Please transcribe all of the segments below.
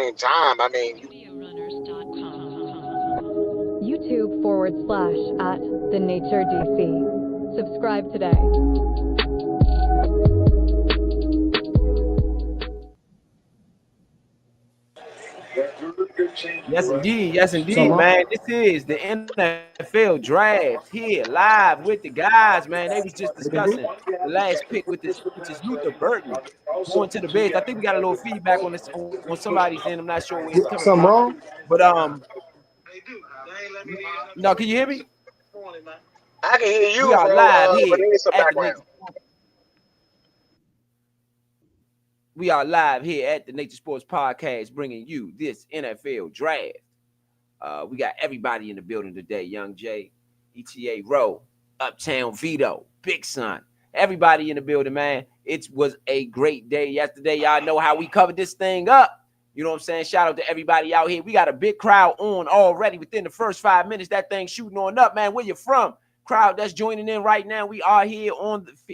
same time, I mean, YouTube/@TheNatureDC. Subscribe today. Yes, indeed, man. This is the NFL draft here live with the guys, man. They was just discussing the last pick with this, which is Luther Burton going to the Bears. I think we got a little feedback on this on somebody's end. I'm not sure where it's coming Something from, wrong? but no, can you hear me? I can hear We you, are bro. live But here there is some at the background. Nature. We are live here at the Nature Sports Podcast, bringing you this NFL draft. We got everybody in the building today. Young Jay, ETA Rowe, Uptown Vito, Big Son. Everybody in the building, man. It was a great day yesterday. Y'all know how we covered this thing up. You know what I'm saying? Shout out to everybody out here. We got a big crowd on already within the first 5 minutes. That thing shooting on up, man. Where you from? Crowd that's joining in right now. We are here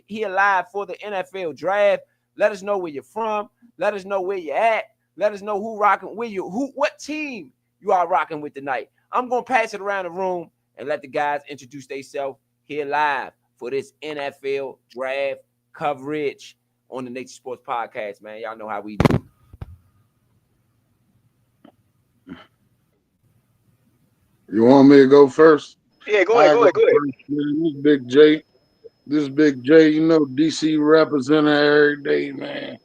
here live for the NFL draft. Let us know where you're from. Let us know where you're at. Let us know who rocking what team you are rocking with tonight. I'm gonna pass it around the room and let the guys introduce themselves here live for this NFL draft coverage on the Nature Sports Podcast, man. Y'all know how we do. You want me to go first? Yeah, go ahead. First, man. This Big J, you know, DC representing every day, man.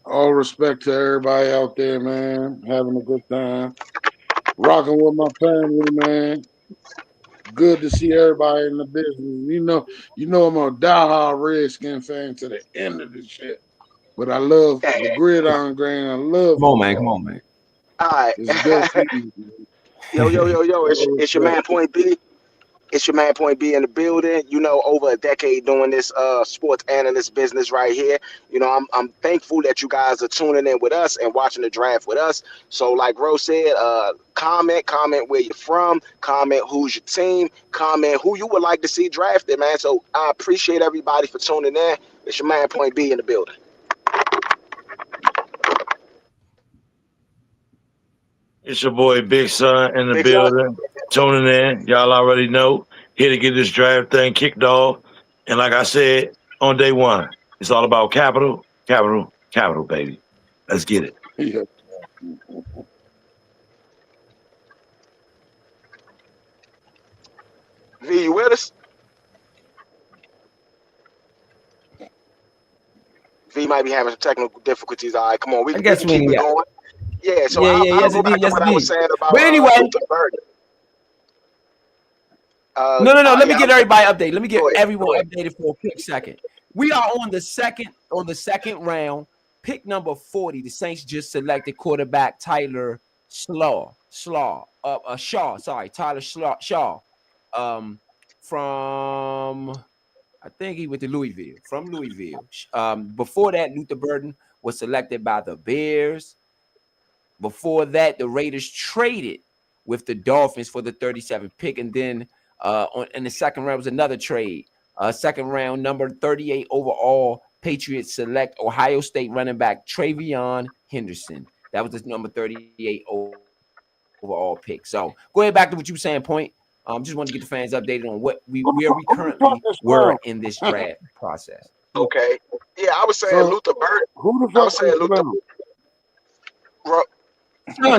All respect to everybody out there, man. Having a good time. Rocking with my family, man. Good to see everybody in the business. You know I'm a diehard Redskin fan to the end of the shit. But I love the gridiron grain. I love Come on, man. All right. It's good season. Yo. It's your man Point B. It's your man Point B in the building. You know, over a decade doing this sports analyst business right here. You know, I'm thankful that you guys are tuning in with us and watching the draft with us. So, like Rose said, comment where you're from, comment who's your team, comment who you would like to see drafted, man. So I appreciate everybody for tuning in. It's your man Point B in the building. It's your boy Big Son in the Big Son. building, tuning in. Y'all already know. Here to get this draft thing kicked off. And like I said, on day one, it's all about capital, baby. Let's get it. Yeah. V, you with us? V might be having some technical difficulties. All right, come on, we I can guess keep it going. Yeah, so I'll go back to what I was saying about but anyway, Luther Burden. No. Let me get everybody updated. Let me get everyone updated for a quick second. We are on the second round. Pick number 40. The Saints just selected quarterback Tyler Shaw. Tyler Shaw. From I think he went to Louisville. From Louisville. Before that, Luther Burden was selected by the Bears. Before that, the Raiders traded with the Dolphins for the 37th pick, and then in the second round was another trade. Second round, number 38 overall, Patriots select Ohio State running back Travion Henderson. That was the number 38 overall pick. So go ahead back to what you were saying, Point. Just want to get the fans updated on where we currently were in this draft process. Okay. Yeah, I was saying Luther Burden. Who the fuck was Luther?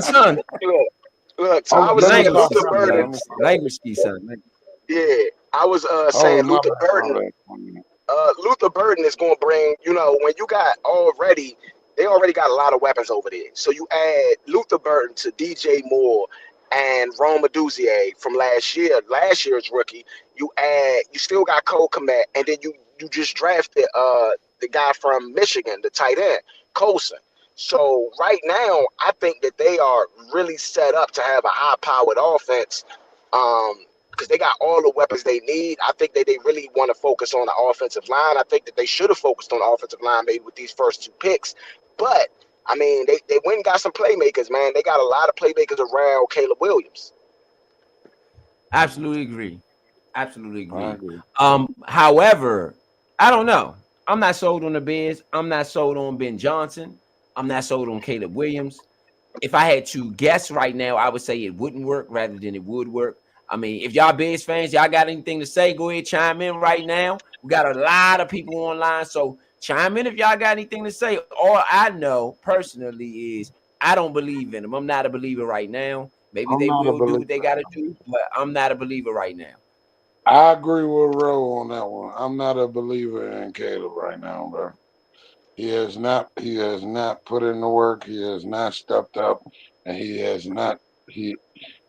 Son. Look, so I was saying Luther Burden. Language key, son. Yeah, I was saying Luther Burden. Luther Burden is going to bring, you know, when you got they already got a lot of weapons over there. So you add Luther Burden to DJ Moore and Rome Aduzier from last year's rookie. You still got Cole Kmet, and then you just drafted the guy from Michigan, the tight end, Colson. So right now, I think that they are really set up to have a high-powered offense because they got all the weapons they need. I think that they really want to focus on the offensive line. I think that they should have focused on the offensive line maybe with these first two picks. But, I mean, they went and got some playmakers, man. They got a lot of playmakers around Caleb Williams. Absolutely agree. However, I don't know. I'm not sold on the Bears. I'm not sold on Ben Johnson. I'm not sold on Caleb Williams. if I had to guess right now, I would say it wouldn't work rather than it would work. I mean, if y'all Bears fans, y'all got anything to say, go ahead, chime in right now. We got a lot of people online, so chime in if y'all got anything to say. All I know personally is I don't believe in them. I'm not a believer right now. Maybe they will do what they got to do, but I'm not a believer right now. I agree with Ro on that one. I'm not a believer in Caleb right now, bro. He has not put in the work. He has not stepped up, and he has not.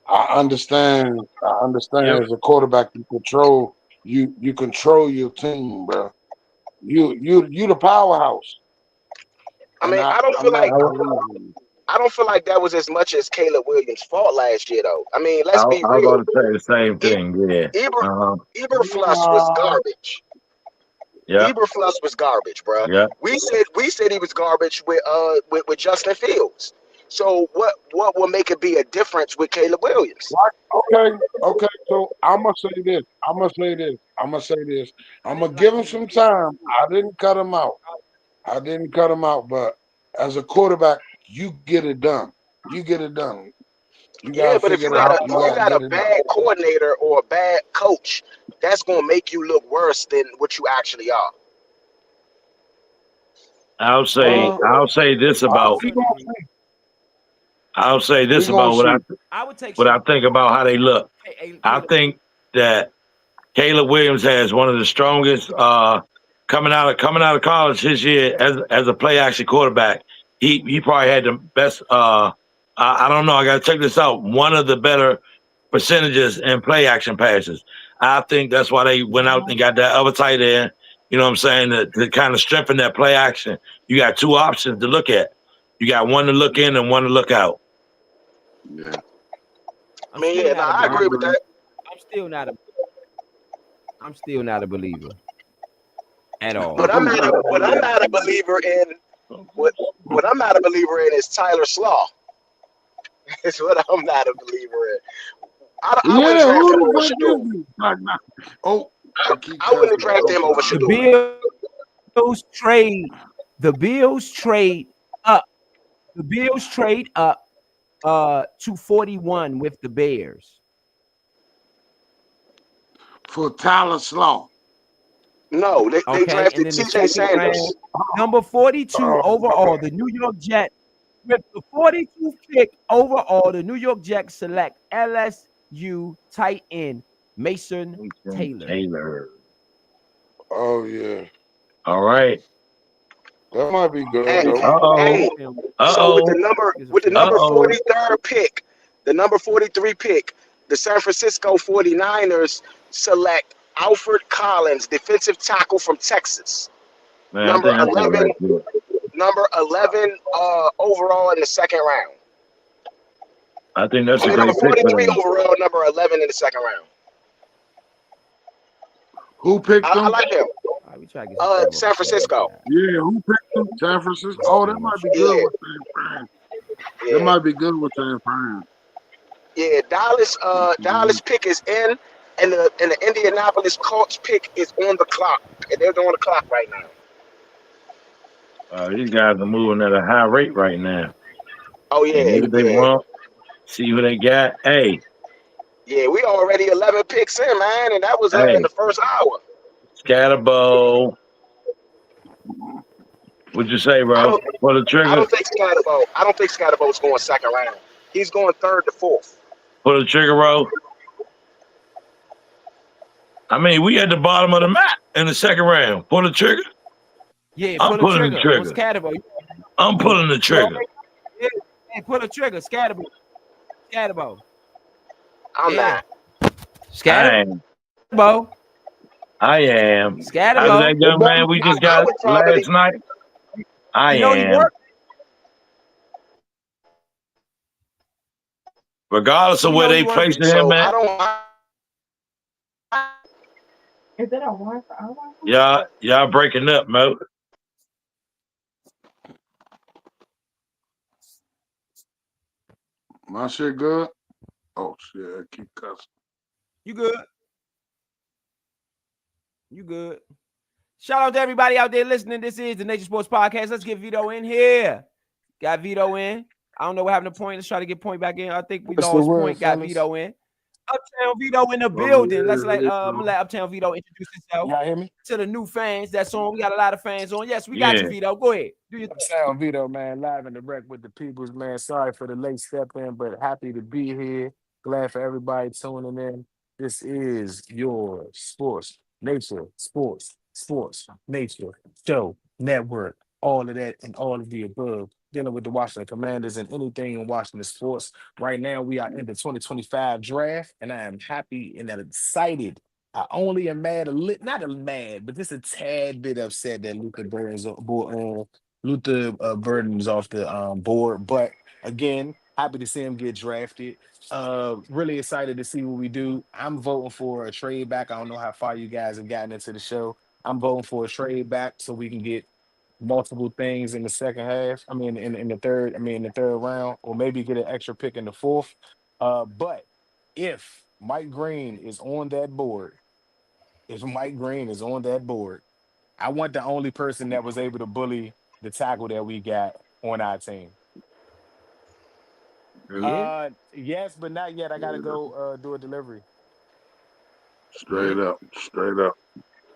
I understand as a quarterback, you control your team, bro. You the powerhouse. I mean, I don't feel like that was as much as Caleb Williams' fault last year, though. I mean, let's be real. I was about to say the same thing. Eberflus was garbage. Yeah. Eberflus was garbage, bro. Yeah. We said he was garbage with Justin Fields. So what will make it be a difference with Caleb Williams? Okay. So I'm gonna say this. I'm gonna give him some time. I didn't cut him out, but as a quarterback, you get it done. You gotta but if you got a bad coordinator or a bad coach, that's gonna make you look worse than what you actually are. I'll say this about what I think about how they look. I think that Caleb Williams has one of the strongest coming out of college this year as a play action quarterback. He probably had the best. I don't know. I got to check this out. One of the better percentages in play action passes. I think that's why they went out and got that other tight end. You know what I'm saying? To kind of strengthen that play action. You got two options to look at. You got one to look in and one to look out. Yeah. I mean, I agree with that. I'm still not a believer at all. But I'm not a believer in what I'm not a believer in is Tyler Slaw. That's what I'm not a believer in. I wouldn't draft him over Shador. I wouldn't draft him over Shador. The Bills trade up. The Bills trade up to 41 with the Bears. For Tyler Slaw. No, they drafted TJ Sanders. Number 42 overall, the New York Jets. With the 42th pick overall, the New York Jets select LSU tight end Mason Taylor. Oh, yeah. All right. That might be good. So with the number 43rd pick, the number 43 pick, the San Francisco 49ers select Alfred Collins, defensive tackle from Texas. Man, number 11 overall in the second round. I think that's a great number 43 pick overall, number 11 in the second round. Who picked him? I like him. San Francisco. Yeah, who picked him? San Francisco. Oh, that might be good with San Fran. That might be good with San Fran. Yeah, Dallas pick is in, and the Indianapolis Colts pick is on the clock, and they're on the clock right now. These guys are moving at a high rate right now. Oh yeah, if they want, see who they got. Hey. Yeah, we already 11 picks in, man, and that was in the first hour. Scatterbo. What'd you say, bro? For the trigger? I don't think Scatterbo's going second round. He's going third to fourth. For the trigger, bro. I mean, we at the bottom of the map in the second round. Pull the trigger. Yeah, I'm pulling the trigger. I'm pulling the trigger. Hey, pull the trigger. Scatterbo. I'm not. Scatterbo. I am. Scatterbo. That young man we just got last night. I am. Regardless of where they placing him at. Is it a one for our? Y'all breaking up, Mo. My shit good? Oh shit, I keep cussing. You good. Shout out to everybody out there listening. This is the Nature Sports Podcast. Let's get Vito in here. Got Vito in. I don't know what happened to Point. Let's try to get Point back in. I think we What's the lost word, Point, got fellas? Vito in. Uptown Vito in the building. Let's I'm gonna let Uptown Vito introduce himself. Y'all hear me? To the new fans that's on. We got a lot of fans on. Yes, we got you, Vito. Go ahead. Do your Uptown Vito, man, live in the wreck with the peoples, man. Sorry for the late step in, but happy to be here. Glad for everybody tuning in. This is your sports, nature, sports, nature, show, network, all of that and all of the above. Dealing with the Washington Commanders and anything in Washington sports. Right now, we are in the 2025 draft, and I am happy and excited. I only am mad not mad, but just a tad bit upset that Luther Burden's off the board. But again, happy to see him get drafted. Really excited to see what we do. I'm voting for a trade back. I don't know how far you guys have gotten into the show. I'm voting for a trade back so we can get multiple things in the second half. I mean, in the third. I mean, in the third round, or maybe get an extra pick in the fourth. But if Mike Green is on that board, I want the only person that was able to bully the tackle that we got on our team. Yeah. Yes, but not yet. I gotta go do a delivery. Straight up.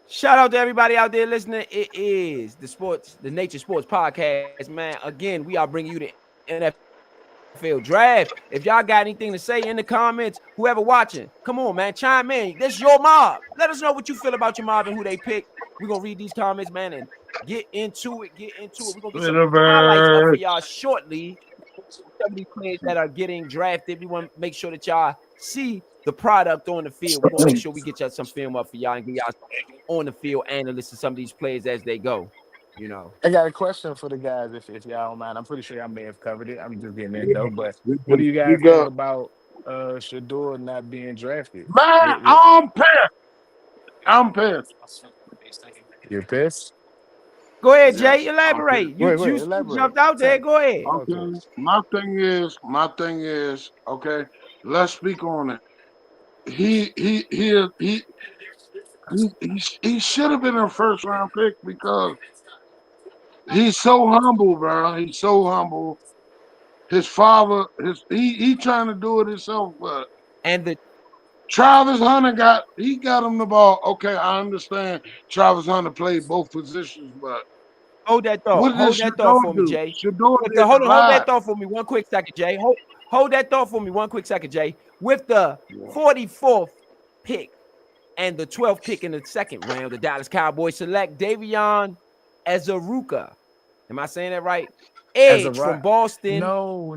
Shout out to everybody out there listening. It is the Nature Sports Podcast, man. Again, we are bringing you the NFL Draft. If y'all got anything to say in the comments, whoever watching, come on, man, chime in. This is your mob. Let us know what you feel about your mob and who they pick. We're gonna read these comments, man, and get into it. We're gonna get some highlights up for y'all shortly. Some of these players that are getting drafted, we want to make sure that y'all see the product on the field. We're gonna make sure we get y'all some film up for y'all and get y'all on the field analysts of some of these players as they go. You know, I got a question for the guys, if y'all don't mind. I'm pretty sure y'all may have covered it. I'm just getting in though. But what do you guys think about Shedeur not being drafted? Man, I'm pissed. You're pissed? Go ahead, Jay. Elaborate. You elaborate. Jumped out there. Go ahead. Okay. My thing is, okay, let's speak on it. He should have been a first round pick because he's so humble, bro. He's so humble. His father, he trying to do it himself, but Travis Hunter got him the ball. Okay, I understand Travis Hunter played both positions, but hold that thought. Hold that thought for me, Jay. Hold that thought for me 1 quick second, Jay. Hold that thought for me 1 quick second, Jay. With the 44th pick and the 12th pick in the second round, the Dallas Cowboys select Davion Azuruka. Am I saying that right? Edge from Boston. No.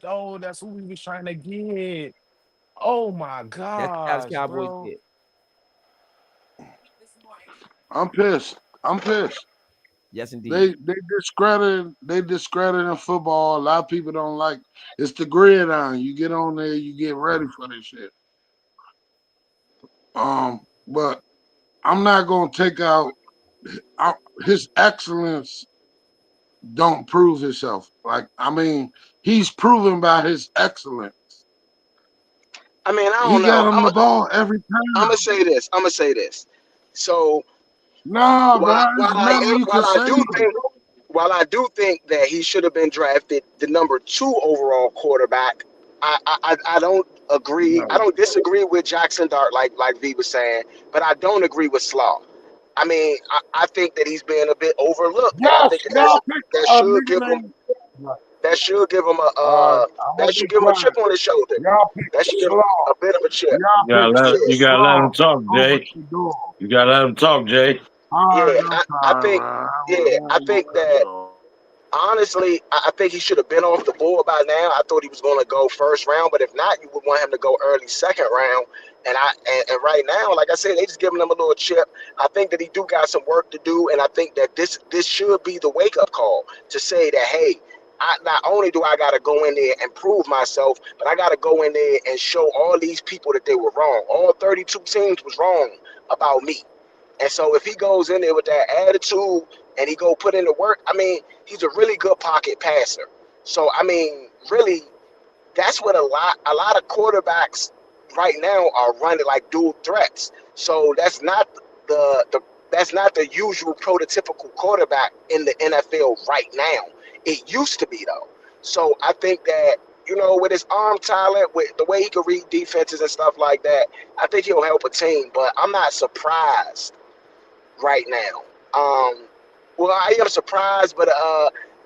Oh, that's who we was trying to get. Oh my God. That's the Dallas Cowboys did. I'm pissed. Yes, indeed. They discrediting football. A lot of people don't like it's the gridiron. You get on there, you get ready for this shit. But I'm not gonna take out his excellence. Don't prove himself. He's proven by his excellence. I mean, I don't know. He got him the ball every time. I'm gonna say this. So, while I do think that he should have been drafted the number 2 overall quarterback, I don't agree. I don't disagree with Jackson Dart, like V was saying, but I don't agree with Slaw. I mean, I think that he's being a bit overlooked. Yes, I think that should give him a chip on his shoulder. That should give him a bit of a chip. You gotta let him talk, Jay. You gotta let him talk, Jay. I think that honestly, I think he should have been off the board by now. I thought he was going to go first round, but if not, you would want him to go early second round. And right now, like I said, they just giving him a little chip. I think that he do got some work to do, and I think that this should be the wake up call to say that, hey, not only do I got to go in there and prove myself, but I got to go in there and show all these people that they were wrong. All 32 teams was wrong about me. And so if he goes in there with that attitude and he go put in the work, I mean, he's a really good pocket passer. So, I mean, really, that's what a lot of quarterbacks right now are running, like dual threats. So that's not the usual prototypical quarterback in the NFL right now. It used to be though. So I think that, with his arm talent, with the way he can read defenses and stuff like that, I think he'll help a team. But I'm not surprised right now. Well, I am surprised, but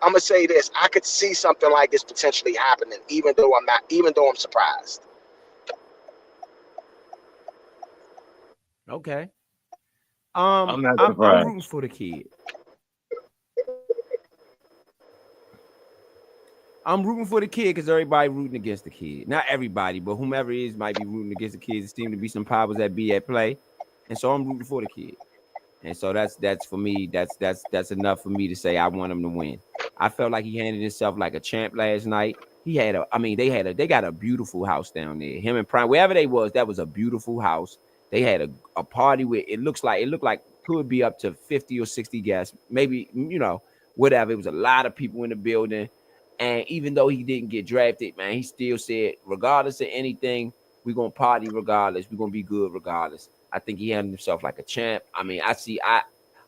I'm gonna say this: I could see something like this potentially happening, even though I'm surprised. Okay. I'm not I'm surprised. rooting for the kid. I'm rooting for the kid because everybody rooting against the kid. Not everybody, but whomever is might be rooting against the kids. There seem to be some powers that be at play, and so I'm rooting for the kid. And so that's for me. That's enough for me to say I want him to win. I felt like he handled himself like a champ last night. They got a beautiful house down there. Him and Prime, wherever they was, that was a beautiful house. They had a party where it looked like could be up to 50 or 60 guests, maybe, whatever. It was a lot of people in the building. And even though he didn't get drafted, man, he still said, regardless of anything, we're going to party regardless. We're going to be good regardless. I think he handled himself like a champ. I mean,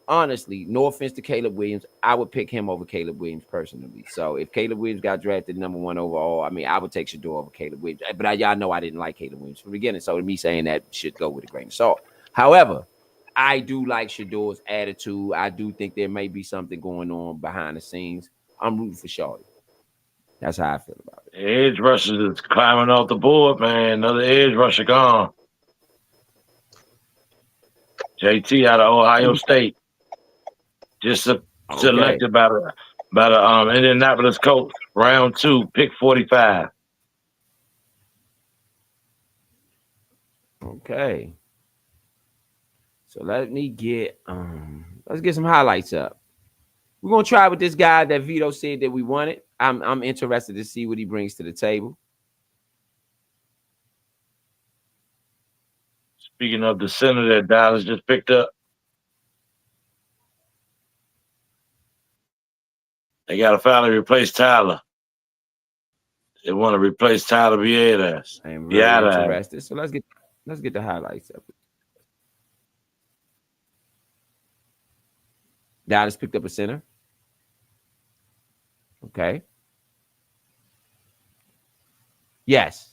honestly, no offense to Caleb Williams, I would pick him over Caleb Williams personally. So if Caleb Williams got drafted #1 overall, I mean, I would take Shedeur over Caleb Williams. But y'all know I didn't like Caleb Williams from the beginning. So me saying that should go with a grain of salt. However, I do like Shedeur's attitude. I do think there may be something going on behind the scenes. I'm rooting for Shawty. That's how I feel about it. Edge rushers is climbing off the board, man. Another edge rusher gone. JT out of Ohio State, just selected by the Indianapolis Colts, round 2, pick 45. Okay. So let's get some highlights up. We're gonna try with this guy that Vito said that we wanted. I'm interested to see what he brings to the table. Speaking of the center that Dallas just picked up, they got to finally replace Tyler. They want to replace Tyler Vieras. I'm very interested. So let's get the highlights up. Dallas picked up a center. Okay. Yes.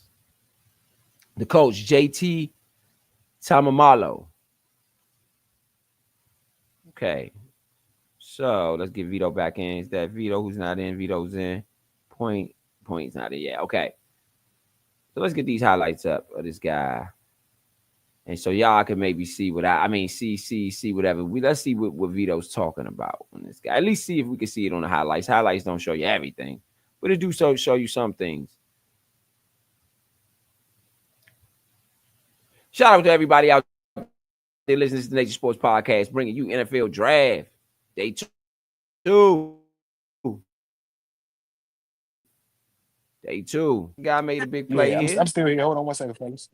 The coach, JT Tamamalo. Okay. So let's get Vito back in. Is that Vito who's not in? Vito's in. Point's not in yet. Okay. So let's get these highlights up of this guy. And so y'all can maybe see what see whatever. Let's see what Vito's talking about on this guy. At least see if we can see it on the highlights. Highlights don't show you everything, but it do show you some things. Shout out to everybody out there listening to the Nature Sports Podcast, bringing you NFL Draft Day 2. Day 2. Guy made a big play here. I'm still here. Hold on 1 second, fellas.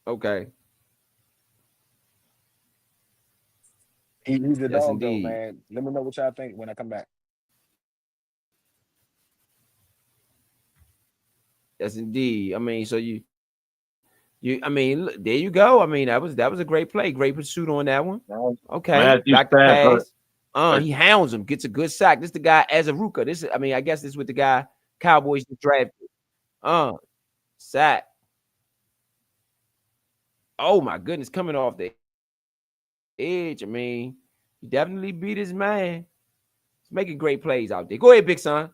Okay. He's the Yes, dog, indeed. though, man. Let me know what y'all think when I come back. Yes, indeed. I mean, so I mean, look, there you go. I mean, that was a great play, great pursuit on that one. Okay, Matthew back to Stafford. pass. He hounds him, gets a good sack. This is the guy Azaruka. I guess this is with the guy Cowboys drafted. Sack. Oh my goodness, coming off the edge. I mean, he definitely beat his man. He's making great plays out there. Go ahead, Big Son.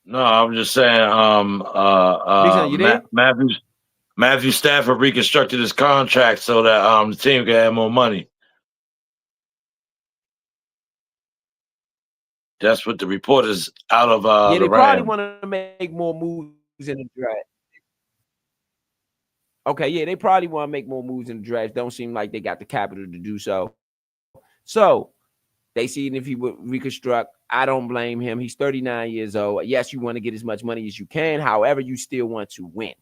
No, I'm just saying. Big Son, you there? Matthew Stafford reconstructed his contract so that the team can have more money. That's what the reporters out of they the probably Rams. want to make more moves in the draft. Okay, yeah, they probably want to make more moves in the draft. Don't seem like they got the capital to do so. So they see if he would reconstruct. I don't blame him. He's 39 years old. Yes, you want to get as much money as you can. However, you still want to win.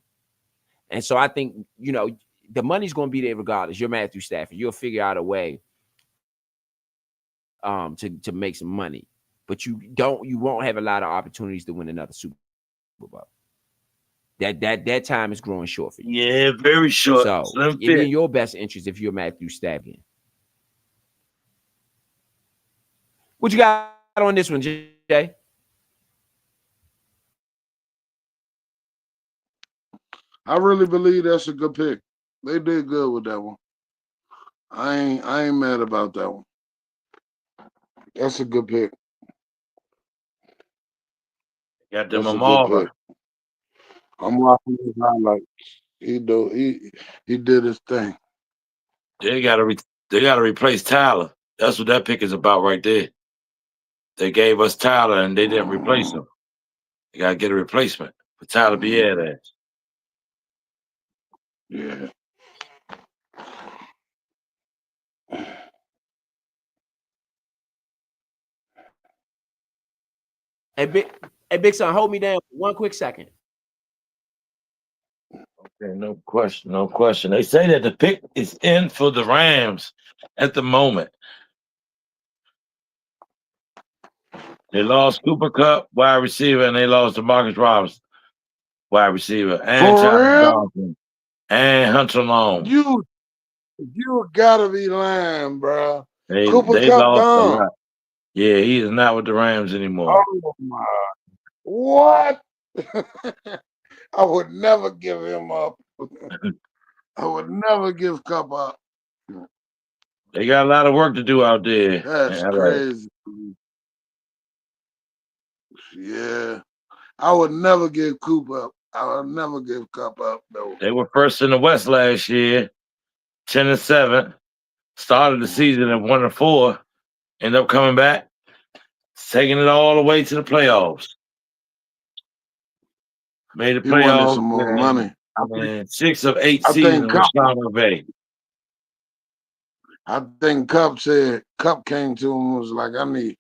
And so I think, the money's going to be there regardless. You're Matthew Stafford. You'll figure out a way to make some money. But you won't have a lot of opportunities to win another Super Bowl. That time is growing short for you. Yeah, very short. So it's in your best interest if you're Matthew Stafford. What you got on this one, Jay? I really believe that's a good pick. They did good with that one. I ain't mad about that one. That's a good pick. Got them Amara. I'm watching his highlights. He did his thing. They gotta replace Tyler. That's what that pick is about right there. They gave us Tyler and they didn't replace him. They gotta get a replacement for Tyler Biadasz. Yeah. Hey, Big Son, hold me down for 1 quick second. Okay, no question. They say that the pick is in for the Rams at the moment. They lost Cooper Kupp, wide receiver, and they lost DeMarcus Robinson, wide receiver, and Charles Johnson, and Hunter Long. You gotta be lying, bro. They Cooper lost Kupp a lot. Yeah, he is not with the Rams anymore. Oh my! What? I would never give him up. I would never give Kupp up. They got a lot of work to do out there. That's crazy. Yeah, I would never give Kupp up. I would never give Kupp up though. They were first in the West last year, 10-7. Started the season at 1-4. Ended up coming back, taking it all the way to the playoffs. Made the playoffs. He wanted some more money. I mean, 6 of 8 seasons with Sean McVay. I think Kupp came to him and was like, I'm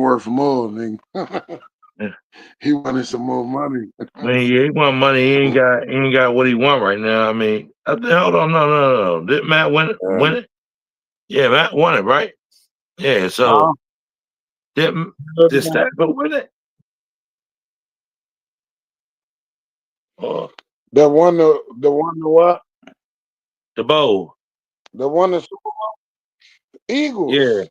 worth more, nigga. He wanted some more money. I mean, yeah, he want money. He ain't got what he want right now. I mean, hold on, no. Did Matt win it? Yeah, Matt won it, right? Yeah, so did Stafford win it? The one the what? The bowl. The one the Super Bowl? Eagles. Yeah.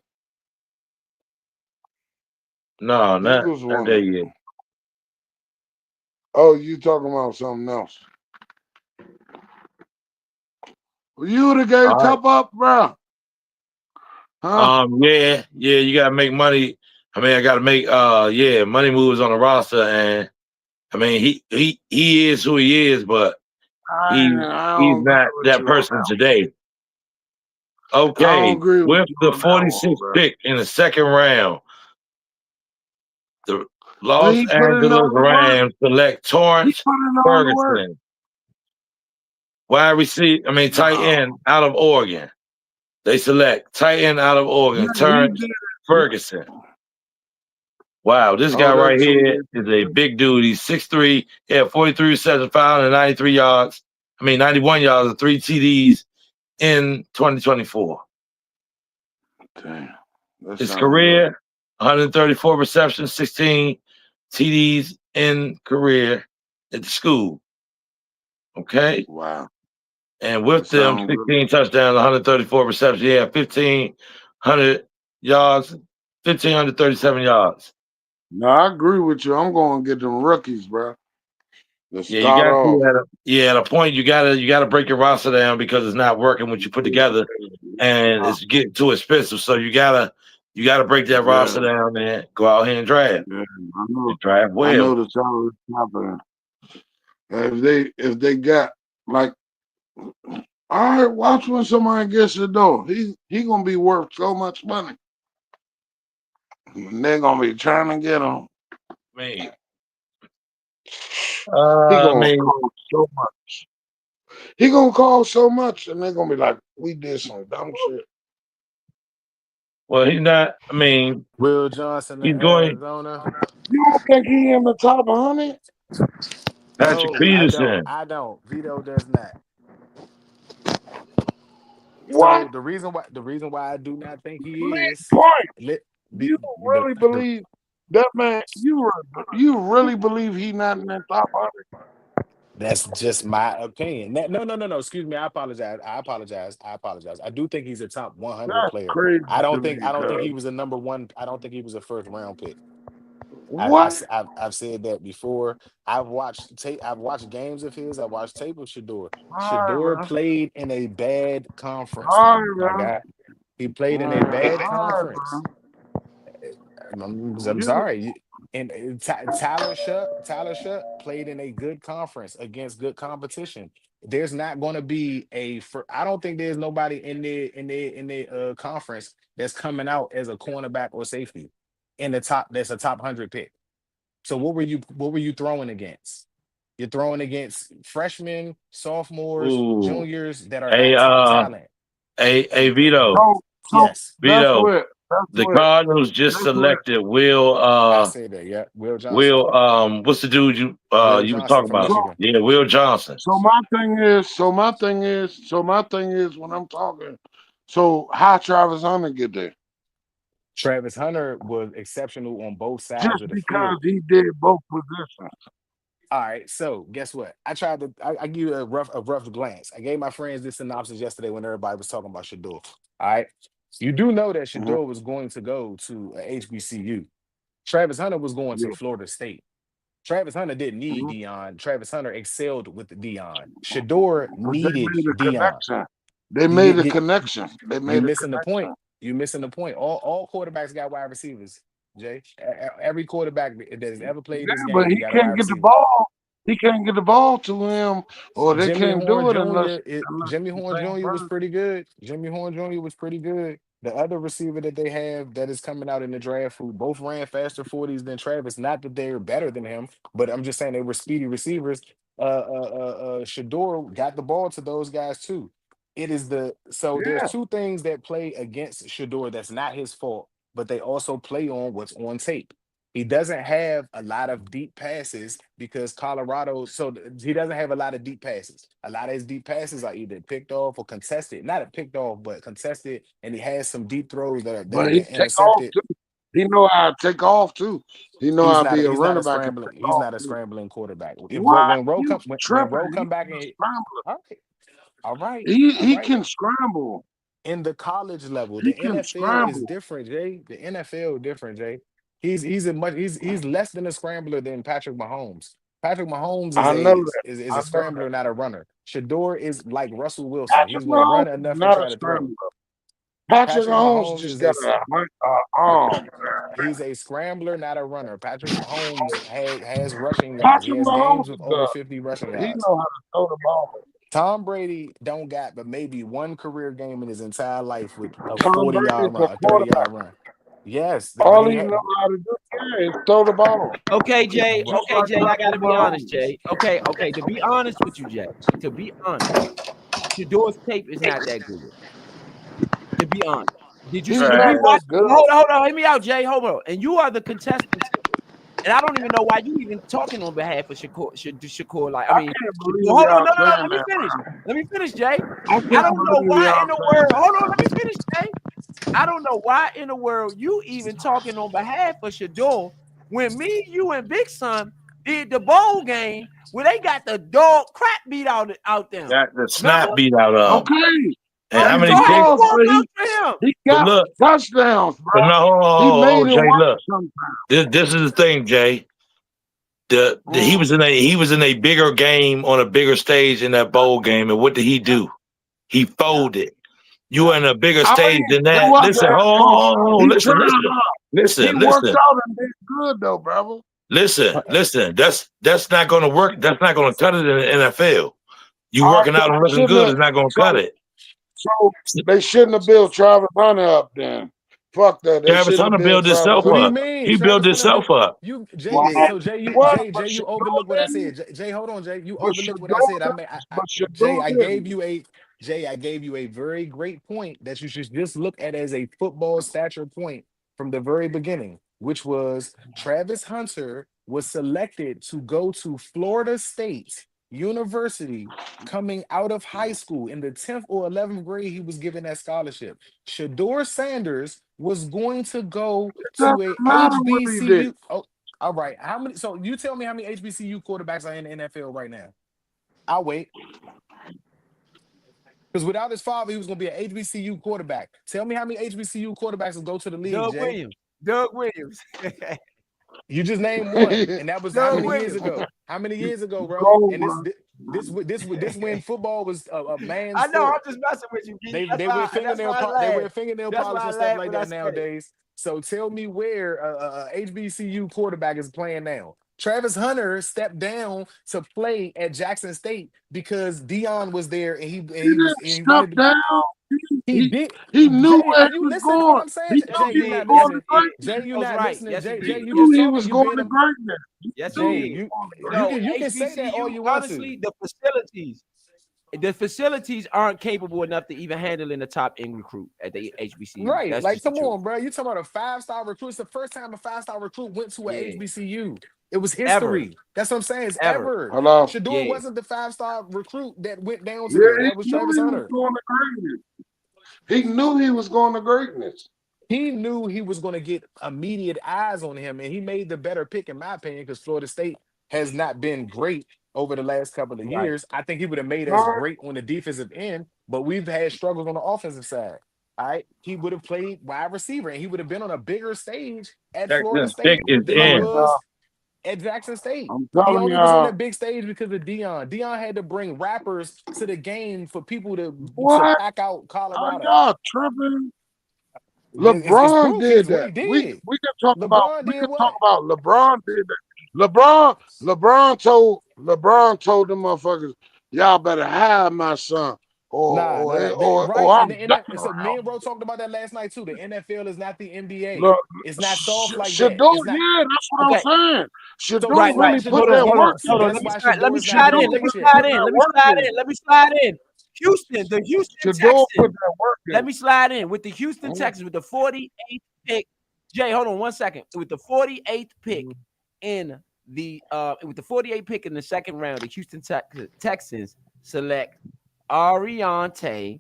No, not that yet. Oh, you talking about something else? You would have gave Kupp up, bro. Huh? Yeah, you gotta make money. I mean, I gotta make money moves on the roster, and I mean he is who he is, but he's not that person today. Okay, with the 46th pick in the second round, the Los Angeles Rams select Torrance Ferguson, tight end out of Oregon. They select tight end out of Oregon, Torrance Ferguson. Wow, this guy right here is a big dude. He's 6'3", he had 43 receptions, 593 yards. 91 yards and 3 TDs in 2024. Damn. His career, 134 receptions, 16 TDs in career at the school. Okay? Wow. And with them, 16 touchdowns, 134 receptions. Yeah, 1,500 yards, 1,537 yards. No, I agree with you. I'm going to get them rookies, bro. At a point you gotta break your roster down because it's not working what you put together, and it's getting too expensive. So you gotta break that roster down and go out here and draft. Yeah, I know. Draft well. I know the salary's happening. If they got like, all right, watch when somebody gets the door. He gonna be worth so much money. And they're gonna be trying to get him. Man. He gonna call so much. He gonna call so much, and they're gonna be like, "We did some dumb shit." Well, he's not. Will Johnson, he's going. Arizona. You don't think he in the top 100? Patrick Peterson. I don't. Vito does not. What? So the reason why I do not think he is. You really believe that man? You really believe he not in that top 100? That's just my opinion. No. Excuse me. I apologize. I do think he's a top 100 That's player. crazy I don't to me, think. I don't think cuz. he was a number one. I don't think he was a first round pick. What? I've said that before. I've watched tape. I've watched games of his. I watched tape of Shador. All right, Shador bro. played in a bad conference, All my right, guy. He played in a bro. bad All right, conference. bro. I'm sorry. And Tyler Shutt played in a good conference against good competition. There's not going to be I don't think there's nobody in the conference that's coming out as a cornerback or safety in the top. That's a top 100 pick. So what were you throwing against? You're throwing against freshmen, sophomores, Ooh. juniors that are Hey, not top talent. Vito. So that's Vito. what. That's The what. Cardinals just That's what. selected Will. I say that, yeah. Will Johnson. What's the dude you Will you were Johnson talking from about? Michigan. Yeah, Will Johnson. So my thing is when I'm talking. So how Travis Hunter get there? Travis Hunter was exceptional on both sides Just of the because field. he did both positions. All right, so guess what? I give you a rough glance. I gave my friends this synopsis yesterday when everybody was talking about Shador. All right. You do know that Mhm. Shador was going to go to a HBCU. Travis Hunter was going to Yeah. Florida State. Travis Hunter didn't need Mhm. Dion. Travis Hunter excelled with Dion. Shador But they needed made a Dion. connection. They You made get, a get connection. They you made a missing the point. connection. You missing the point. All quarterbacks got wide receivers, Jay. Every quarterback that has ever played Yeah, this but game, he he got a wide can't get the receiver. ball. He can't get the ball to him, or they Jimmy can't Horn do it unless Jr. Jimmy the Horn same Jr. was person. pretty good. Jimmy Horn Jr. was pretty good. The other receiver that they have that is coming out in the draft, who both ran faster 40s than Travis. Not that they're better than him, but I'm just saying they were speedy receivers. Shador got the ball to those guys too. So there's Yeah, two things that play against Shador that's not his fault, but they also play on what's on tape. He doesn't have a lot of deep passes because he doesn't have a lot of deep passes. A lot of his deep passes are either picked off or contested. Not a picked off, but contested. And he has some deep throws that but have he been take off intercepted. too. He know how to take off too. He know how to be a running back and take He's off not a too. scrambling quarterback. If What? when Rowe You come when tripping? Rowe He come back can and scramble. all right, all right, all He right. can scramble. In the college level, He the can NFL is scramble. different, Jay. The NFL different, Jay. He's less than a scrambler than Patrick Mahomes. Patrick Mahomes I know that. is I a know that. scrambler, not a runner. Shador is like Russell Wilson. Patrick He's going to run Mahomes is enough to not a try to throw. scrambler. Patrick Patrick Mahomes Mahomes just is got a arm. he's a scrambler, not a runner. Patrick Mahomes has rushing yards. He Patrick has Mahomes games with is over 50 rushing he yards. know how to throw the ball. Tom Brady don't got but maybe one career game in his entire life with a Tom Brady 40-yard is a run, a quarterback. 30-yard run. Yes, but All he he had know how to do is throw the ball. Okay, Jay. Just Okay, like Jay. I gotta Patrick be honest, Mahomes. Jay. Okay. To be honest with you, Jay. To be honest, Shador's tape is not that good. To be honest, He's did not we that watch? good. Hold on. Hear me out, Jay. Hold on. And you are the contestant. And I don't even know why you even talking on behalf of Shakur. Like, I mean, can't Shador, believe hold on. y'all No. saying Let me that, finish. bro. Let me finish, Jay. I I can't don't know believe why y'all in the saying world. that. Hold on. Let me finish, Jay. I don't know why in the world you even talking on behalf of Shador when me, you, and Big Son did the bowl game where they got the dog crap beat out them. Got the snap Remember? beat out of him. Okay. And how Praise many So the how you picks? Lord, gonna but vouch for him? he But got look, touchdowns, bro. but no, He made it Jay, work look. sometimes. This is the thing, Jay. He was in a bigger game on a bigger stage in that bowl game, and what did he do? He folded. You were in a bigger I stage mean, than it that. wasn't Listen, his fault. hold, He listen, tried listen, hard. He listen, worked listen, out and did good though, brother. listen. That's not going to work. That's not going to cut it in the NFL. You All right, working so out and they looking shouldn't good have. is not going to cut it. So they shouldn't have built Travis Hunter up then. Fuck that. They Travis shouldn't have Hunter built built Travis himself What do you Hunter. up. mean? He built Travis Hunter himself up. you Jay, What? so Jay, What? Jay, But you Shador overlook what I didn't. said. Jay, hold on, Jay. You But overlooked what I Shador said. didn't. But Jay, Shador I didn't. gave you a very great point that you should just look at as a football stature point from the very beginning, which was Travis Hunter was selected to go to Florida State University coming out of high school. In the 10th or 11th grade, he was given that scholarship. Shador Sanders was going to go It to doesn't a matter what he did. HBCU. Oh, all right. How many? So you tell me how many HBCU quarterbacks are in the NFL right now? I'll wait. Because without his father, he was going to be an HBCU quarterback. Tell me how many HBCU quarterbacks will go to the league, Doug Jay. Williams. Doug Williams. You just named one, and that was how Doug many years Williams. ago? How many years ago, bro? Go, And bro. this when football was a man's I know. sport. I'm just messing with you. They That's wear why fingernail I they wear laughed. fingernail That's polish why I and stuff laughed like when I that said it. nowadays. So tell me where a HBCU quarterback is playing now. Travis Hunter stepped down to play at Jackson State because Dion was there and he Step wanted to. down. He did. He knew Jay, where are he you was listening to going. what I'm saying? He Jay, knew you he was not going listening. to greatness. Jay, you Goes not right. listening. Yes, Jay, he Jay, did. you He just knew he talking. was You going being to a greatness. Yes, Jay, he did. you can say that all you want honestly, to. the facilities aren't capable enough to even handle in the top end recruit at the HBCU. Right. That's Like, just the come truth. on, bro. You talking about a 5-star recruit. It's the first time a 5-star recruit went to an Yeah. HBCU. It was Ever. history. That's what I'm saying. It's Ever. ever. Hello. Shador Yeah. wasn't the 5-star recruit that went down to Yeah, there. he That was knew Travis he was Hunter. going to greatness. He knew he was going to greatness. He knew he was going to get immediate eyes on him, and he made the better pick, in my opinion, because Florida State has not been great over the last couple of Right. years. I think he would have made us great on the defensive end, but we've had struggles on the offensive side. All right, he would have played wide receiver, and he would have been on a bigger stage at Florida That State pick is than he in. was at Jackson State. I'm He telling only was on y'all. that big stage because of Dion. Dion had to bring rappers to the game for people to What? pack out Are Colorado. y'all tripping? It's LeBron proof. did Here's what that. he We did. can talk about LeBron did what? LeBron did that. LeBron told them motherfuckers, y'all better hide my son. Or I'm done So me around. and Ro talked about that last night too. The NFL is not the NBA. Look, It's not soft like that. Shador, It's not. yeah, that's what Okay. I'm saying. Shador Right. really put Hold that on. work in. Let me slide in. Let me slide in. Houston, the Houston Shador put Texans. that work in. Let me slide in with the Houston Texans with the 48th pick. Jay, hold on 1 second. With the 48th pick in the with the 48th pick in the second round, the Houston Texans select Ariante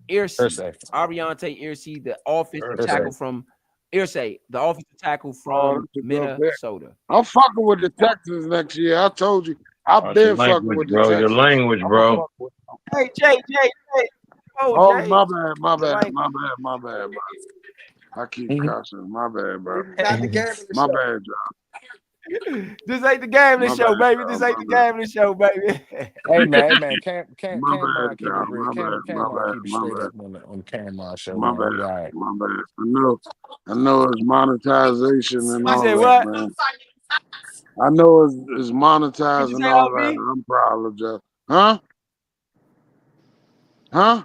Irsay. Ariante Irsay, the offensive tackle from Irsay, the offensive tackle from Minnesota. I'm fucking with the Texans next year. I told you. I've been fucking with the Texans. Your language, bro. Hey, Jay. Oh, Jay. my bad. I keep cussing. My bad, bro. Not the game. My bad, John. This ain't the gambling show, baby. This ain't the gambling show, baby. Hey man, can't keep it real. My Keep it straight up on the Cameron show. My Man. bad. Right. My bad. I know it's monetization and all said that, what? man. I know it's monetized and say, all LB? that. I'm proud of you. Huh?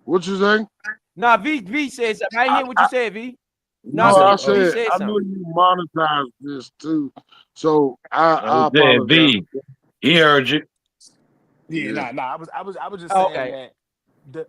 What you saying? Nah, V said something. I ain't hear what you said, V. No, I said I know you monetize this too. So I apologize. He heard you. Yeah. Nah. I was just saying that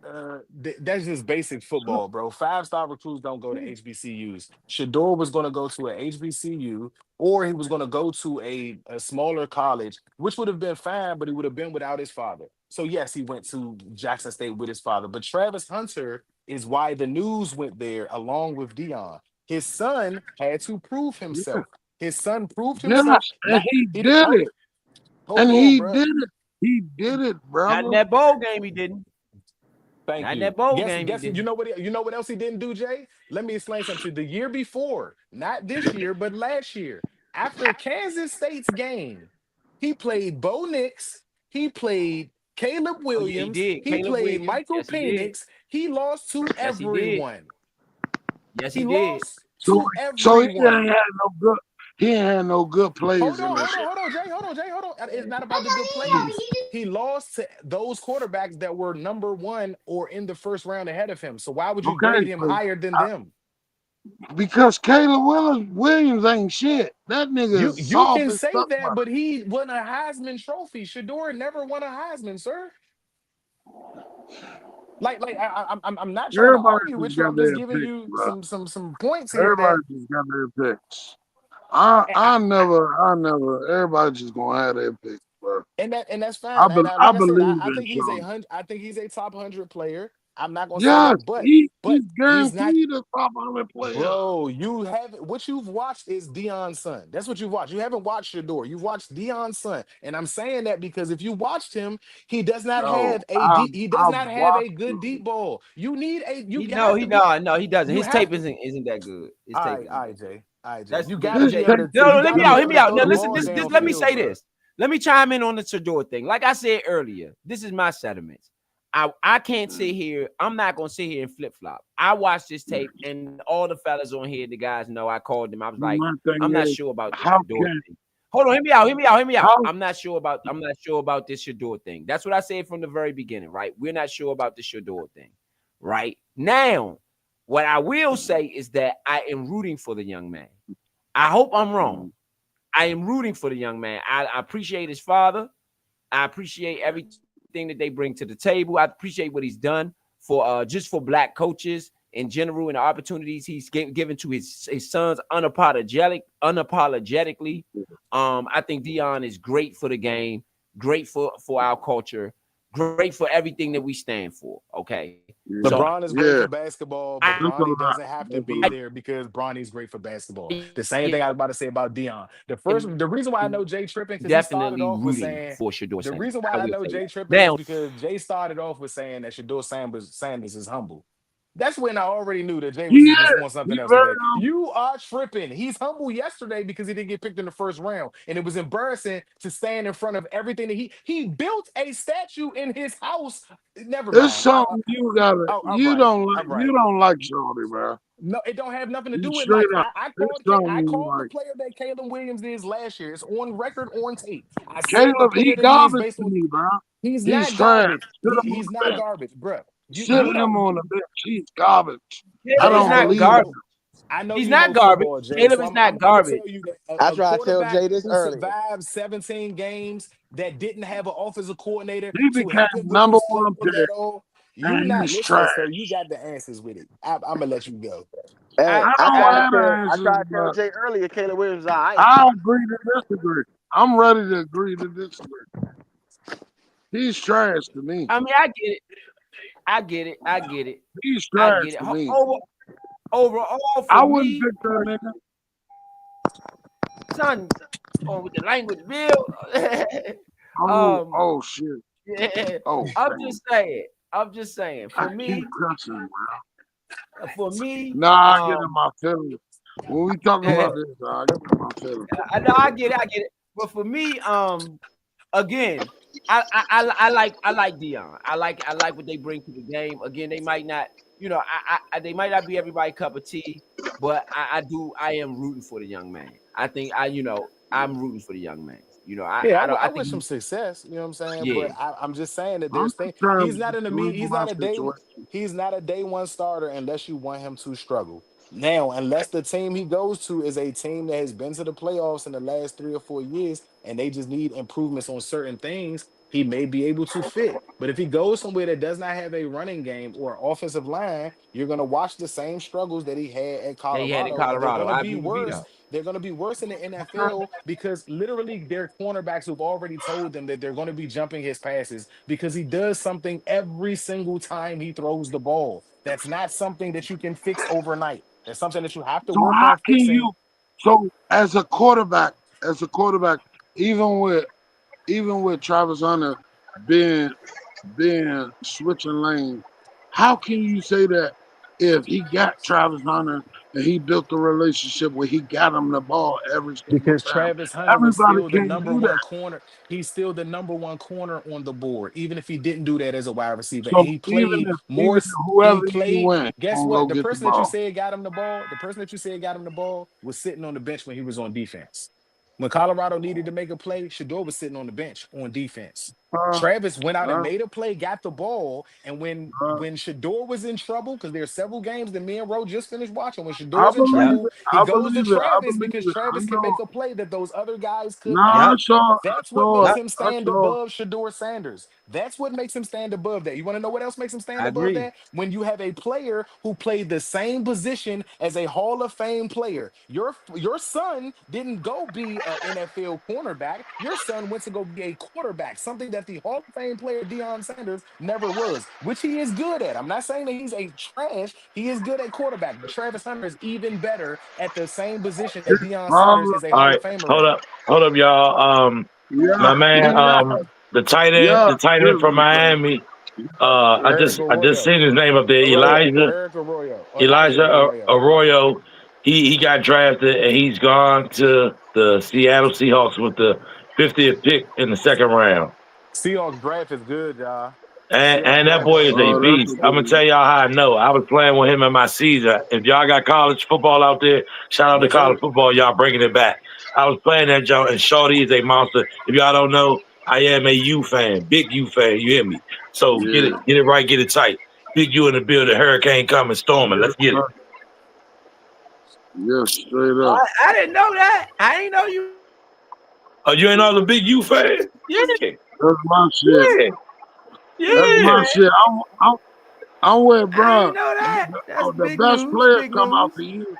that's just basic football, bro. 5-star recruits don't go to HBCUs. Shador was going to go to an HBCU, or he was going to go to a smaller college, which would have been fine, but he would have been without his father. So yes, he went to Jackson State with his father. But Travis Hunter is why the news went there along with Dion. His son had to prove himself. His son proved himself. Yes, and he did it. And he did it. He did it, brother. Not in that bowl game, he didn't. Thank Not you. in that bowl game. game. You know what else he didn't do, Jay? Let me explain something to you. The year before, not this year, but last year, after Kansas State's game, he played Bo Nix. He played Caleb Williams. He played Williams. Michael Penix. He lost to everyone. Yes, he did. Lost to everyone. So he ain't had no good. He ain't had no good plays. Hold on, Jay. It's not about the good plays. He lost to those quarterbacks that were number one or in the first round ahead of him. So why would you grade him higher than them? Because Caleb Williams ain't shit. That nigga is you can say that, but he won a Heisman Trophy. Shador never won a Heisman, sir. I'm not trying to argue with you. I'm just giving you some points here. Everybody just got their picks. I never. Everybody just gonna have their picks, bro. And that's fine. I think I think he's a top 100 player. I'm not gonna say that, but he's he's not. guaranteed a top 100 player. Bro, what you've watched is Deion's son. That's what you've watched. You haven't watched Shedeur. You've watched Deion's son, and I'm saying that because if you watched him, he does not have a good deep ball. You need a you No, got he to be. no, he doesn't. You His have tape to. isn't that good. His All tape right, isn't all that right, good. Jay. All right, Jay. That's You gotta be able to. no. You Let gotta me be out. Hear able me to out. throw Now the listen. ball Let me downfield, say bro. this. Let me chime in on the Shedeur thing. Like I said earlier, this is my sentiments. I can't sit here. I'm not gonna sit here and flip flop. I watched this tape, and all the fellas on here, the guys know. I called them. I was like, I'm not sure about this Shedeur thing. Hold on, hear me out. I'm not sure about this Shedeur thing. That's what I said from the very beginning, right? We're not sure about the Shedeur thing, right? Now, what I will say is that I am rooting for the young man. I hope I'm wrong. I am rooting for the young man. I appreciate his father. I appreciate everything that they bring to the table. I appreciate what he's done for just for black coaches in general and the opportunities he's given to his sons unapologetically. I think Deion is great for the game, great for our culture, great for everything that we stand for. Okay. LeBron is great for basketball, but Bronny doesn't have to be there because Bronny's great for basketball. The same thing I was about to say about Deion. The reason why I know Jay tripping because he started off with saying for Shedeur the Sanders. reason why I know Jay tripping is because Jay started off with saying that Shedeur Sanders is humble. That's when I already knew that Jay was on something else today. You are tripping. He's humble yesterday because he didn't get picked in the first round. And it was embarrassing to stand in front of everything that he built a statue in his house. Never mind. It's something you gotta. You don't like Shorty, bro. No, it don't have nothing to do with like I called the player that Caleb Williams is last year. It's on record, on tape. I said Caleb, he garbage to me, bro. He's not garbage. He's not garbage, bro. Sit him on the bench. He's garbage. I don't believe garbage. I know he's not garbage. Caleb is not garbage. I tried to tell Jay this earlier. Survived 17 games that didn't have an offensive coordinator. He became number one pick. You not listening, so you got the answers with it. I'm gonna let you go. Hey, I tried to tell Jay earlier. Caleb Williams, I agree to disagree. I'm ready to agree to disagree. He's trash to me. I mean, I get it. He's trash to me. Overall, I wouldn't pick that nigga. Son, with the language, Bill. Oh shit. Yeah. Oh, I'm just saying. For me, I get in my feelings. When we talking about this, I get in my feelings. I get it. But for me, again, I like Deion. I like what they bring to the game. Again, they might not, they might not be everybody's cup of tea, but I am rooting for the young man. I think I'm rooting for the young man. I wish him success. You know what I'm saying? Yeah. But I'm just saying that there's things. He's not in he's not a day one starter unless you want him to struggle. Now, unless the team he goes to is a team that has been to the playoffs in the last 3 or 4 years and they just need improvements on certain things, he may be able to fit. But if he goes somewhere that does not have a running game or offensive line, you're going to watch the same struggles that he had at Colorado. They're going to be worse. They're going to be worse in the NFL because literally their cornerbacks who've already told them that they're going to be jumping his passes because he does something every single time he throws the ball. That's not something that you can fix overnight. It's something that you have to work on fixing. So as a quarterback, even with Travis Hunter being switching lanes, how can you say that if he got Travis Hunter and he built a relationship where he got him the ball every single because time? Travis Hunter was still the number one corner. He's still the number one corner on the board, even if he didn't do that as a wide receiver. So and he played more. Guess what? The person that you said got him the ball, was sitting on the bench when he was on defense. When Colorado needed to make a play, Shedeur was sitting on the bench on defense. Travis went out and made a play, got the ball, and when Shedeur was in trouble, because there are several games that me and Ro just finished watching, when Shedeur's in trouble, he goes to Travis because Travis can make a play that those other guys couldn't. That's what makes him stand above Shedeur Sanders. That's what makes him stand above that. You want to know what else makes him stand above that? When you have a player who played the same position as a Hall of Fame player. Your son didn't go be an NFL cornerback. Your son went to go be a quarterback, something that undrafted Hall of Fame player Deion Sanders never was, which he is good at. I'm not saying that he's a trash. He is good at quarterback. But Travis Hunter is even better at the same position that Deion Sanders is a All Hall right, of Famer in. hold up, y'all. My man, the tight end from Miami. I just seen his name up there, Eric Arroyo. Elijah Arroyo. He got drafted and he's gone to the Seattle Seahawks with the 50th pick in the second round. Seahawks draft is good, y'all. And that boy is a beast. I'm gonna tell y'all how I know. I was playing with him in my season. If y'all got college football out there, shout out to college football. Y'all bringing it back. I was playing that joint, and Shorty is a monster. If y'all don't know, I am a U fan, big U fan. You hear me? So get it right, get it tight. Big U in the building. Hurricane coming, storming. Let's get it. Yeah, straight up. I didn't know that. I didn't know you. Oh, you ain't all the big U fan? Yeah. That's my shit. Yeah. That's my shit. I'm with bro. I didn't know that. That's the big best news, players big come news. out for you.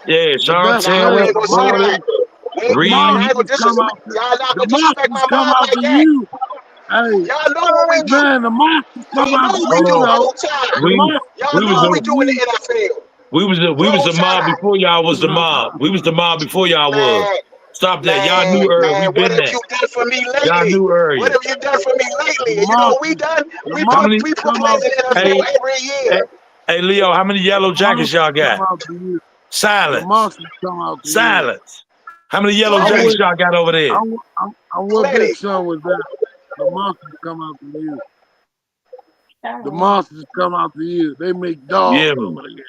Yeah, Sean Taylor, Reed. Y'all not gonna disrespect my mom like that. You. Hey, y'all know what we do. Man, the monsters come out we for do you. the whole time. Y'all know what we do in the NFL. We was the mob before y'all was the mob. We was the mob before y'all was. Stop that. Y'all knew earlier. We been there. What have you done for me lately? Y'all knew earlier. What have you done for me lately? And you know what we done? We put players in the NFL every year. Hey, Leo, how many yellow jackets y'all got? Silence. Silence. How many yellow jackets y'all got over there? I'm with Big Son with that. The monsters come out to you. The monsters come out to you. They make dogs over there.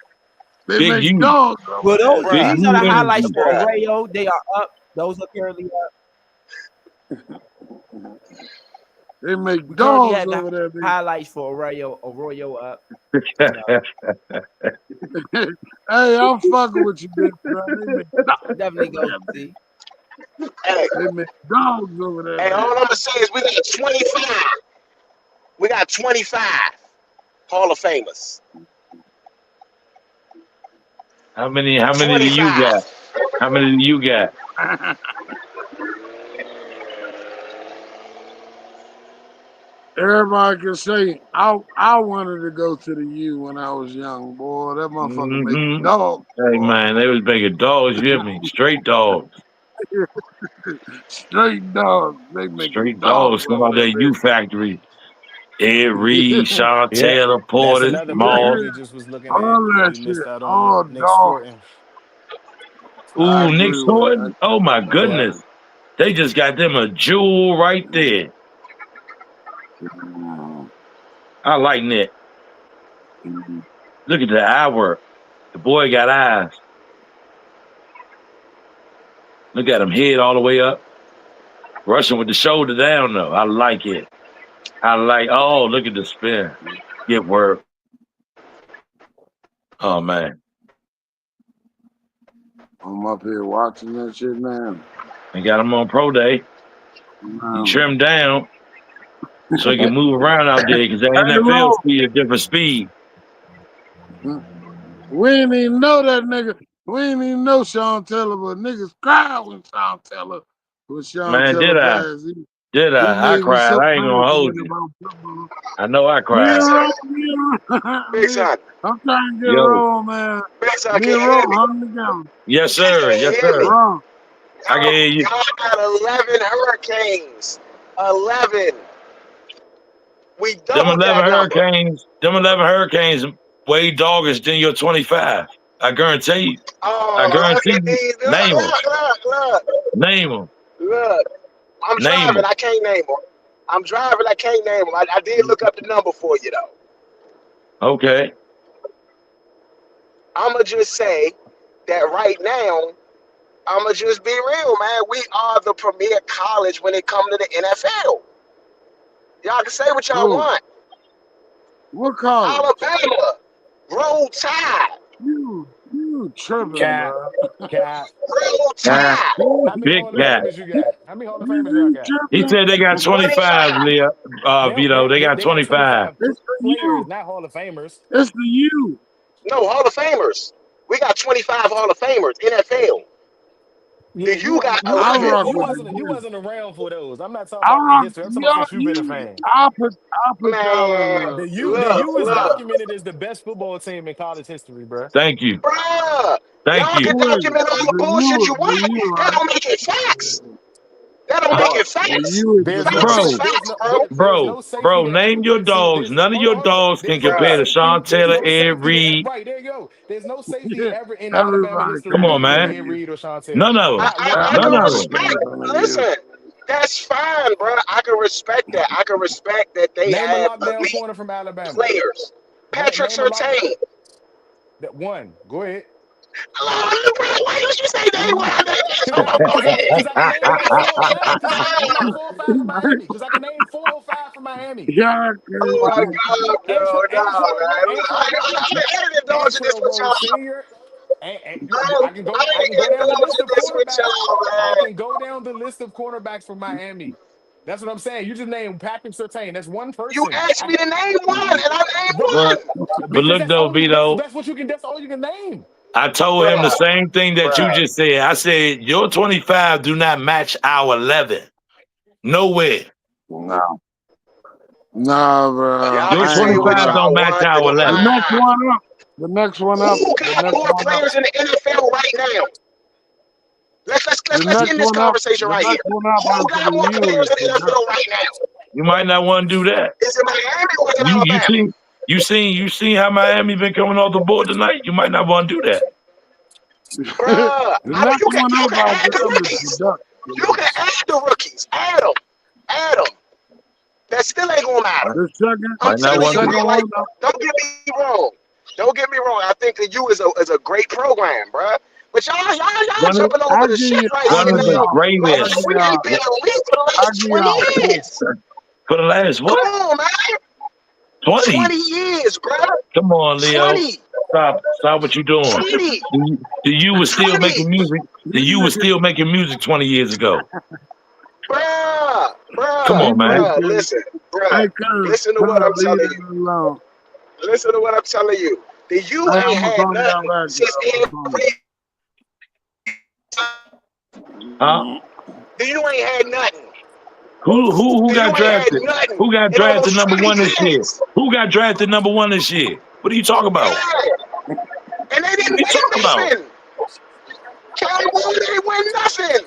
They Big make dogs over there. there. These are the highlights for Arroyo. They are up. Those are currently up. They make dogs over there. Highlights for Arroyo up. Hey, I'm fucking with you, Big Son. Definitely go see. Hey, they make dogs over there. Hey, all I'm gonna say is we got 25. We got 25 Hall of Famers. How many do you got? How many do you got? Everybody can say I wanted to go to the U when I was young, boy. That motherfucker make dogs. Hey man, they was making dogs, you hear me? Straight dogs. Straight dogs. They make straight dogs come out that U factory. Ed Reed, Sean Taylor, Portis, That's another Maul. player we just was looking at. We missed out on Nick Sporting. Ooh, Nick Sporting? Oh my goodness. Yeah. They just got them a jewel right there. I like Nick. Look at the eye work. The boy got eyes. Look at him, head all the way up. Rushing with the shoulder down, though. I like it. Oh, look at the spin. Get work. Oh, man. I'm up here watching that shit now. They got him on pro day. He trimmed down so he can move around out there because the NFL speed a different speed. We didn't even know that nigga. We didn't even know Sean Taylor, but niggas cried when Sean Taylor was Sean Taylor. Did I? Did I? I cried. I ain't gonna hold you. I know I cried. Big Son. I'm trying to get wrong, man. Big Son, can you hear me? Yes, sir. Yes, sir. I can hear you. Y'all got 11 Hurricanes. 11. We doubled them 11 Hurricanes way doggish than your 25. I guarantee you. I guarantee you. Name them. Look. Name them. Look. I'm driving. I can't name them. I'm driving. I can't name them. I did look up the number for you, though. Okay. I'm going to just say that right now, I'm going to just be real, man. We are the premier college when it comes to the NFL. Y'all can say what y'all want. What college? Alabama. Roll Tide. You tripping, Cap. Roll Tide. How many Hall of Famers you got? How many Hall of Famers y'all got? He said they got 25, Leo. Vito, they got 25. It's players, not Hall of Famers. It's the U. No, Hall of Famers. We got 25 Hall of Famers, NFL. Yeah, You got you wasn't around for those. I'm not talking about in history. I'm talking about since you've been a fan. I'll put y'all man. in The U is Look, documented as the best football team in college history, bro. Thank you. bruh. Thank Y'all you. can document all the bullshit you want. That don't make it facts. That don't make it facts. Facts is facts, bro. There's no safety Bro, that name your dogs. None of your dogs can There's no compare to safety. Sean Taylor, There's no Ed safety Reed. right, there you go. There's no safety ever in Alabama Everybody history Come on, better than man. Ed Reed or Sean Taylor. None of them. Not one. I None can of them. respect. Listen, that's fine, bro. I can respect that. I can respect that they Name a have lockdown elite corner from Alabama. players. Patrick Surtain. That one. Go ahead. Why did you say name one? Because I can name like 4 or 5. Because I can name like 4 or 5 from Miami. Because I can name 4 or 5 from Miami. Yeah, Oh my God, bro. Antrell Rose Sr. I can go down the list of quarterbacks. I can go down the list of quarterbacks from Miami. That's what I'm saying. You just named Patrick Surtain. That's one person. You asked me to name one, and I named one. But look though, Vito. That's what you can. That's all you can name. I told him the same thing that you just said. I said your 25 do not match our 11. Nowhere. No, bro. Your 25 don't match our 11. The next one up. Who got more players in the NFL right now? Let's end this conversation right here. Who got more players in the NFL right now? You might not want to do that. Is it Miami or is it Alabama? You seen how Miami been coming off the board tonight? You might not want to do that. Bruh, you can add the rookies. You can add the rookies. Add them. That still ain't gonna matter. I'm telling you, like, don't get me wrong. Don't get me wrong. I think that U is a great program, bruh. But y'all jumping over the shit right One here. of the greatest. We ain't been elite for the last 20 years. For the last what? Come on, man. 20 years, bro. Come on, Leo. 20. Stop what you doing. 20. The U was still making music. The U was still making music 20 years ago. Bruh. Come on, man. Bruh, listen to what I'm telling you. Listen to what I'm telling you. The U ain't had nothing since The U ain't had nothing. Who got drafted? Who got drafted number 1 this year? Who got drafted number 1 this year? What are you talking about? Yeah. And they didn't win nothing. Kelly Wood didn't win nothing.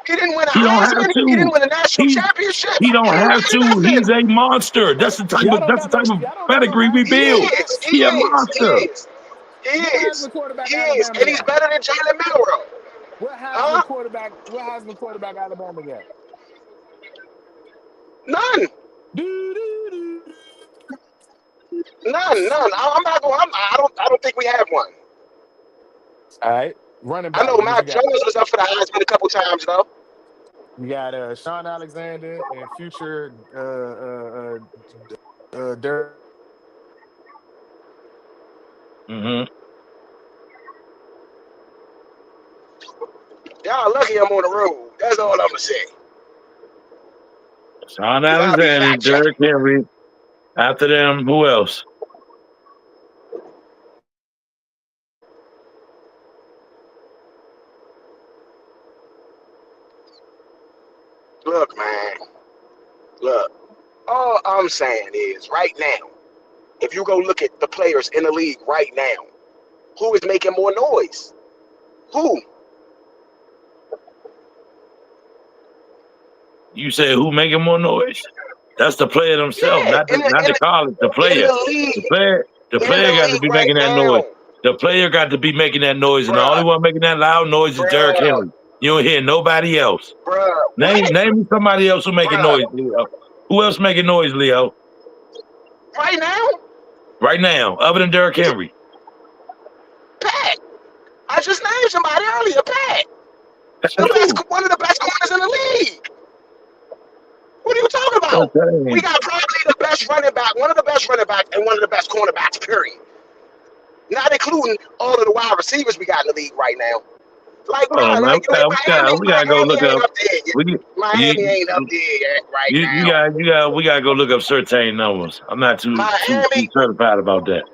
He didn't win a Heisman. He didn't win a national championship. He don't have to. He's a monster. That's the type of pedigree we build. He's a monster. He is. And he's better than Jalen Milroe. What Heisman quarterback Alabama got? None. None. I'm not going. I don't think we have one. All right, running back. I know Mac Jones was up for the Heisman a couple times though. You got Sean Alexander and future Derek. Y'all lucky I'm on the road. That's all I'm gonna say. Sean Alexander, Derrick Henry. After them, who else? Look, man. Look. All I'm saying is, right now, if you go look at the players in the league right now, who is making more noise? Who? You say who making more noise? That's the player themselves, not the college. The player. The player got to be making that noise. The player got to be making that noise, and the only one making that loud noise is Derrick Henry. You don't hear nobody else. Name somebody else who making noise, Leo. Who else making noise, Leo? Right now? Right now, other than Derrick Henry. Pat. I just named somebody earlier, Pat. One of the best corners in the league. What are you talking about? Okay. We got probably the best running back, one of the best running backs, and one of the best cornerbacks, period. Not including all of the wide receivers we got in the league right now. Like, we gotta go look up. Miami ain't up there yet right now. We gotta go look up Surtain numbers. I'm not too certified about that.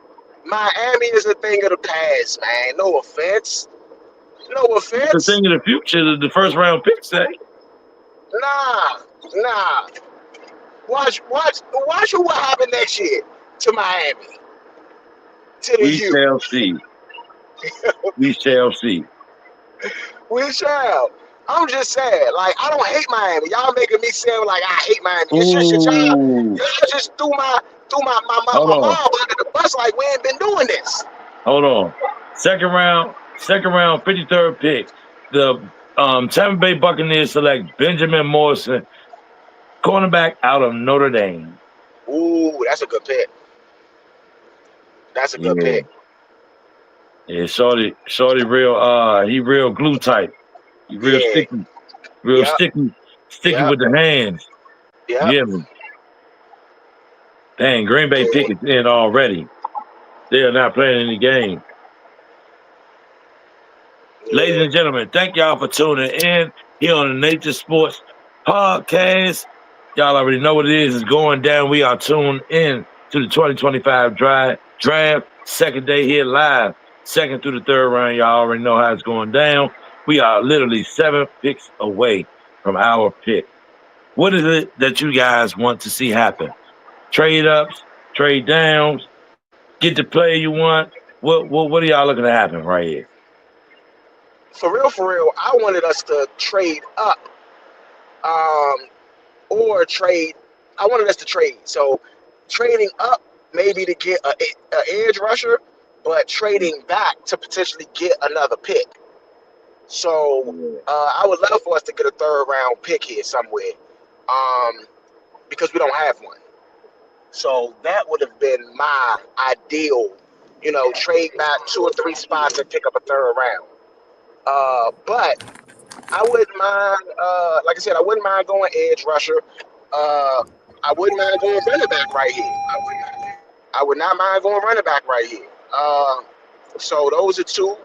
Miami is a thing of the past, man. No offense. No offense. The thing in the future, the first round pick say. Nah. Watch what happen next year to Miami. To the We U. shall see. We shall see. We shall. I'm just saying, like, I don't hate Miami. Y'all making me sound like I hate Miami. It's just that Ooh. y'all just threw my mob under the bus like we ain't been doing this. Hold on. Second round, 53rd pick. The Tampa Bay Buccaneers select Benjamin Morrison, cornerback out of Notre Dame. Ooh, that's a good pick. That's a good pick. Yeah, Shorty real he real glue type. He real sticky. Sticky with the hands. Yeah. Yeah. Dang, Green Bay pick is in already. They are not playing any game. Ladies and gentlemen, thank y'all for tuning in here on the Nature Sports Podcast. Y'all already know what it is. It's going down. We are tuned in to the 2025 draft. Second day here live. Second through the third round. Y'all already know how it's going down. We are literally 7 picks away from our pick. What is it that you guys want to see happen? Trade ups, trade downs, get the player you want. What are y'all looking to happen right here? For real, I wanted us to trade up, or trade. I wanted us to trade. So trading up maybe to get an edge rusher, but trading back to potentially get another pick. So I would love for us to get a third round pick here somewhere, because we don't have one. So that would have been my ideal, trade back 2 or 3 spots and pick up a third round. But I wouldn't mind, like I said, I wouldn't mind going edge rusher. I wouldn't mind going running back right here. I would not mind going running back right here. So those are 2.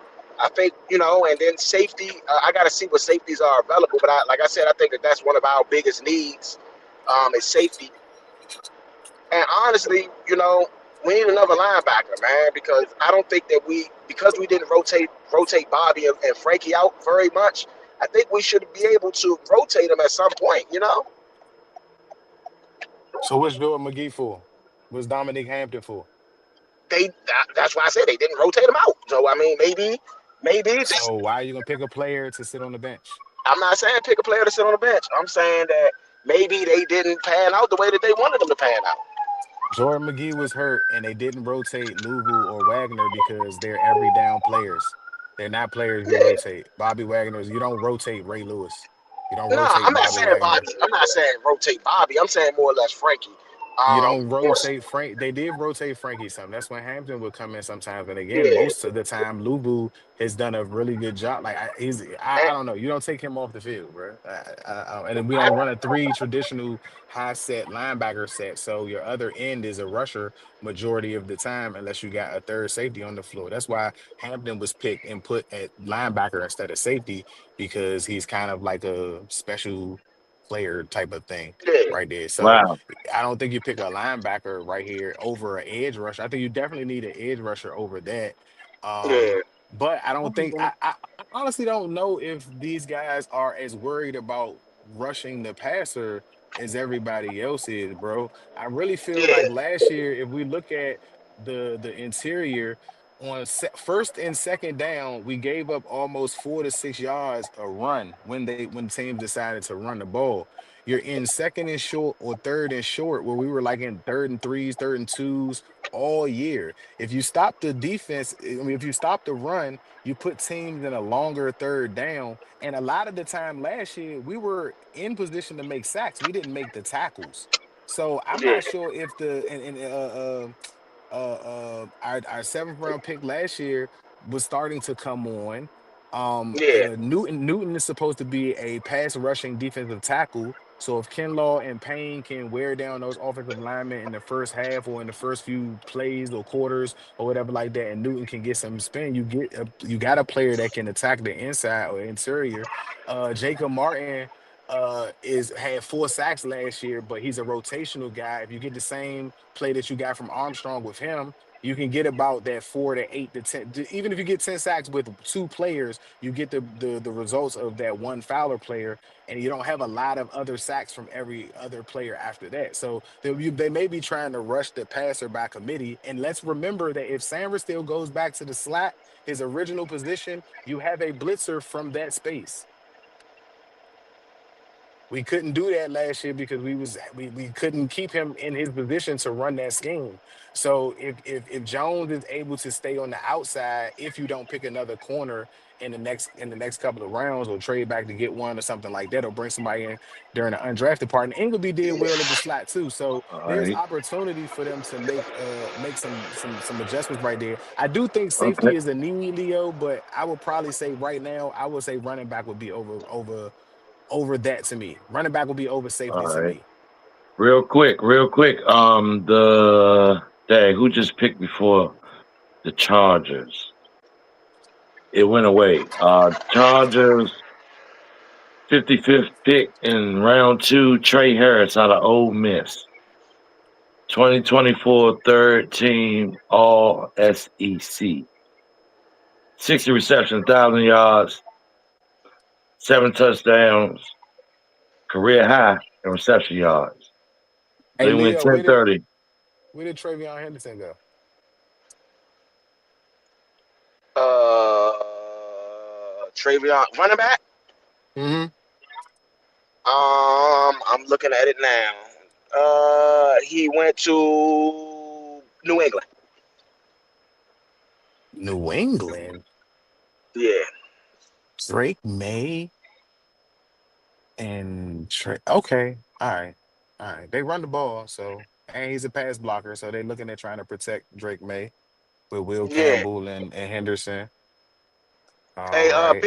I think, and then safety. I got to see what safeties are available. But like I said, I think that's one of our biggest needs, is safety. And honestly, we need another linebacker, man, because I don't think that because we didn't rotate Bobby and Frankie out very much. I think we should be able to rotate them at some point, So what's Jordan McGee for? What's Dominic Hampton for? That's why I said they didn't rotate them out. So I mean, maybe. So why are you gonna pick a player to sit on the bench? I'm not saying pick a player to sit on the bench. I'm saying that maybe they didn't pan out the way that they wanted them to pan out. Jordan McGee was hurt, and they didn't rotate Louvu or Wagner because they're every down players. They're not players you Yeah. rotate. Bobby Wagner, you don't rotate Ray Lewis. You don't Nah, rotate I'm not Bobby saying Wagner. Bobby. I'm not saying rotate Bobby. I'm saying more or less Frankie. You don't rotate Frank. They did rotate Frankie some. That's when Hampton would come in sometimes. And again, Yeah. most of the time, Lubu has done a really good job. Like I don't know. You don't take him off the field, bro. And then we don't run a 3 traditional high set linebacker set. So your other end is a rusher majority of the time, unless you got a third safety on the floor. That's why Hampton was picked and put at linebacker instead of safety, because he's kind of like a special player type of thing right there. So Wow. I don't think you pick a linebacker right here over an edge rusher. I think you definitely need an edge rusher over that. Yeah. But I don't think I honestly don't know if these guys are as worried about rushing the passer as everybody else is, bro. I really feel like last year, if we look at the interior on first and second down, we gave up almost 4 to 6 yards a run when teams decided to run the ball. You're in second and short or third and short, where we were like in third and 3s, third and 2s all year. If you stop the defense, I mean, if you stop the run, you put teams in a longer third down. And a lot of the time last year, we were in position to make sacks. We didn't make the tackles. So I'm Yeah. not sure if our 7th round pick last year was starting to come on. Yeah. Newton is supposed to be a pass rushing defensive tackle. So if Kinlaw and Payne can wear down those offensive linemen in the first half or in the first few plays or quarters or whatever like that, and Newton can get some spin, you got a player that can attack the inside or interior. Jacob Martin is had 4 sacks last year, but he's a rotational guy. If you get the same play that you got from Armstrong with him, You can get about that 4 to 8 to 10. Even if you get 10 sacks with 2 players, you get the results of that one Fowler player, and you don't have a lot of other sacks from every other player after that. So they may be trying to rush the passer by committee. And let's remember that if Sanders still goes back to the slot, his original position, you have a blitzer from that space. We couldn't do that last year because we couldn't keep him in his position to run that scheme. So if Jones is able to stay on the outside, if you don't pick another corner in the next couple of rounds or trade back to get one or something like that, or bring somebody in during the undrafted part, and Ingleby did well at the slot too. So All there's right. opportunity for them to make some adjustments right there. I do think Okay. safety is a need, Leo, but I would probably say right now I would say running back would be over that to me. Running back will be over safety All to right. me. Real quick. Who just picked before the Chargers? It went away. Chargers 55th pick in round 2, Trey Harris out of Ole Miss. 2024 third team All SEC. 60 receptions, 1,000 yards, 7 touchdowns, career high in reception yards. Hey They went Leo, 10-30. where did Travion Henderson go? Travion running back. Mm-hmm. I'm looking at it now. He went to New England. New England. Yeah. Drake May and okay. All right. All right. They run the ball, so and he's a pass blocker, so they're looking at trying to protect Drake May with Will Yeah. Campbell and Henderson. All Hey, right.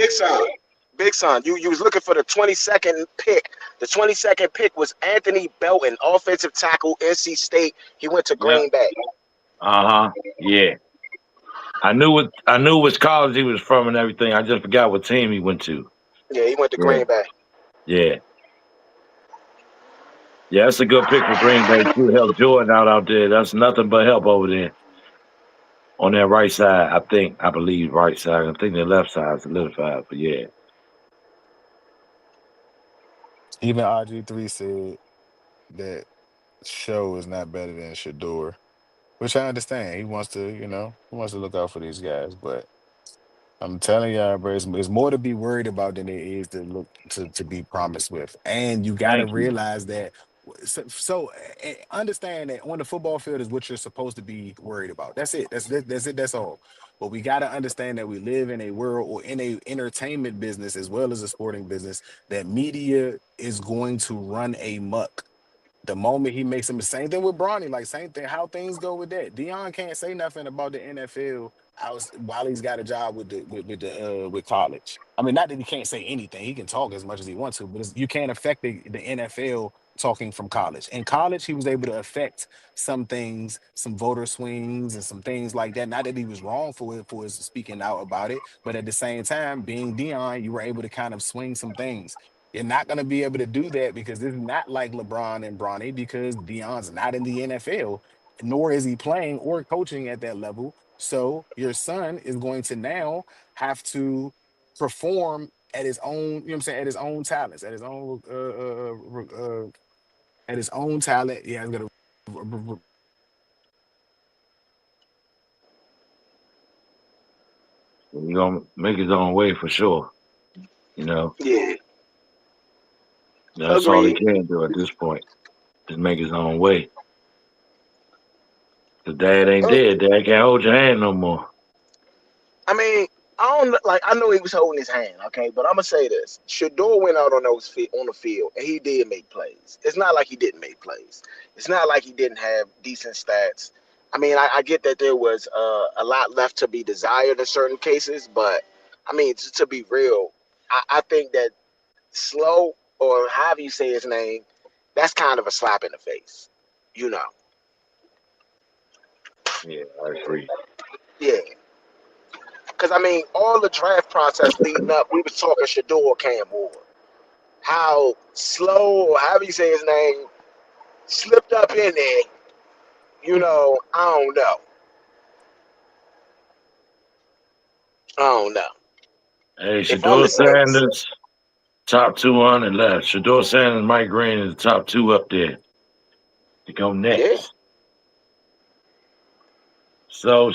Big Son, you was looking for the 22nd pick. The 22nd pick was Anthony Belton, offensive tackle, NC State. He went to Yeah. Green Bay. Yeah. I knew which college he was from and everything. I just forgot what team he went to. Yeah, he went to Yeah. Green Bay. Yeah. Yeah, that's a good pick for Green Bay too. Help Jordan out there. That's nothing but help over there. On that right side, I believe right side. I think the left side is solidified, but yeah. Even RG3 said that Show is not better than Shador, which I understand. He wants to look out for these guys, but I'm telling y'all, bro, it's more to be worried about than it is to look to be promised with. And you got to Thank you. realize that. Understand that on the football field is what you're supposed to be worried about. That's it. That's it. That's all. But we got to understand that we live in a world or in a entertainment business as well as a sporting business that media is going to run amok. The moment he makes them, the same thing with Bronny, like same thing, how things go with that. Deion can't say nothing about the NFL while he's got a job with college. I mean, not that he can't say anything; he can talk as much as he wants to, but you can't affect the NFL talking from college. In college, he was able to affect some things, some voter swings, and some things like that. Not that he was wrong for his speaking out about it, but at the same time, being Deion, you were able to kind of swing some things. You're not going to be able to do that because it's not like LeBron and Bronny because Deion's not in the NFL, nor is he playing or coaching at that level. So your son is going to now have to perform at his own, you know what I'm saying, at his own talents, at his own talent. Yeah, he's gonna He's gonna make his own way for sure. Yeah. That's all he Agreed. can do at this point. Just make his own way. The dad ain't dead. Dad can't hold your hand no more. I mean, I know he was holding his hand, okay, but I'm gonna say this: Shador went out on the field, and he did make plays. It's not like he didn't make plays. It's not like he didn't have decent stats. I mean, I get that there was a lot left to be desired in certain cases, but I mean, to be real, I think that Slow, or however you say his name, that's kind of a slap in the face, you know. Yeah, I agree. Yeah. Because, I mean, all the draft process leading up, we was talking Shador Cam Ward. How Slow, or however you say his name, slipped up in there, I don't know. I don't know. Hey, If I'm Shador the Saints, Sanders, top 200 left. Shador Sanders, Mike Green is the top two up there to go yeah, next. So,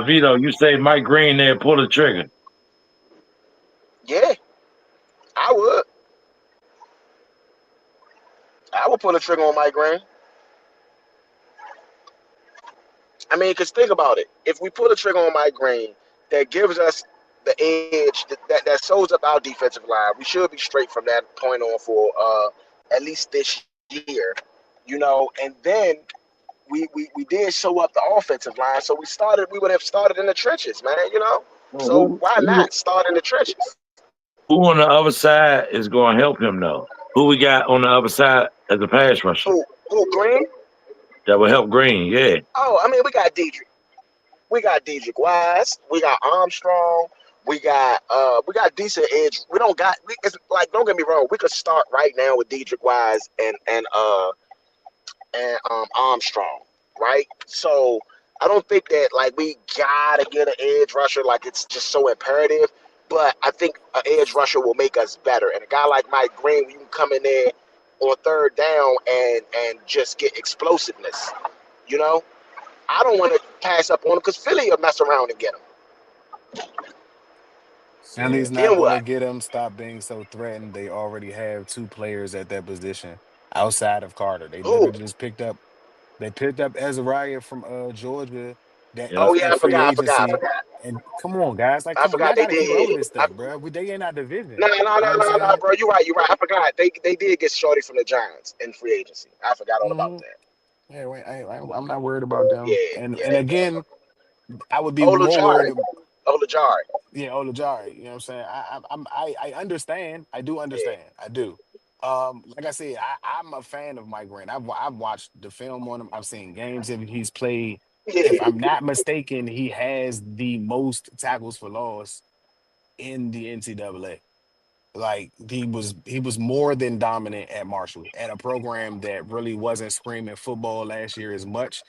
Vito, you say Mike Green there, pull the trigger. yeah, I would. I would pull the trigger on Mike Green. I mean, because think about it. If we pull the trigger on Mike Green, that gives us the edge that shows up our defensive line. We should be straight from that point on for at least this year, And then we did show up the offensive line, so we would have started in the trenches, So Who, why who, not start in the trenches? who on the other side is going to help him, though? Who we got on the other side as a pass rusher Who Green? that will help Green? Yeah. Oh, I mean, we got Dedrick. We got Dedrick Wise. We got Armstrong. We got decent edge. We don't got. It's like, don't get me wrong. We could start right now with Dedrick Wise and Armstrong, right? So I don't think that like we gotta get an edge rusher like it's just so imperative. But I think an edge rusher will make us better. And a guy like Mike Green, you can come in there on third down and just get explosiveness. You know, I don't want to pass up on him because Philly will mess around and get him. Philly's not Then going to what? get him. Stop being so threatened. They already have two players at that position outside of Carter. They Who? literally just picked up. They picked up Azariah from Georgia that Yep. Oh yeah, in I free forgot. I forgot. I agency. forgot. And come on, guys, like I come on, forgot y'all they got to keep up with did. this stuff, bro. They ain't our No, division. no, no, You know what I'm no, no, saying? bro. You're right. You're right. I forgot. They did get Shorty from the Giants in free agency. I forgot all about Hmm. that. Yeah, I'm not worried about them. Yeah, And yeah. again, I would be Ola more worried. Jari. Ola Jari. Yeah, Olajari. You know what I'm saying? I understand. I do Yeah. understand. I do. Like I said, I'm a fan of Mike Grant. I've watched the film on him. I've seen games that he's played. If Yeah. I'm not mistaken, he has the most tackles for loss in the NCAA. Like he was more than dominant at Marshall, at a program that really wasn't screaming football last year as much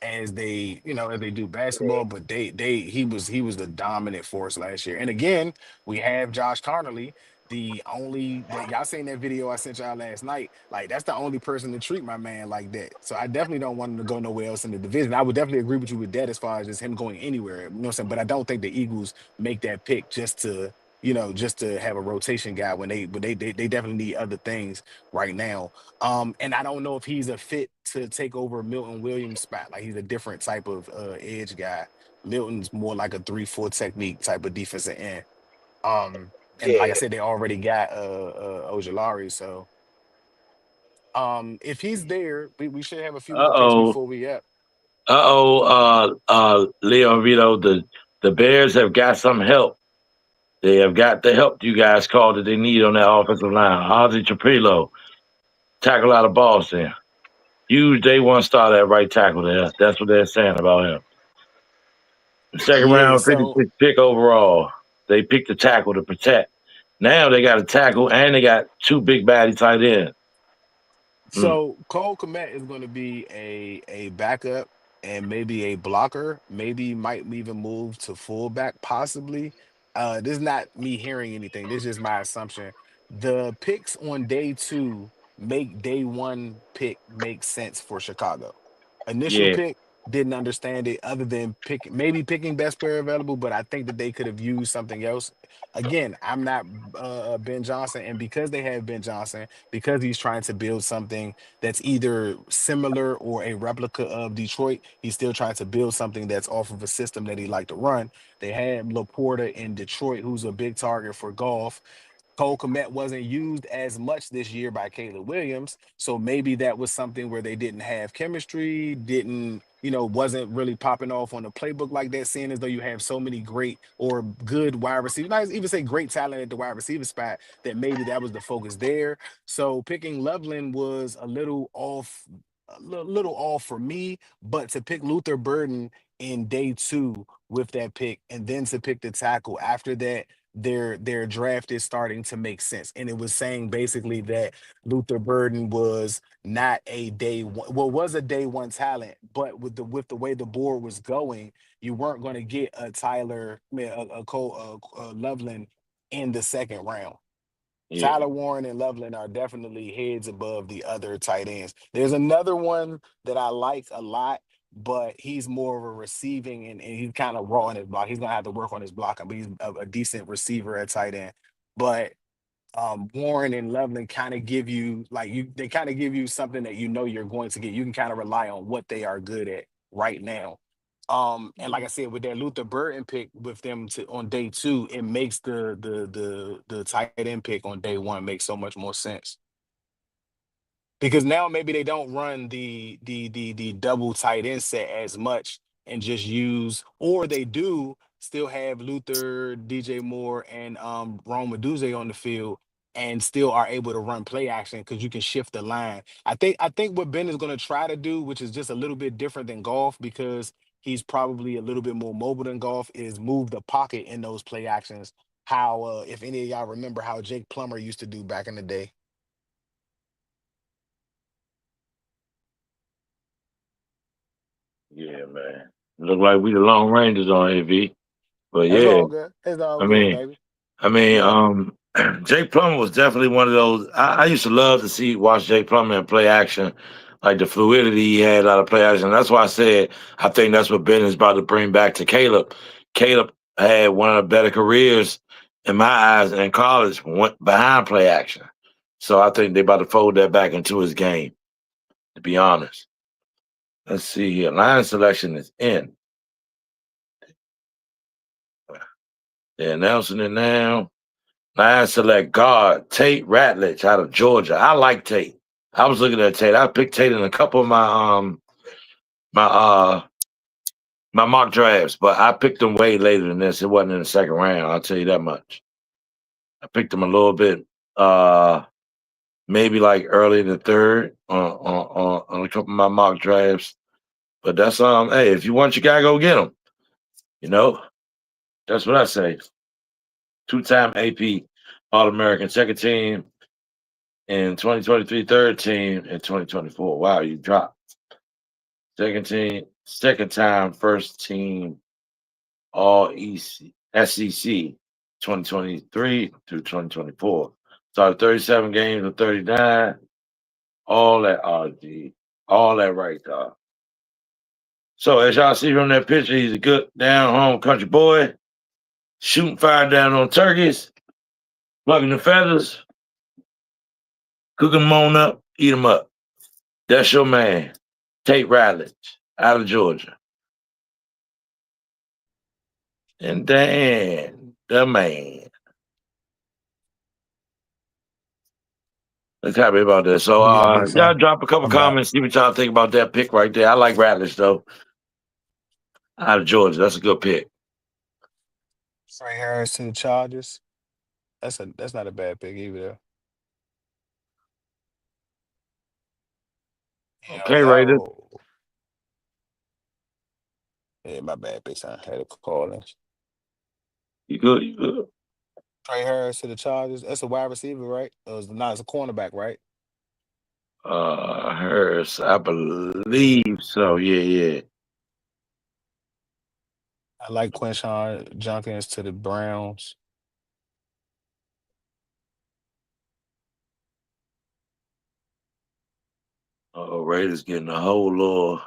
as they do basketball, but he was the dominant force last year. And again, we have Josh Conerly, the only that y'all seen that video I sent y'all last night. Like that's the only person to treat my man like that. So I definitely don't want him to go nowhere else in the division. I would definitely agree with you with that as far as just him going anywhere. You know what I'm saying? But I don't think the Eagles make that pick just to have a rotation guy when they definitely need other things right now. And I don't know if he's a fit to take over Milton Williams' spot. Like he's a different type of edge guy. Milton's more like a 3-4 technique type of defensive end. And like I Yeah. said, they already got Ojolari. So if he's there, we should have a few more picks Uh-oh. before we up. Leo and Vito, the Bears have got some help. They have got the help you guys called that they need on that offensive line. Ozzy Trapilo, tackle out of Boston. Huge day one start at right tackle there. That's what they're saying about him. Second Yeah, round, so 56 pick overall. They picked the tackle to protect. Now they got a tackle and they got two big baddie tight ends. So Cole Kmet is going to be a backup and maybe a blocker. Maybe might even move to fullback, possibly. This is not me hearing anything. This is just my assumption. The picks on day two make day one pick make sense for Chicago. Initial Yeah. pick didn't understand it other than picking best player available, but I think that they could have used something else. Again, I'm not Ben Johnson, and because they have Ben Johnson, because he's trying to build something that's either similar or a replica of Detroit. He's still trying to build something that's off of a system that he liked to run. They had Laporta in Detroit, who's a big target for golf. Cole Kmet wasn't used as much this year by Caleb Williams. So maybe that was something where they didn't have chemistry, wasn't really popping off on the playbook like that, seeing as though you have so many great or good wide receivers. Not even say great talent at the wide receiver spot, that maybe that was the focus there. So picking Loveland was a little off for me, but to pick Luther Burden in day two with that pick and then to pick the tackle after that, their draft is starting to make sense. And it was saying basically that Luther Burden was not a day one, well, was a day one talent, but with the way the board was going, you weren't going to get a Tyler, a Cole, Loveland in the second round. Yeah. Tyler Warren and Loveland are definitely heads above the other tight ends. There's another one that I like a lot, but he's more of a receiving and he's kind of raw in his block. He's gonna have to work on his blocking, but he's a decent receiver at tight end. But Warren and Loveland kind of give you they kind of give you something that you know you're going to get. You can kind of rely on what they are good at right now. And like I said, with that Luther Burden pick with them on day 2, it makes the tight end pick on day 1 make so much more sense. Because now maybe they don't run the double tight end set as much and just use, or they do still have Luther, DJ Moore, and Rome Meduze on the field and still are able to run play action because you can shift the line. I think what Ben is going to try to do, which is just a little bit different than Goff because he's probably a little bit more mobile than Goff, is move the pocket in those play actions. How, if any of y'all remember how Jake Plummer used to do back in the day. Yeah, man. Look like we the Long Rangers on AV. But It's yeah, all good. It's all good, baby. Jake Plummer was definitely one of those. I used to love to watch Jake Plummer in play action, like the fluidity he had out of play action. That's why I said I think that's what Ben is about to bring back to Caleb. Caleb had one of the better careers in my eyes in college, went behind play action. So I think they're about to fold that back into his game, to be honest. Let's see here. Line selection is in. They're announcing it now. Line select guard, Tate Ratledge out of Georgia. I like Tate. I was looking at Tate. I picked Tate in a couple of my mock drafts, but I picked him way later than this. It wasn't in the second round, I'll tell you that much. I picked him a little bit, maybe like early in the third on a couple of my mock drafts. But that's hey, if you want your guy, go get him. You know, that's what I say. 2-time AP All-American, second team in 2023, third team in 2024. Wow, you dropped. Second team, second time, first team All SEC 2023 through 2024. Started 37 games of 39. All that RG. All that right there. So as y'all see from that picture, he's a good down-home country boy. Shooting fire down on turkeys. Plucking the feathers. Cooking them on up. Eat them up. That's your man. Tate Ratledge out of Georgia. And Dan, the man. Let's happy about that. So y'all drop a couple comments, see what y'all think about that pick right there. I like Ratledge though. Out of Georgia. That's a good pick. Trey Harris to the Chargers. That's not a bad pick either. Okay, Raiders. Yeah, my bad, big son. Had a call in. You good? Trey Harris to the Chargers. That's a wide receiver, right? It's a cornerback, right? Harris, I believe so. Yeah. I like Quinshon Junkins to the Browns. Raiders getting a whole little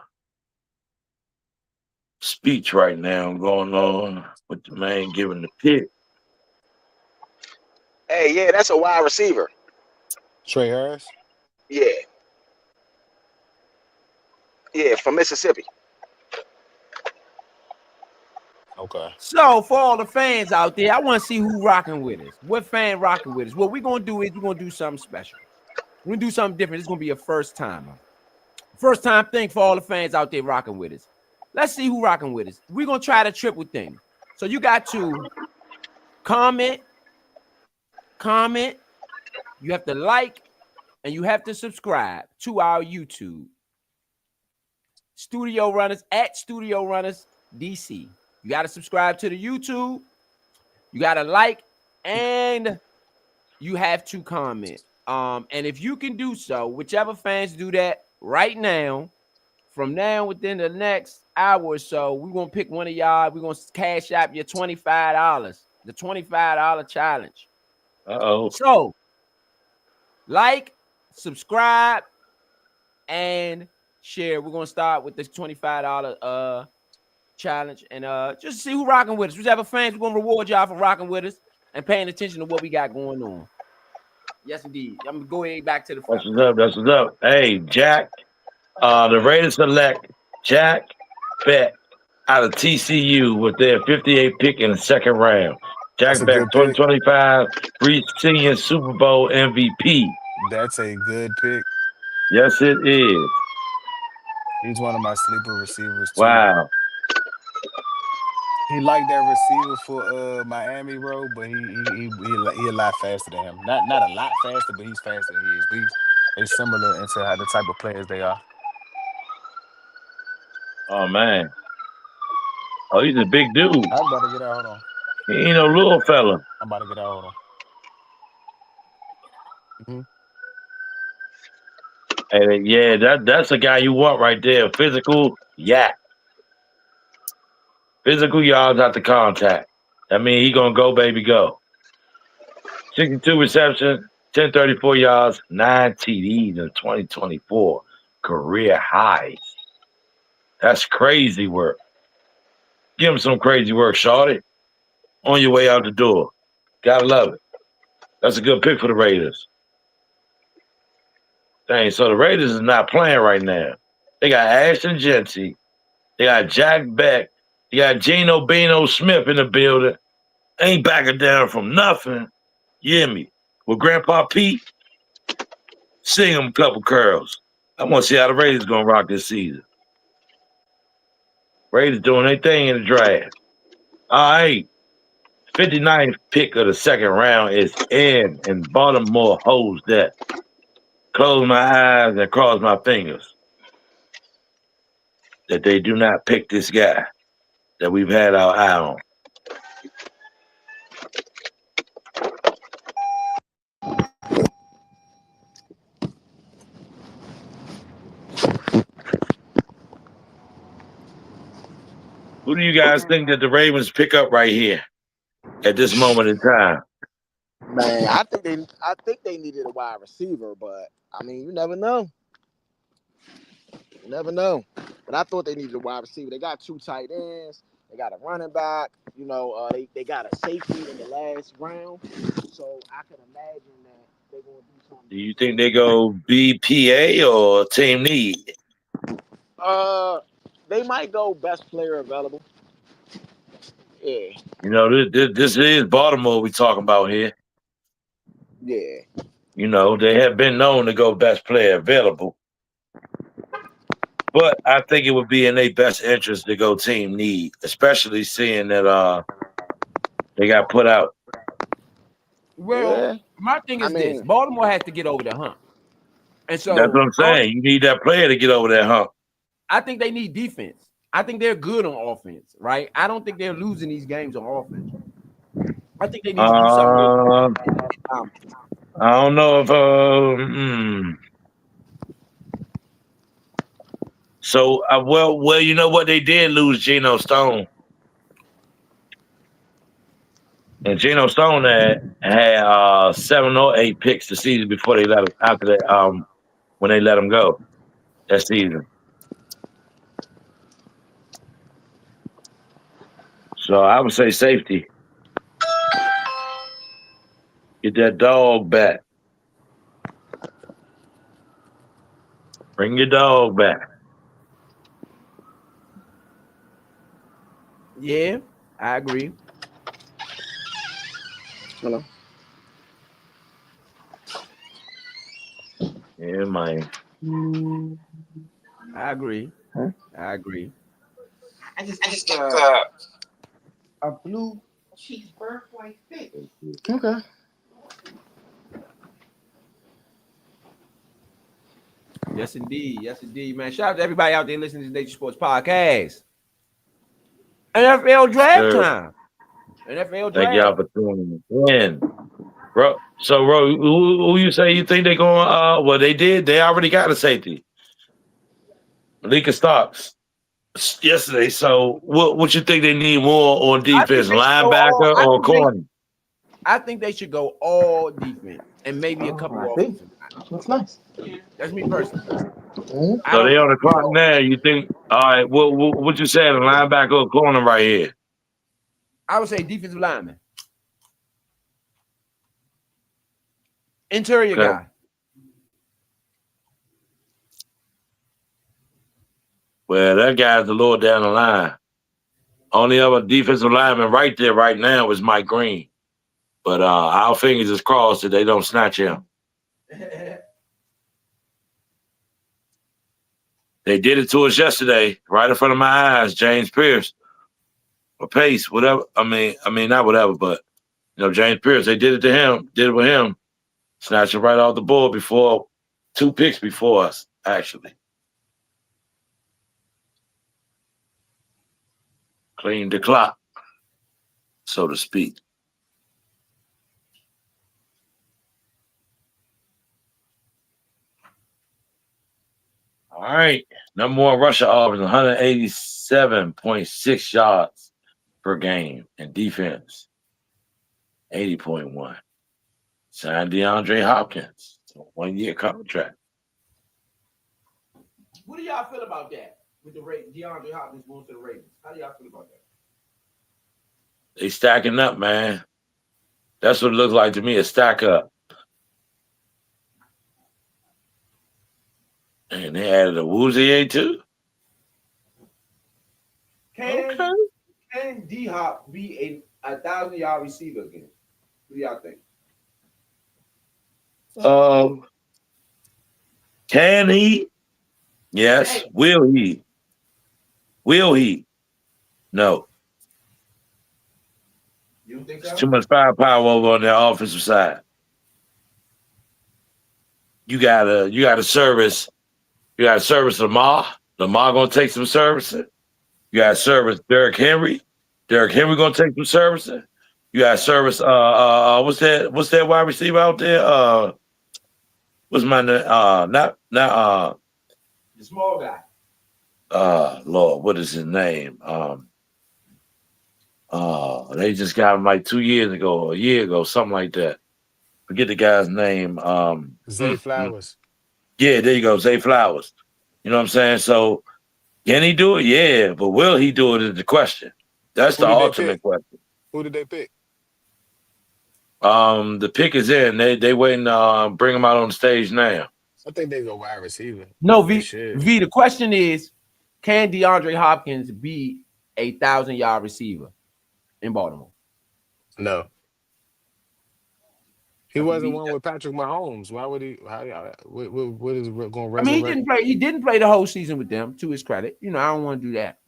speech right now going on with the man giving the pick. Hey, yeah, that's a wide receiver. Trey Harris? Yeah. Yeah, from Mississippi. Okay. So for all the fans out there, I want to see who rocking with us. What fan rocking with us? What we're gonna do is we're gonna do something special. We're gonna do something different. It's gonna be a first timer. First time thing for all the fans out there rocking with us. Let's see who rocking with us. We're gonna try the triple thing. So you got to comment. You have to like, and you have to subscribe to our YouTube. Studio Runners at Studio Runners DC. You got to subscribe to the YouTube. You got to like and you have to comment. And if you can do so, whichever fans do that right now, from now within the next hour or so, we're gonna pick one of y'all. We're gonna cash out your $25, the $25 challenge. So, like, subscribe, and share. We're gonna start with this $25 challenge, and just see who rocking with us. Whichever fans, we're gonna reward y'all for rocking with us and paying attention to what we got going on. Yes, indeed. I'm gonna go ahead back to the front. That's what's up. Hey, Jack. The Raiders select Jack Beck out of TCU with their 58th pick in the second round. Jack Beck, 2025 Senior Super Bowl MVP. That's a good pick. Yes, it is. He's one of my sleeper receivers too. Wow. He liked that receiver for Miami, bro, but he a lot faster than him. Not a lot faster, but he's faster than he is. But they're similar into how the type of players they are. Oh man. Oh, he's a big dude. I'm about to get out. Hold on. He ain't no little fella. I'm about to get out. Hold on. Hey, yeah, that's a guy you want right there. Physical, physical yards after contact. That means he gonna go, baby, go. 62 receptions, 1034 yards, 9 TDs in 2024 career highs. That's crazy work. Give him some crazy work, shorty. On your way out the door. Gotta love it. That's a good pick for the Raiders. Dang, so the Raiders is not playing right now. They got Ashton Jeanty. They got Jack Beck. You got Geno Bino Smith in the building. Ain't backing down from nothing. You hear me? With Grandpa Pete, sing him a couple curls. I want to see how the Raiders going to rock this season. Raiders doing their thing in the draft. All right. 59th pick of the second round is in, and Baltimore holds that. Close my eyes and cross my fingers that they do not pick this guy that we've had our eye on. Who do you guys think that the Ravens pick up right here at this moment in time? Man, I think they needed a wide receiver, but I mean, you never know. You never know. But I thought they needed a wide receiver. They got 2 tight ends. They got a running back. You know, they got a safety in the last round. So I can imagine that they're going to do something. Do you think they go BPA or team need? They might go best player available. Yeah. You know, this is Baltimore we talking about here. Yeah. You know, they have been known to go best player available. But I think it would be in their best interest to go team need, especially seeing that they got put out. Well, my thing is this. Baltimore has to get over the hump. And so that's what I'm saying. You need that player to get over that hump. I think they need defense. I think they're good on offense, right? I don't think they're losing these games on offense. I think they need to do something. I don't know if So well, you know what? They did lose Geno Stone. And Geno Stone had 7 or 8 picks the season before they let him after that when they let him go that season. So I would say safety. Get that dog back. Bring your dog back. Yeah, I agree. Hello. Yeah, man. I agree. Huh? I agree. I just a blue cheeseburger white steak. Okay. Yes, indeed. Yes, indeed, man. Shout out to everybody out there listening to the Nature Sports Podcast. NFL draft time. NFL Thank y'all draft. for tuning in. Bro, so bro, who you say you think they're going well they did. They already got a safety. Malika Starks yesterday. So what you think they need more on I think defense? they should go all. Linebacker or corner? I think they should go all defense and maybe a couple I of think offensive. looks nice. That's me personally. Mhm. I So don't. they on the You clock know, now. You think all right, what you said, a linebacker or corner right here? I would say defensive lineman, interior Okay. guy. Well, that guy's a little down the line. Only other defensive lineman right there right now is Mike Green. But our fingers is crossed that they don't snatch him. They did it to us yesterday, right in front of my eyes. James Pierce, or Pace, whatever. I mean, not whatever, but James Pierce. They did it to him. Did it with him, snatching right off the board before 2 picks before us, actually. Cleaned the clock, so to speak. All right. Number one rusher offers 187.6 yards per game, and defense 80.1. Signed DeAndre Hopkins, 1-year contract. What do y'all feel about that with the DeAndre Hopkins going to the Ravens? How do y'all feel about that? They stacking up, man. That's what it looks like to me, a stack up. And they added a Woozier too. Can D Hop be a 1,000-yard receiver again? What do y'all think? Can he? Yes. Will he? Will he? No. You don't think so? There's too much firepower over on their offensive side. You gotta service. You gotta service Lamar. Lamar gonna take some servicing. You gotta service Derrick Henry. Derrick Henry gonna take some servicing. You gotta service what's that wide receiver out there? What's my name? Not the small guy. Lord, what is his name? They just got him like 2 years ago, a year ago, something like that. Forget the guy's name. Zay Flowers. Yeah, there you go, Zay Flowers. You know what I'm saying? So can he do it? Yeah, but will he do it is the question. That's the ultimate question. Who did they pick? The pick is in. They waiting to bring him out on the stage now. I think they go wide receiver. No, V. The question is, can DeAndre Hopkins be a 1,000-yard receiver in Baltimore? No. He wasn't one with Patrick Mahomes. Why would he? What is going to resurrect? I mean, he didn't play the whole season with them, to his credit. I don't want to do that.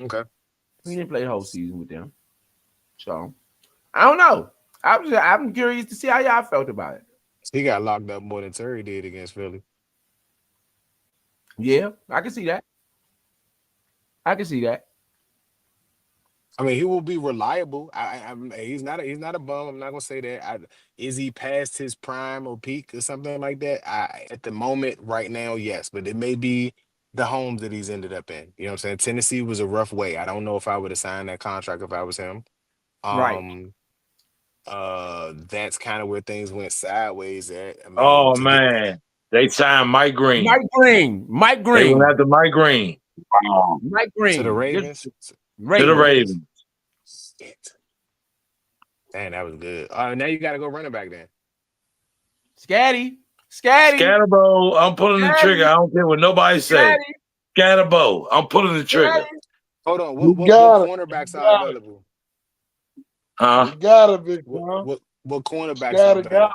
Okay. He didn't play the whole season with them. So, I don't know. I'm curious to see how y'all felt about it. He got locked up more than Terry did against Philly. Yeah, I can see that. I mean, he will be reliable. He's not a bum. I'm not gonna say that. Is he past his prime or peak or something like that? At the moment, right now, yes, but it may be the homes that he's ended up in. You know what I'm saying? Tennessee was a rough way. I don't know if I would have signed that contract if I was him. Right. That's kind of where things went sideways at. I mean, Man, they signed Mike Green. Mike Green. They went after Mike Green. Mike Green to the Ravens. To the Ravens. Shit. Man, that was good. Now you got to go running back then. Scatterbo, I'm pulling the trigger. I don't care what nobody says. Scatterbo, I'm pulling the trigger. Hold on. What cornerbacks are available? Huh? You got it, big What cornerbacks are available?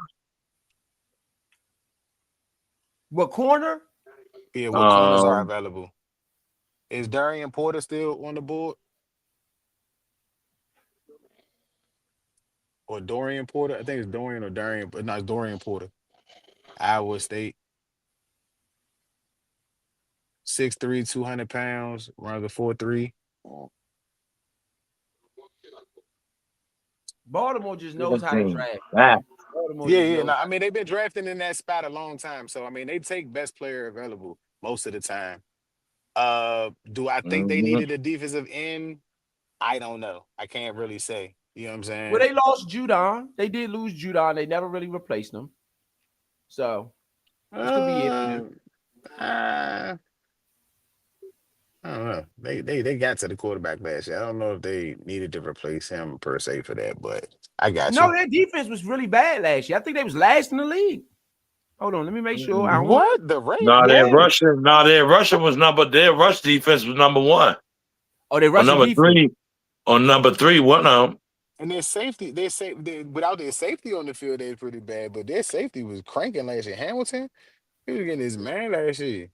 What corner? Yeah, what corners are available? Is Darian Porter still on the board? Or Dorian Porter? I think it's Dorian or Darian, but not Dorian Porter. Iowa State. 6'3", 200 pounds, runs a 4.3. Baltimore just knows how to draft. Baltimore yeah. No, I mean, they've been drafting in that spot a long time. So, I mean, they take best player available most of the time. Do I think they needed a defensive end? I don't know. I can't really say. You know what I'm saying? Well, they lost Judon. They did lose Judon. They never really replaced him. So, this could be it for them. I don't know. They got to the quarterback last year. I don't know if they needed to replace him per se for that, but I got you. No, their defense was really bad last year. I think they was last in the league. Hold on, let me make sure. What? The Ravens? No, their Russian was their rush defense was number 1. Oh, their Russian number 3. On number 3, one of them. And their safety, without their safety on the field, they're pretty bad. But their safety was cranking last year. Hamilton, he was getting his man last year.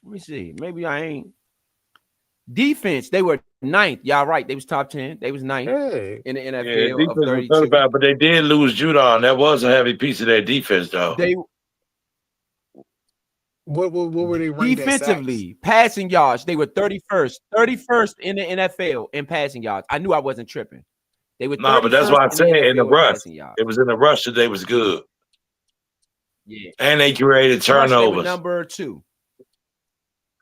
Let me see. Maybe I ain't. Defense, they were 9th. Y'all right. They was top 10. They was 9th in the NFL. Yeah, defense was 35, but they did lose Judon. That was a heavy piece of their defense, though. What were they ranked defensively? Passing yards, they were 31st in the NFL in passing yards. I knew I wasn't tripping. They were but that's why I said in the rush. It was in the rush that they was good. Yeah, and they created turnovers. Number 2.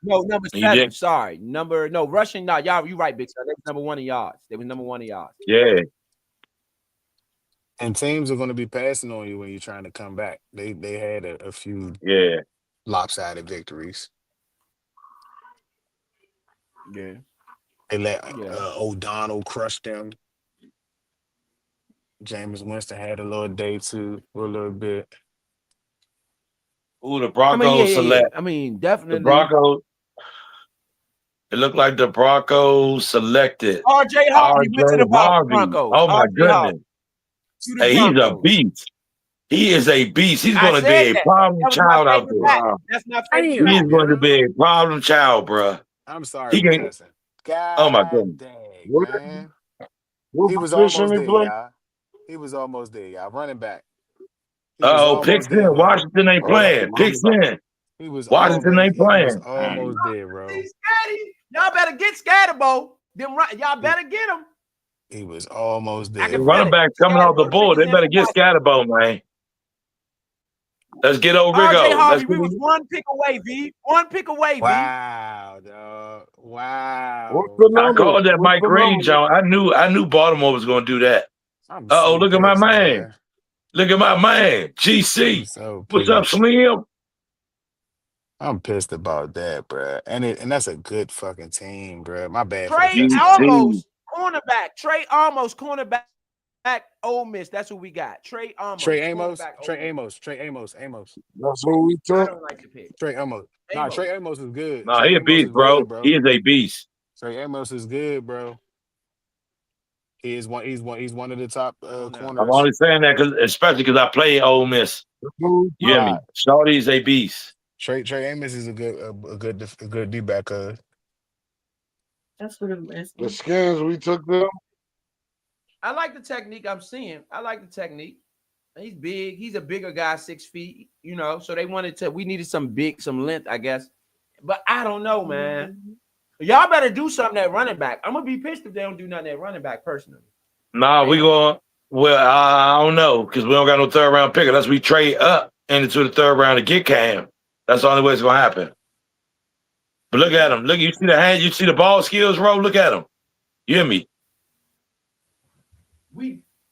No, number 7. Sorry, rushing. No, y'all, you right, Big Sir. They was number 1 in yards. They was number 1 in yards. Yeah. And teams are going to be passing on you when you're trying to come back. They had a few lopsided victories. Yeah. They let O'Donnell crush them. Jameis Winston had a little day too for a little bit. Ooh, the Broncos select. I mean, definitely. The Broncos. It looked like the Broncos selected R.J. Harvey went to the Broncos. Oh my goodness! Hey, he's a beast. He is a beast. He's going to be a problem child out there. That's not He's going to be a problem child, bro. I'm sorry. Oh my goodness! Man. He was almost there, y'all. He was almost there, y'all. Running back. Picks in. Washington ain't playing. Picks in. He was Washington ain't playing. Almost there, bro. Y'all better get Scatterbo. Y'all better get him. He was almost there. The running back coming off the board. They better get Scatterbo, man. Let's get old Rigo. Harvey, we was 1 pick away, V. 1 pick away, V. Wow, dog. Wow. I called that Mike Green, John. I knew Baltimore was going to do that. Look at my man. Look at my man, GC. What's up, Slim? I'm pissed about that, bro. And that's a good fucking team, bro. My bad. Trey Amos, cornerback. Ole Miss. That's what we got. Trey Amos. Trey Amos. That's who we took. I don't like the pick. Trey Amos. Nah, Trey Amos is good. Nah, he a beast, bro. He is a beast. Trey Amos is good, bro. He's one of the top corners. I'm only saying that especially because I play Ole Miss. You hear me? Shorty's a beast. Trey Amos is a good D-back. That's what it is. The Skins, we took them. I like the technique I'm seeing. I like the technique. He's big. He's a bigger guy, 6 feet, so we needed some length, I guess. But I don't know, man. Y'all better do something at running back. I'm going to be pissed if they don't do nothing at running back personally. Nah, we going, I don't know, because we don't got no 3rd round pick unless we trade up into the 3rd round to get Cam. That's the only way it's going to happen. But look at him. Look, you see the hand, you see the ball skills, bro? Look at him. You hear me?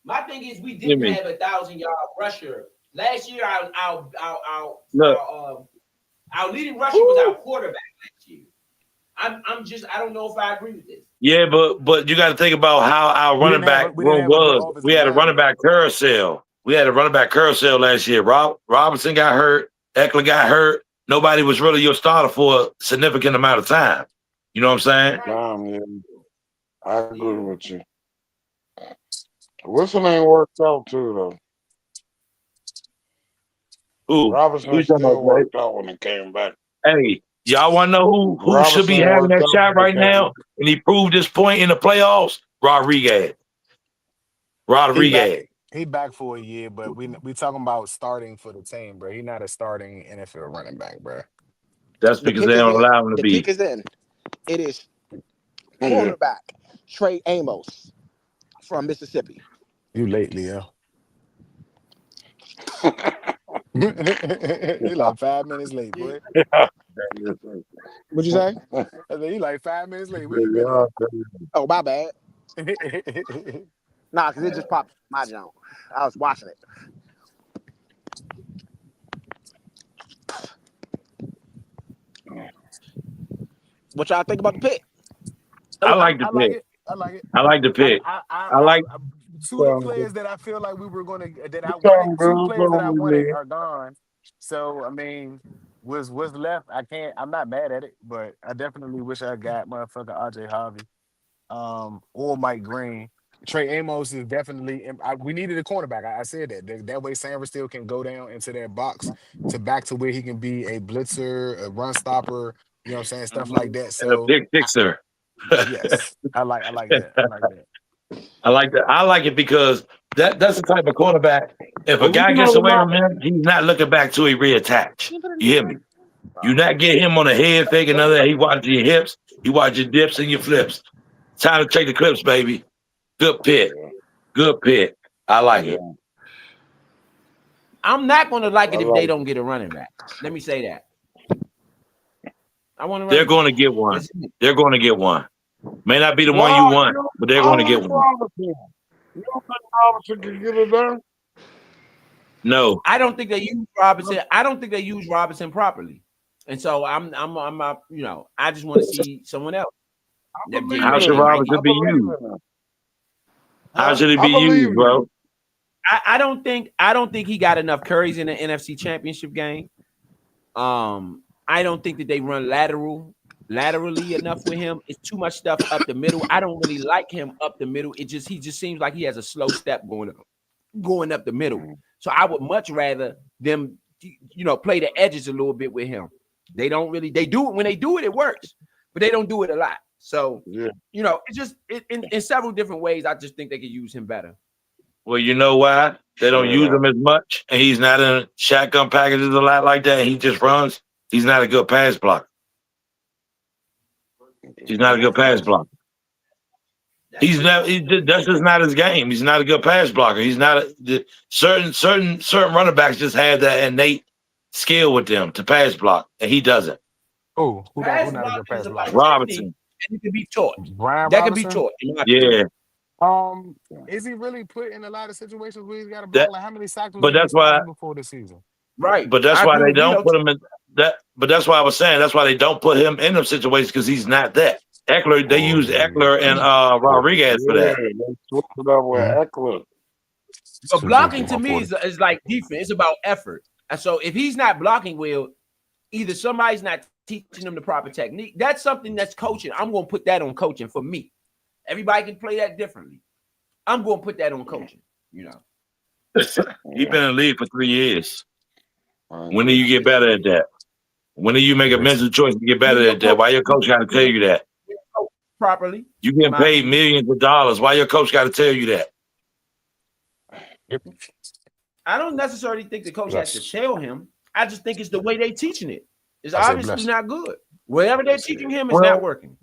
My thing is we didn't have a 1,000-yard rusher. Last year, our leading rusher was our quarterback last year. I don't know if I agree with this. Yeah, but you got to think about how our running back room was. We had a running back carousel. Last year. Robinson got hurt. Eckler got hurt. Nobody was really your starter for a significant amount of time. You know what I'm saying? Nah, man. I agree with you. What's the name worked out too, though? Who? Robinson still worked out when he came back. Hey, y'all want to know who should be having that shot right now? And he proved this point in the playoffs? Rodriguez. He back for a year, but we talking about starting for the team, bro. He's not a starting NFL running back, bro. That's because they don't allow him to be. The pick is in. It is quarterback Trey Amos. from Mississippi. You late, Leo. You like 5 minutes late, boy. What'd you say? I said, you like 5 minutes late. Where you been at? Oh, my bad. Nah, because it just popped my junk. I was watching it. What y'all think about the pick? I like the pick. I like it. I like the pick. I like two of the players that I feel like we were going to that I wanted. Two players that I wanted are gone. So I mean, what's left? I'm not mad at it, but I definitely wish I got motherfucker RJ Harvey, or Mike Green. Trey Amos is definitely. We needed a cornerback. I said that. That way, Sanford still can go down into that box back to where he can be a blitzer, a run stopper. You know what I'm saying? Stuff like that. So and a big fixer. Yes, I like that. I like that. I like it because that's the type of quarterback. If a guy gets away from him, he's not looking back till he reattach. You hear me? You not get him on the head fake and none of that. He watches your hips. He watches your dips and your flips. Time to take the clips, baby. Good pick. Good pick. I like it. I'm not going to like it if they don't get a running back. Let me say that. They're going to get one. They're going to get one. May not be the one you want, but they're going to get one. You don't think Robinson can get it done? No, I don't think they use Robinson. I don't think they use Robinson properly, and so I'm I just want to see someone else. How should Robinson be used? How should it be used, bro? I don't think he got enough carries in the NFC Championship game. I don't think that they run laterally enough with him. It's too much stuff up the middle. I don't really like him up the middle. He just seems like he has a slow step going up the middle. So I would much rather them, play the edges a little bit with him. They do it when they do it, it works, but they don't do it a lot. So it's just in several different ways. I just think they could use him better. Well, you know why? They don't use him as much, and he's not in shotgun packages a lot like that. He just runs. He's not a good pass blocker. He's not a good pass blocker. That's just not his game. He's not a good pass blocker. He's not certain running backs just have that innate skill with them to pass block, and he doesn't. Oh, who not a good pass blocker? Robinson. And it can be taught. That can be taught. Yeah. Is he really put in a lot of situations where he's got to block? Like how many sacks was that's why before this season? Right. But that's why they don't put him in that. But that's why I was saying that's why they don't put him in them situations because he's not that. Eckler, they use Eckler and Rodriguez for that. They switched it up with Eckler. But blocking to me is like defense. It's about effort. And so if he's not blocking well, either somebody's not teaching him the proper technique. That's something that's coaching. I'm going to put that on coaching for me. Everybody can play that differently. I'm going to put that on coaching. He's been in the league for 3 years. When do you get better at that? When do you make a mental choice to get better at that? Why your coach got to tell you that? Properly. You get paid millions of dollars. Why your coach got to tell you that? I don't necessarily think the coach has to tell him. I just think it's the way they're teaching it. It's obviously not good. Whatever they're teaching him is not working.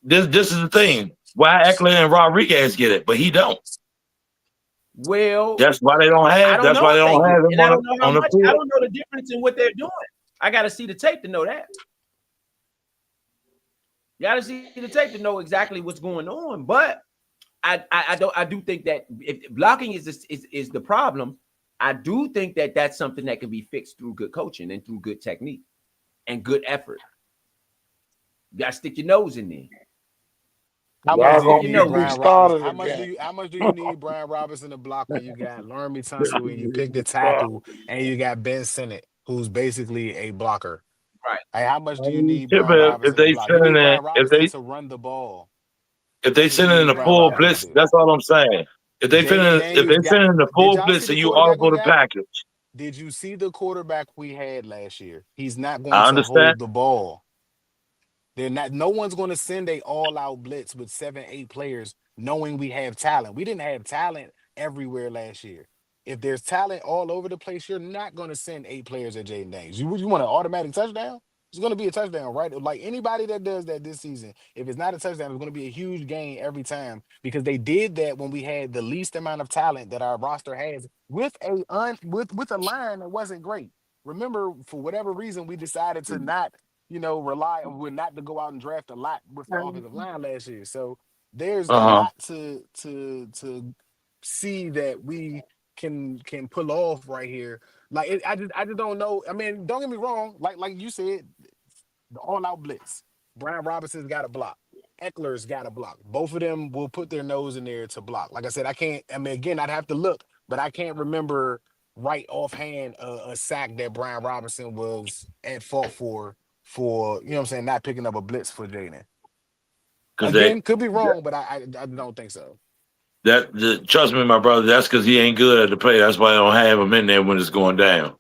This is the thing. Why Eckler and Rodriguez get it, but he don't. Well, that's why they don't have. That's why they don't have him on the field. I don't know the difference in what they're doing. I got to see the tape to know that. You got to see the tape to know exactly what's going on. But I do think that if blocking is the problem, I do think that that's something that can be fixed through good coaching and through good technique and good effort. You got to stick your nose in there. How much do you need Brian Robinson to block when you got Laramie Tunsil and you pick the tackle and you got Ben Sinnott, who's basically a blocker? Right. Hey, how much do you need Brian Robinson to run the ball? If they send it in a full blitz, that's all I'm saying. If they send it in the full blitz and you audible the package. Did you see the quarterback we had last year? He's not going to hold the ball. They're not. No one's going to send a all-out blitz with 7-8 players, knowing we have talent. We didn't have talent everywhere last year. If there's talent all over the place, you're not going to send 8 players at Jaden Daniels. You want an automatic touchdown? It's going to be a touchdown, right? Like anybody that does that this season, if it's not a touchdown, it's going to be a huge gain every time because they did that when we had the least amount of talent that our roster has with with a line that wasn't great. Remember, for whatever reason, we decided to not, rely on not to go out and draft a lot with the offensive line last year. So there's a lot to see that we can pull off right here. Like I just don't know. I mean, don't get me wrong. Like you said, the all-out blitz. Brian Robinson's got a block. Eckler's got a block. Both of them will put their nose in there to block. Like I said, again, I'd have to look, but I can't remember right offhand a sack that Brian Robinson was at fault for, not picking up a blitz for Jaden. Again, could be wrong, but I don't think so. Trust me, my brother, that's because he ain't good at the play. That's why I don't have him in there when it's going down.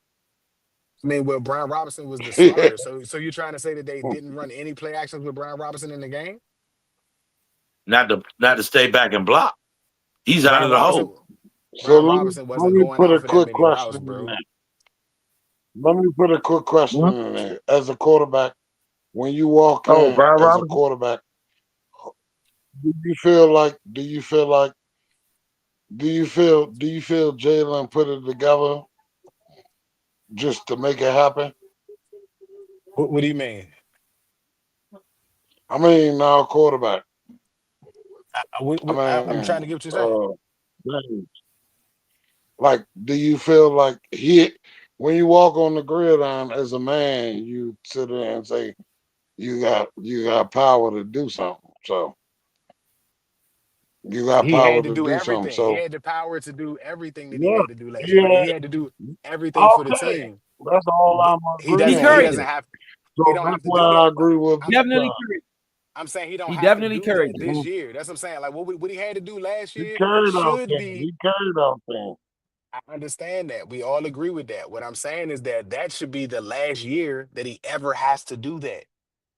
I mean, well, Brian Robinson was the starter. So you're trying to say that they didn't run any play actions with Brian Robinson in the game? Not to stay back and block. He's out of the hole. So Robinson wasn't going out for that many routes, bro. Let me put a quick question in there. As a quarterback, when you walk in as a quarterback, do you feel Jalen put it together just to make it happen? What do you mean? I mean, now quarterback. I'm trying to get what you're saying. Like, do you feel like when you walk on the gridiron as a man, you sit there and say you got power to do something. So you got power to do everything. something. So he had the power to do everything that he had to do last year. He had to do everything for the team. That's all I'm agreeing. He doesn't have. So he don't have to do that. I agree with definitely. I'm saying he don't. He have definitely to do carried that this year. That's what I'm saying. Like what he had to do last year He carried out things. I understand that. We all agree with that. What I'm saying is that should be the last year that he ever has to do that.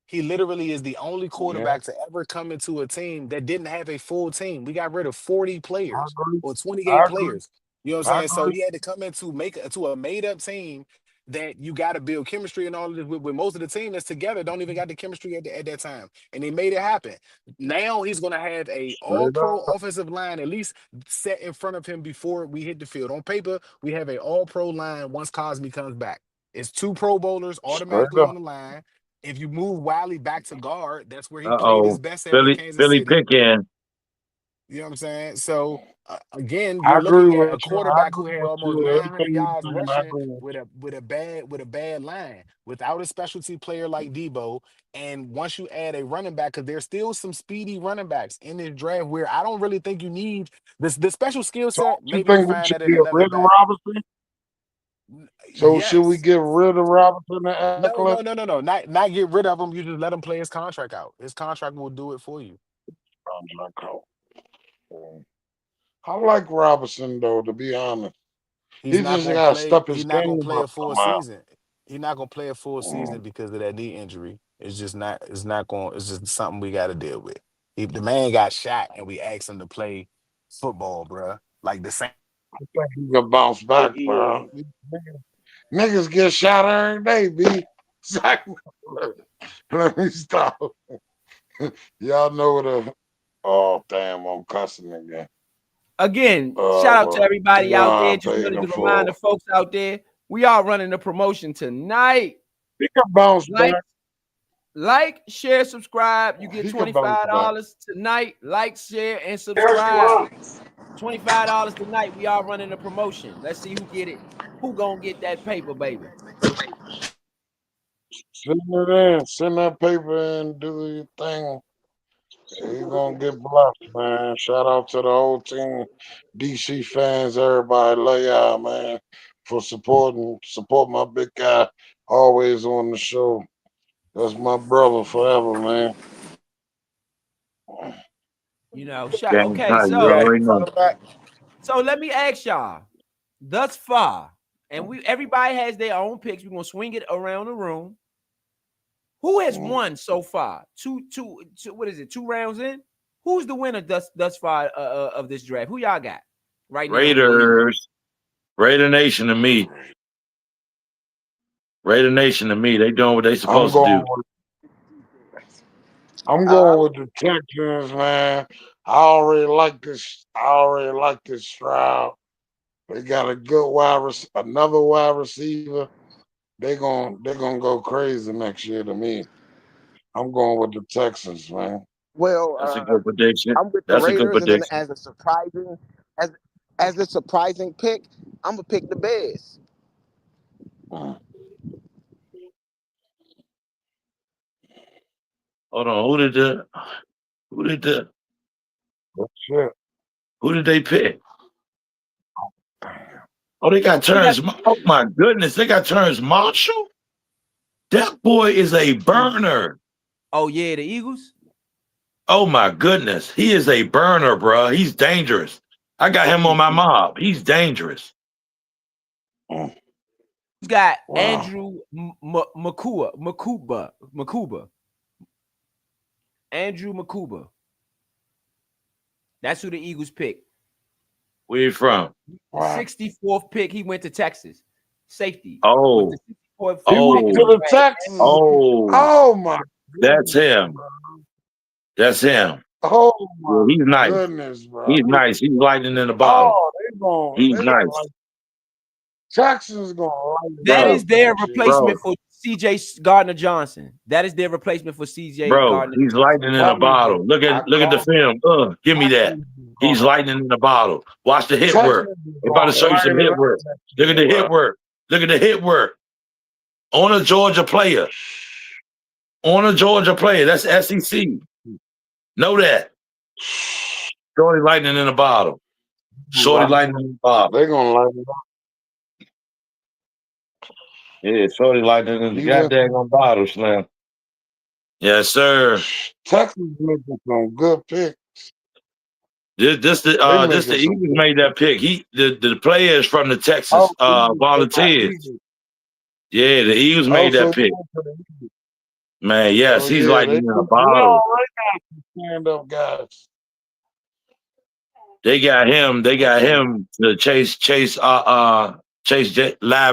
He literally is the only quarterback to ever come into a team that didn't have a full team. We got rid of 40 players or 28 players. You know what I'm saying? So he had to come into a made-up team that you got to build chemistry and all of this with most of the team that's together don't even got the chemistry at that time. And they made it happen. Now he's going to have a all-pro offensive line at least set in front of him before we hit the field. On paper, we have a all-pro line once Cosmi comes back. It's 2 Pro Bowlers automatically on the line. If you move Wiley back to guard, that's where he played his best at in Kansas City. Pickens. You know what I'm saying? So again, you're looking at a quarterback who had almost 900 yards rushing with a bad line, without a specialty player like Debo. And once you add a running back, because there's still some speedy running backs in this draft where I don't really think you need the special skill set. So maybe you find that in another back. Robinson? So yes. Should we get rid of Robinson and Eckler? No. Not get rid of him. You just let him play his contract out. His contract will do it for you. I like Robinson though, to be honest. He's just got to step his game up. He's not going to play a full season. He's not going to play a full season because of that knee injury. It's just not. It's not going. It's just something we got to deal with. The man got shot, and we asked him to play football, bro. Like the same. I think he can bounce back, bro. Niggas get shot every day, B. Let me stop. Y'all know the. Oh damn! I'm cussing again. Again, shout out to everybody out there. Just wanted to remind the folks out there, we are running a promotion tonight. We can bounce back. Like, share, subscribe. You get $25 tonight. Like, share, and subscribe. $25 tonight. We are running a promotion. Let's see who get it. Who gonna get that paper, baby? Send it in. Send that paper and do your thing. You're gonna get blessed, man. Shout out to the whole team, DC fans, everybody. Love y'all, man, for support my big guy, always on the show. That's my brother forever, man. You know, okay, so let me ask y'all, thus far, and everybody has their own picks. We're gonna swing it around the room. Who has won so far? Two, what is it? 2 rounds in? Who's the winner thus far of this draft? Who y'all got right now? Raiders. Raider Nation to me. Raider Nation to me, they doing what they supposed to do. I'm going with the Texans, man. I already like this Stroud. They got a good another wide receiver. They're gonna go crazy next year to me. I'm going with the Texans, man. Well, That's a good prediction. I'm with the That's a good Raiders, and then prediction. as a surprising pick, I'm gonna pick the Bears. Hold on, who did they pick? Oh, they got Terrence. Oh my goodness, they got Terrence Marshall. That boy is a burner. Oh yeah, the Eagles. Oh my goodness, he is a burner, bro. He's dangerous. I got him on my mob. He's dangerous. He's got Andrew Mukuba. Andrew Mukuba. That's who the Eagles picked. Where you from? The 64th pick. He went to Texas. Safety. Oh. He went to the Texans. Oh my. That's him. That's him. Oh my. He's nice. Goodness, bro. He's nice. He's lightning in the bottle. He's nice. Texans gonna like that is their replacement for CJ Gardner-Johnson. That is their replacement for CJ Gardner. He's lightning in the bottle. Look at the film. Give me that. He's lightning in the bottle. Watch the hit work. They're about to show you some hit work. Look at the hit work. Look at the hit work. On a Georgia player. That's SEC. Know that. Shorty lightning in the bottle. Shorty lightning in the bottle. They're gonna light it up. Yeah, Shorty lightning in the goddamn bottle, Slim. Yes, sir. Texas making some good picks. The Eagles made that pick. The players from the Texas Volunteers. Yeah, the Eagles made that pick. Man, yes, he's lightning in the bottle. Stand up guys. They got him to chase live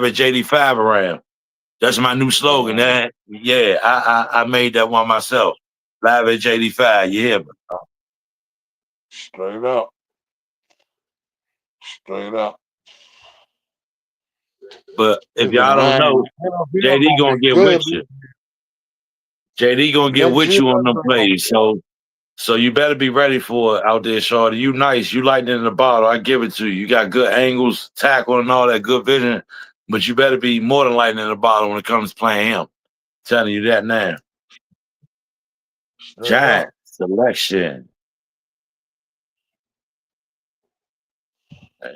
at JD5 around. That's my new slogan. I made that one myself. Live at JD5. You hear me? Straight up. But if y'all don't know, JD gonna get with you. JD gonna get with you on them plays. So you better be ready for it out there, shorty. You nice. You lightning in the bottle. I give it to you. You got good angles, tackle, and all that good vision. But you better be more than lightning in the bottle when it comes to playing him. I'm telling you that now. Giant selection.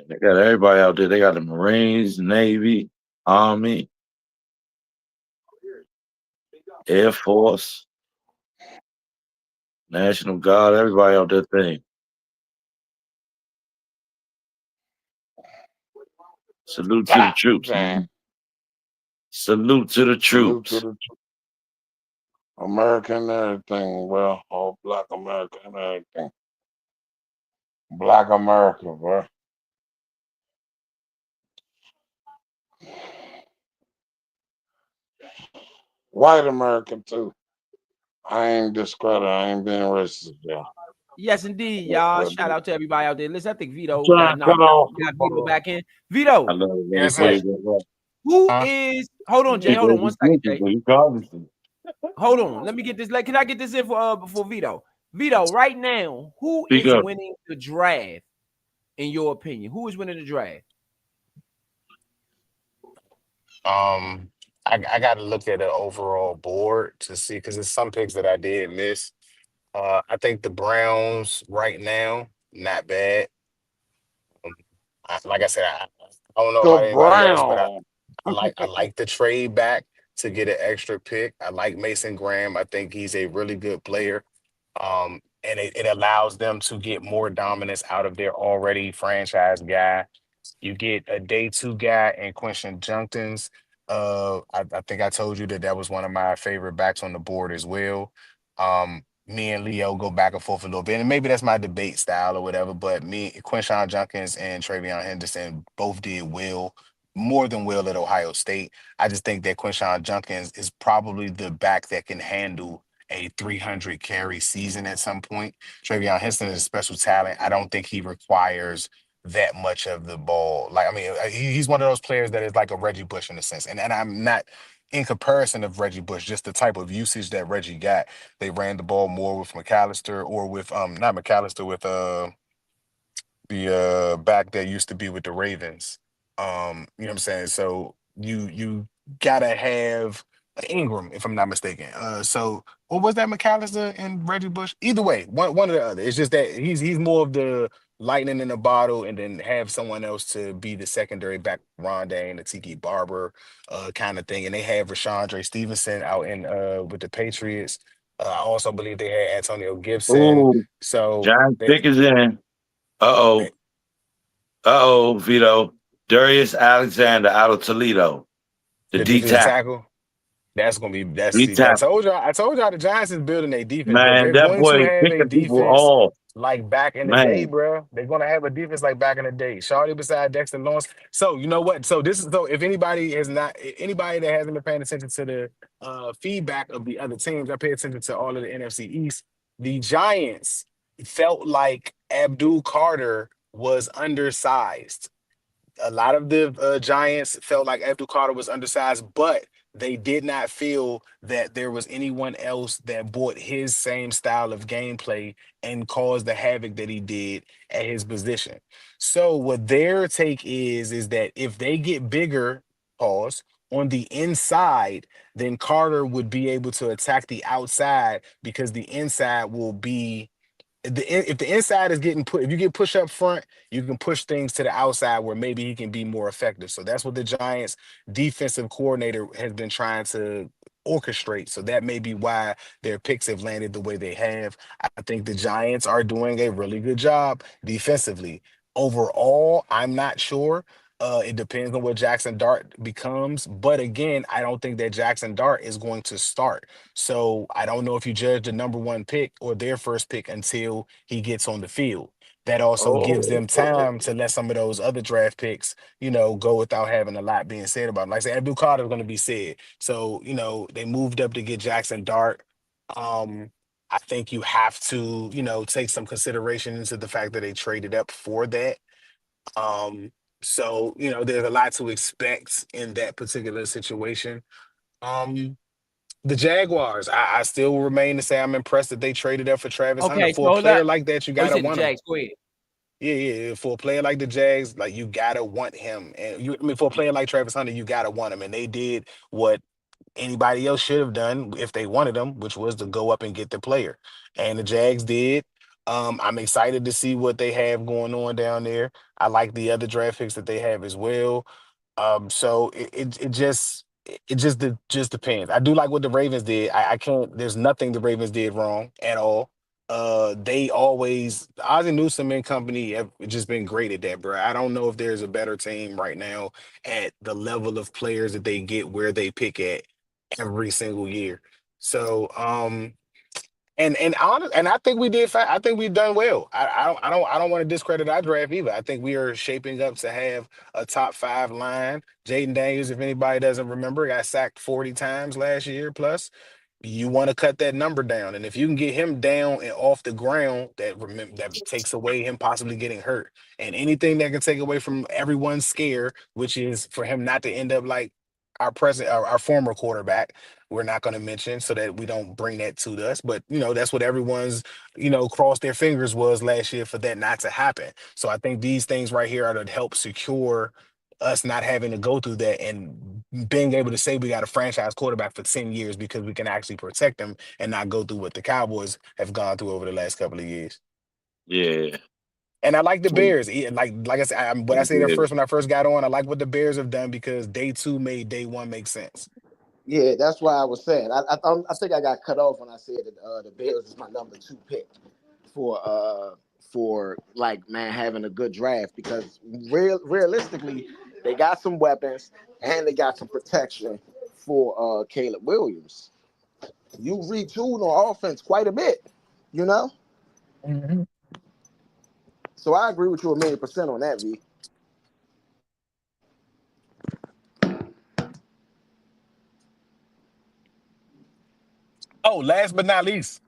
They got everybody out there. They got the Marines, Navy, Army, Air Force, National Guard, everybody out there thing. Salute to the troops, man. Salute to the troops. American everything, well, all Black American everything. Black America, bro. White American too. I ain't discredited. I ain't being racist, y'all. Yes, indeed, y'all. Shout out to everybody out there. Listen, I think Vito got Vito back in. Vito, who is? Hold on, Jay. Hold on 1 second, Jay. Hold on. Let me get this. Can I get this in for Vito? Vito, right now, who is winning the draft? In your opinion, who is winning the draft? I got to look at the overall board to see because there's some picks that I did miss. I think the Browns right now not bad. Like I said, I don't know about anybody else, but I like the trade back to get an extra pick. I like Mason Graham. I think he's a really good player. And it allows them to get more dominance out of their already franchise guy. You get a day 2 guy in Quinton Junkins. I think I told you that was one of my favorite backs on the board as well. Me and Leo go back and forth a little bit, and maybe that's my debate style or whatever. But Quinton Junkins and Travion Henderson both did well more than well at Ohio State. I just think that Quinshon Judkins is probably the back that can handle a 300 carry season at some point. Travion Henson is a special talent. I don't think he requires that much of the ball. Like, I mean, he's one of those players that is like a Reggie Bush in a sense. And I'm not in comparison of Reggie Bush, just the type of usage that Reggie got. They ran the ball more with McAllister or with not McAllister, with the back that used to be with the Ravens. You know what I'm saying? So you gotta have Ingram, if I'm not mistaken. So or was that McAllister and Reggie Bush? Either way, one or the other. It's just that he's more of the lightning in the bottle, and then have someone else to be the secondary back, Rondé and the Tiki Barber kind of thing. And they have Rashandre Stevenson out in with the Patriots. I also believe they had Antonio Gibson. Ooh, So Giants pick is in. Vito. Darius Alexander out of Toledo. The D defensive tackle. tackle. That's gonna be D I tackle. told y'all the Giants is building a defense, bro. Man, They're that going to boy have a picking people defense off. like back in the day, Man. bro. They're gonna have a defense like back in the day. Shawty beside Dexter Lawrence. So you know what? So if anybody that hasn't been paying attention to the feedback of the other teams, I pay attention to all of the NFC East. The Giants felt like Abdul Carter was undersized. A lot of the Giants felt like Abdul Carter was undersized, but they did not feel that there was anyone else that brought his same style of gameplay and caused the havoc that he did at his position. So what their take is that if they get bigger, pause, on the inside, then Carter would be able to attack the outside because the inside will be if the inside is getting put, if you get pushed up front, you can push things to the outside where maybe he can be more effective. So that's what the Giants defensive coordinator has been trying to orchestrate. So that may be why their picks have landed the way they have. I think the Giants are doing a really good job defensively. Overall, I'm not sure. It depends on what Jackson Dart becomes. But again, I don't think that Jackson Dart is going to start. So I don't know if you judge the number one pick or their first pick until he gets on the field. That also gives them time to let some of those other draft picks, go without having a lot being said about them. Like I said, Abdul Carter is going to be said. So, they moved up to get Jackson Dart. I think you have to, take some consideration into the fact that they traded up for that. So, there's a lot to expect in that particular situation. The Jaguars, I still remain to say I'm impressed that they traded up for Travis Hunter. Okay, For a so player like that, you you gotta said the want him. Jags. Go ahead. Yeah. For a player like the Jags, like you gotta want him. And for a player like Travis Hunter, you gotta want him. And they did what anybody else should have done if they wanted him, which was to go up and get the player. And the Jags did. I'm excited to see what they have going on down there. I like the other draft picks that they have as well. So it just depends. I do like what the Ravens did. I can't. There's nothing the Ravens did wrong at all. They always Ozzie Newsome and company have just been great at that, bro. I don't know if there's a better team right now at the level of players that they get where they pick at every single year. So, and I think we did fine. I think we've done well. I don't want to discredit our draft either. I think we are shaping up to have a top 5 line. Jaden Daniels, if anybody doesn't remember, got sacked 40 times last year plus. You want to cut that number down, and if you can get him down and off the ground, that takes away him possibly getting hurt, and anything that can take away from everyone's scare, which is for him not to end up like our former quarterback. We're not going to mention so that we don't bring that to us, but that's what everyone's crossed their fingers was last year for that not to happen. So I think these things right here are to help secure us not having to go through that and being able to say we got a franchise quarterback for 10 years because we can actually protect them and not go through what the Cowboys have gone through over the last couple of years. Yeah. And I like the Bears. Like I said, what I said when I first got on, I like what the Bears have done because day 2 made day 1 make sense. Yeah, that's why I was saying. I think I got cut off when I said that the Bears is my number 2 pick for like having a good draft because realistically they got some weapons and they got some protection for Caleb Williams. You retool on offense quite a bit, Mm-hmm. So I agree with you 1,000,000% on that, V. Oh, last but not least,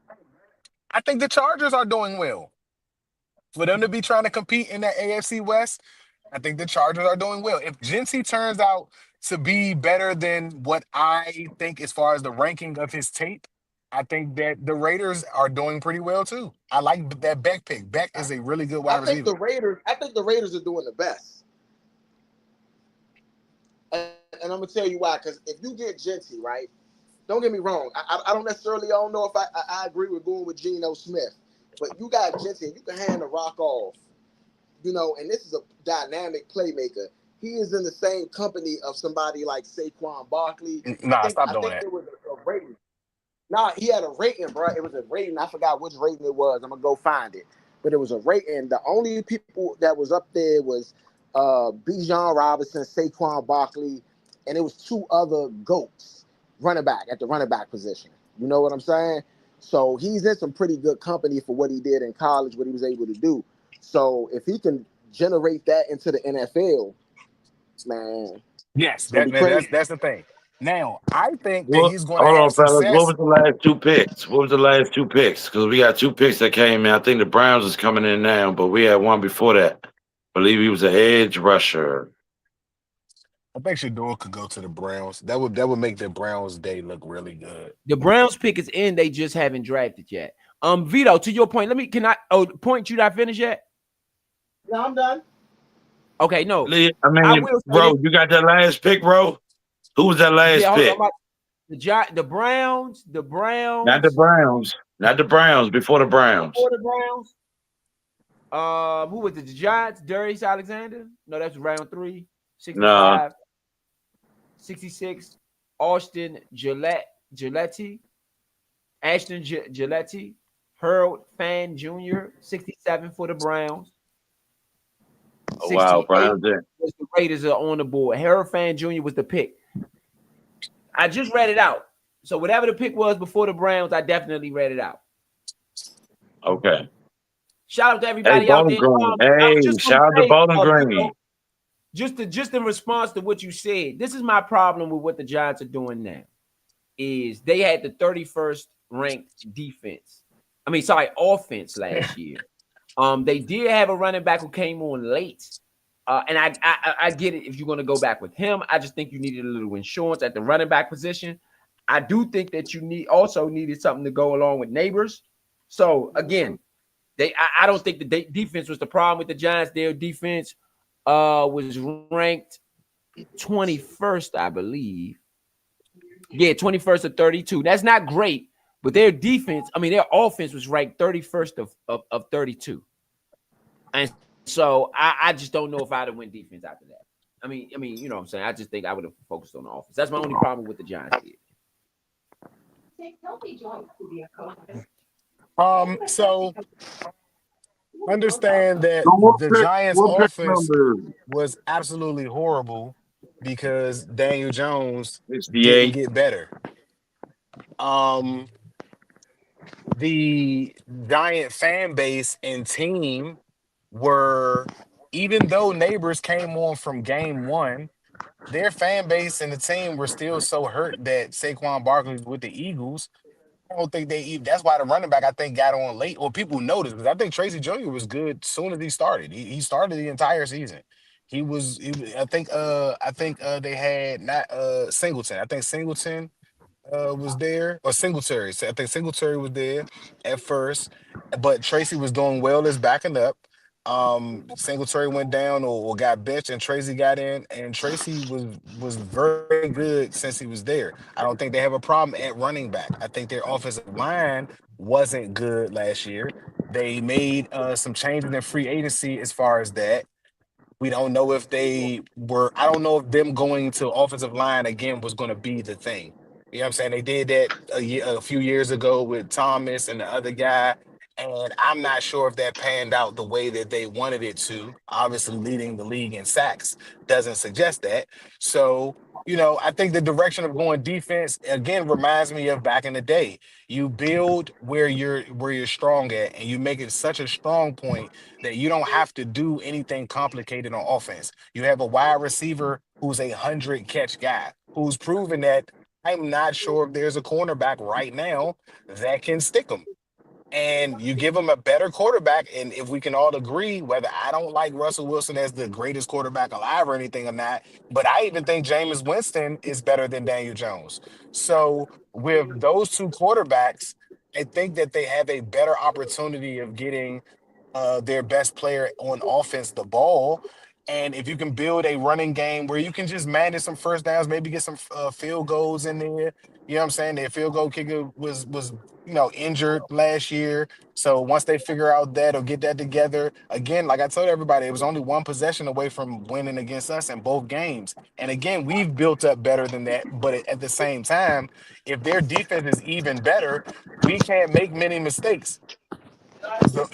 I think the Chargers are doing well. For them to be trying to compete in that AFC West, I think the Chargers are doing well. If Jincy turns out to be better than what I think as far as the ranking of his tape, I think that the Raiders are doing pretty well too. I like that Beck pick. Beck is a really good wide receiver. I think the Raiders are doing the best. And I'm gonna tell you why. Because if you get Jincy, right, don't get me wrong. I don't know if I agree with going with Geno Smith, but you got Jincy, you can hand the rock off, and this is a dynamic playmaker. He is in the same company of somebody like Saquon Barkley. Nah, stop doing that. I think there was a rating. Nah, he had a rating, bro. It was a rating. I forgot which rating it was. I'm gonna go find it. But it was a rating. The only people that was up there was Bijan Robinson, Saquon Barkley, and it was two other GOATs running back at the running back position. You know what I'm saying? So he's in some pretty good company for what he did in college, what he was able to do. So if he can generate that into the NFL, man. Yes, that's the thing. Now, I think that he's going to hold have on, fellas. success. What was the last two picks? Because we got 2 picks that came in. I think the Browns is coming in now, but we had one before that. I believe he was an edge rusher. I think Shador could go to the Browns. That would make the Browns' day look really good. The Browns pick is in. They just haven't drafted yet. Vito, to your point, point you not finished yet? No, I'm done. Okay, no. I mean, bro, you got that last pick, bro? Who was that last pick? The Browns. Not the Browns. Not the Browns. Before the Browns. Before the Browns. Who was it? The Giants? Darius Alexander? No, that's round 3. 65. No. 66. Ashton Gillette. Harold Fan Jr. 67 for the Browns. Oh, wow, Browns there. The Raiders are on the board. Harold Fan Jr. was the pick. I just read it out. So whatever the pick was before the Browns, I definitely read it out. Okay. Shout out to everybody out there. Shout out to Bowling Green. Just in response to what you said, this is my problem with what the Giants are doing now. Is they had the 31st ranked offense last year. They did have a running back who came on late. And I get it if you're going to go back with him. I just think you needed a little insurance at the running back position. I do think that you needed something to go along with Neighbors. So again, I don't think the defense was the problem with the Giants. Their defense was ranked 21st, I believe. Yeah, 21st of 32. That's not great, but their defense, their offense was ranked 31st of 32. And so I just don't know if I'd have went defense after that. I mean, you know what I'm saying? I just think I would have focused on the offense. That's my only problem with the Giants here. So understand that the Giants' offense was absolutely horrible because Daniel Jones didn't get better. The Giant fan base and team were, even though Neighbors came on from game 1, their fan base and the team were still so hurt that Saquon Barkley was with the Eagles. I don't think that's why the running back, I think, got on late, or people noticed, because I think Tracy Jr. was good as soon as he started. He started the entire season. I think they had not Singleton. I think Singleton was there, or Singletary. So I think Singletary was there at first, but Tracy was doing well as backing up. Singletary went down or got benched, and Tracy got in, and Tracy was very good since he was there. I don't think they have a problem at running back. I think their offensive line wasn't good last year. They made some changes in free agency as far as that. We don't know if I don't know if them going to offensive line again was going to be the thing. You know what I'm saying? They did that a few years ago with Thomas and the other guy, and I'm not sure if that panned out the way that they wanted it to. Obviously, leading the league in sacks doesn't suggest that. So, I think the direction of going defense, again, reminds me of back in the day. You build where you're strong at, and you make it such a strong point that you don't have to do anything complicated on offense. You have a wide receiver who's a 100-catch guy, who's proven that I'm not sure if there's a cornerback right now that can stick him. And you give him a better quarterback, and if we can all agree, whether I don't like Russell Wilson as the greatest quarterback alive or anything or not, but I even think Jameis Winston is better than Daniel Jones. So with those two quarterbacks, I think that they have a better opportunity of getting their best player on offense the ball. And if you can build a running game where you can just manage some first downs, maybe get some field goals in there. You know what I'm saying? Their field goal kicker was injured last year. So once they figure out that or get that together, again, like I told everybody, it was only one possession away from winning against us in both games. And again, we've built up better than that. But at the same time, if their defense is even better, we can't make many mistakes.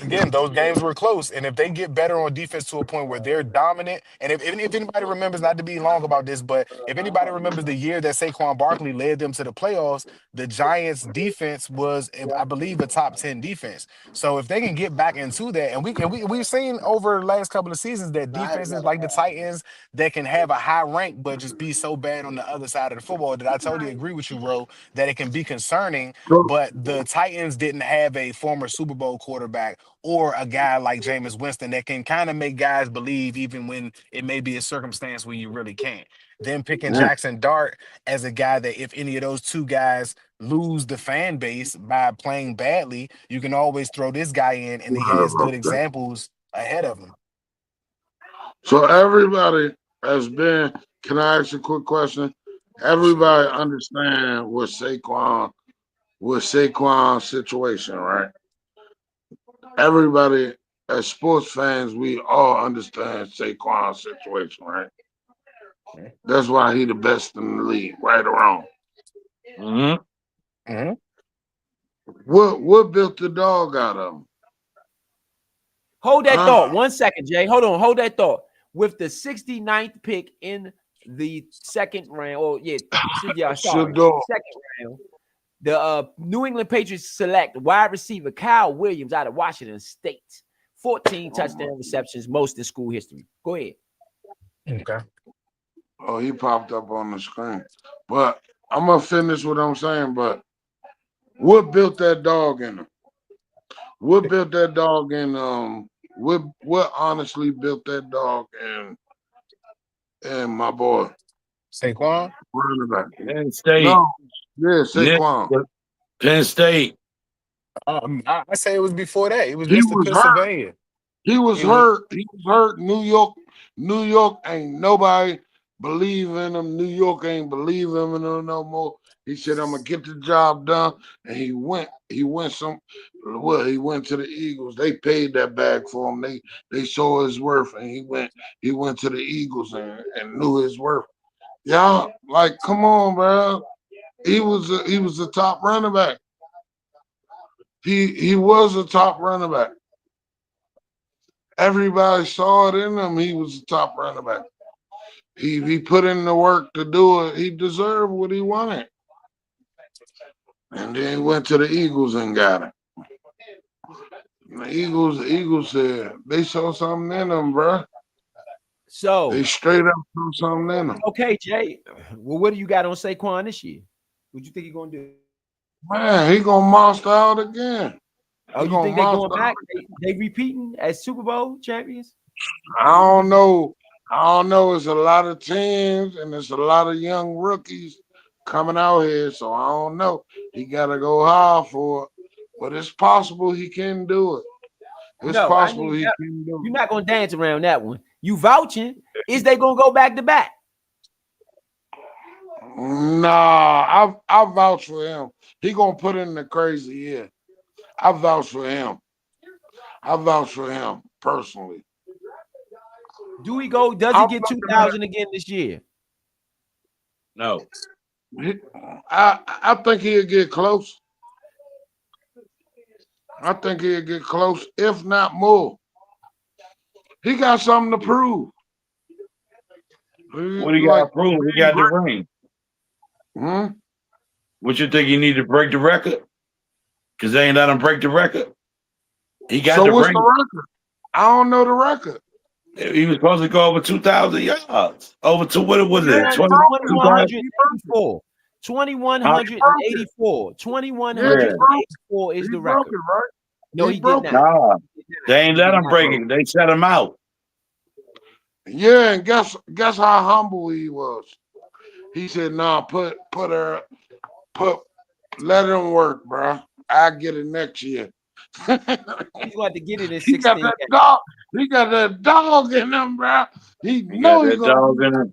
Again, those games were close, and if they get better on defense to a point where they're dominant, and if anybody remembers, not to be long about this, but if anybody remembers the year that Saquon Barkley led them to the playoffs, the Giants' defense was, I believe, a top 10 defense. So if they can get back into that, and we've seen over the last couple of seasons that defenses like the Titans that can have a high rank but just be so bad on the other side of the football that I totally agree with you, bro, that it can be concerning. So, But the Titans didn't have a former Super Bowl quarterback or a guy like Jameis Winston that can kind of make guys believe even when it may be a circumstance where you really can't. Then picking yeah. Jackson Dart as a guy that if any of those two guys lose the fan base by playing badly, you can always throw this guy in, and he has good examples ahead of him. So everybody has been. Can I ask a quick question? Everybody understand what Saquon's situation, right? Everybody, as sports fans, we all understand Saquon's situation, right? That's why he the best in the league, right or wrong. Mm-hmm. Mm-hmm. What built the dog out of him? Hold that thought 1 second, Jay. Hold on. Hold that thought. With the 69th pick in the second round, second round, the New England Patriots select wide receiver Kyle Williams out of Washington State. 14 touchdown receptions, most in school history. Go ahead. Okay. Oh, he popped up on the screen. But I'm going to finish what I'm saying, but what built that dog in him? What built that dog in what honestly built that dog in my boy Saquon? running back? Penn State. No, yeah, Saquon. Penn State. I say it was before that. It was He Mr. was Pennsylvania. hurt. He was hurt. He was hurt. New York ain't nobody believe in him. New York ain't believe in him no more. He said, "I'm gonna get the job done," and he went to the Eagles. They paid that bag for him. They saw his worth, and he went to the Eagles and knew his worth. Y'all, like, come on, bro. He was a top running back. He was a top running back. Everybody saw it in him. He was a top running back. He put in the work to do it. He deserved what he wanted. And then he went to the Eagles and got it. And the Eagles said they saw something in him, bro. So they straight up saw something in him. Okay, Jay. Well, what do you got on Saquon this year? What do you think he's gonna do? Man, he gonna monster out again. Oh, you think they going back? They repeating as Super Bowl champions? I don't know. It's a lot of teams and there's a lot of young rookies coming out here, so I don't know. He gotta go hard for it, but it's possible he can do it. It's possible he can do it. You're not gonna dance around that one. You vouching? Is they gonna go back to back? Nah, I vouch for him. He gonna put in the crazy year. I vouch for him. I vouch for him personally. Do he go? Does he get 2,000 again this year? No. I think he'll get close. I think he'll get close, if not more. He got something to prove. What do you got to prove? He got the ring. What you think he need to break the record? Because they ain't let him break the record. He got the ring. The record? I don't know the record. He was supposed to go over 2,000 yards. Over to what was it? 2,184. 2,184. 2,184 is the record. It, right? No, he did not. Nah, they ain't let him break it. They set him out. Yeah, and guess how humble he was. He said, "Nah, let him work, bro. I get it next year." He's going to get it in 16 He got that dog. He got that dog in him, bro. He know he gonna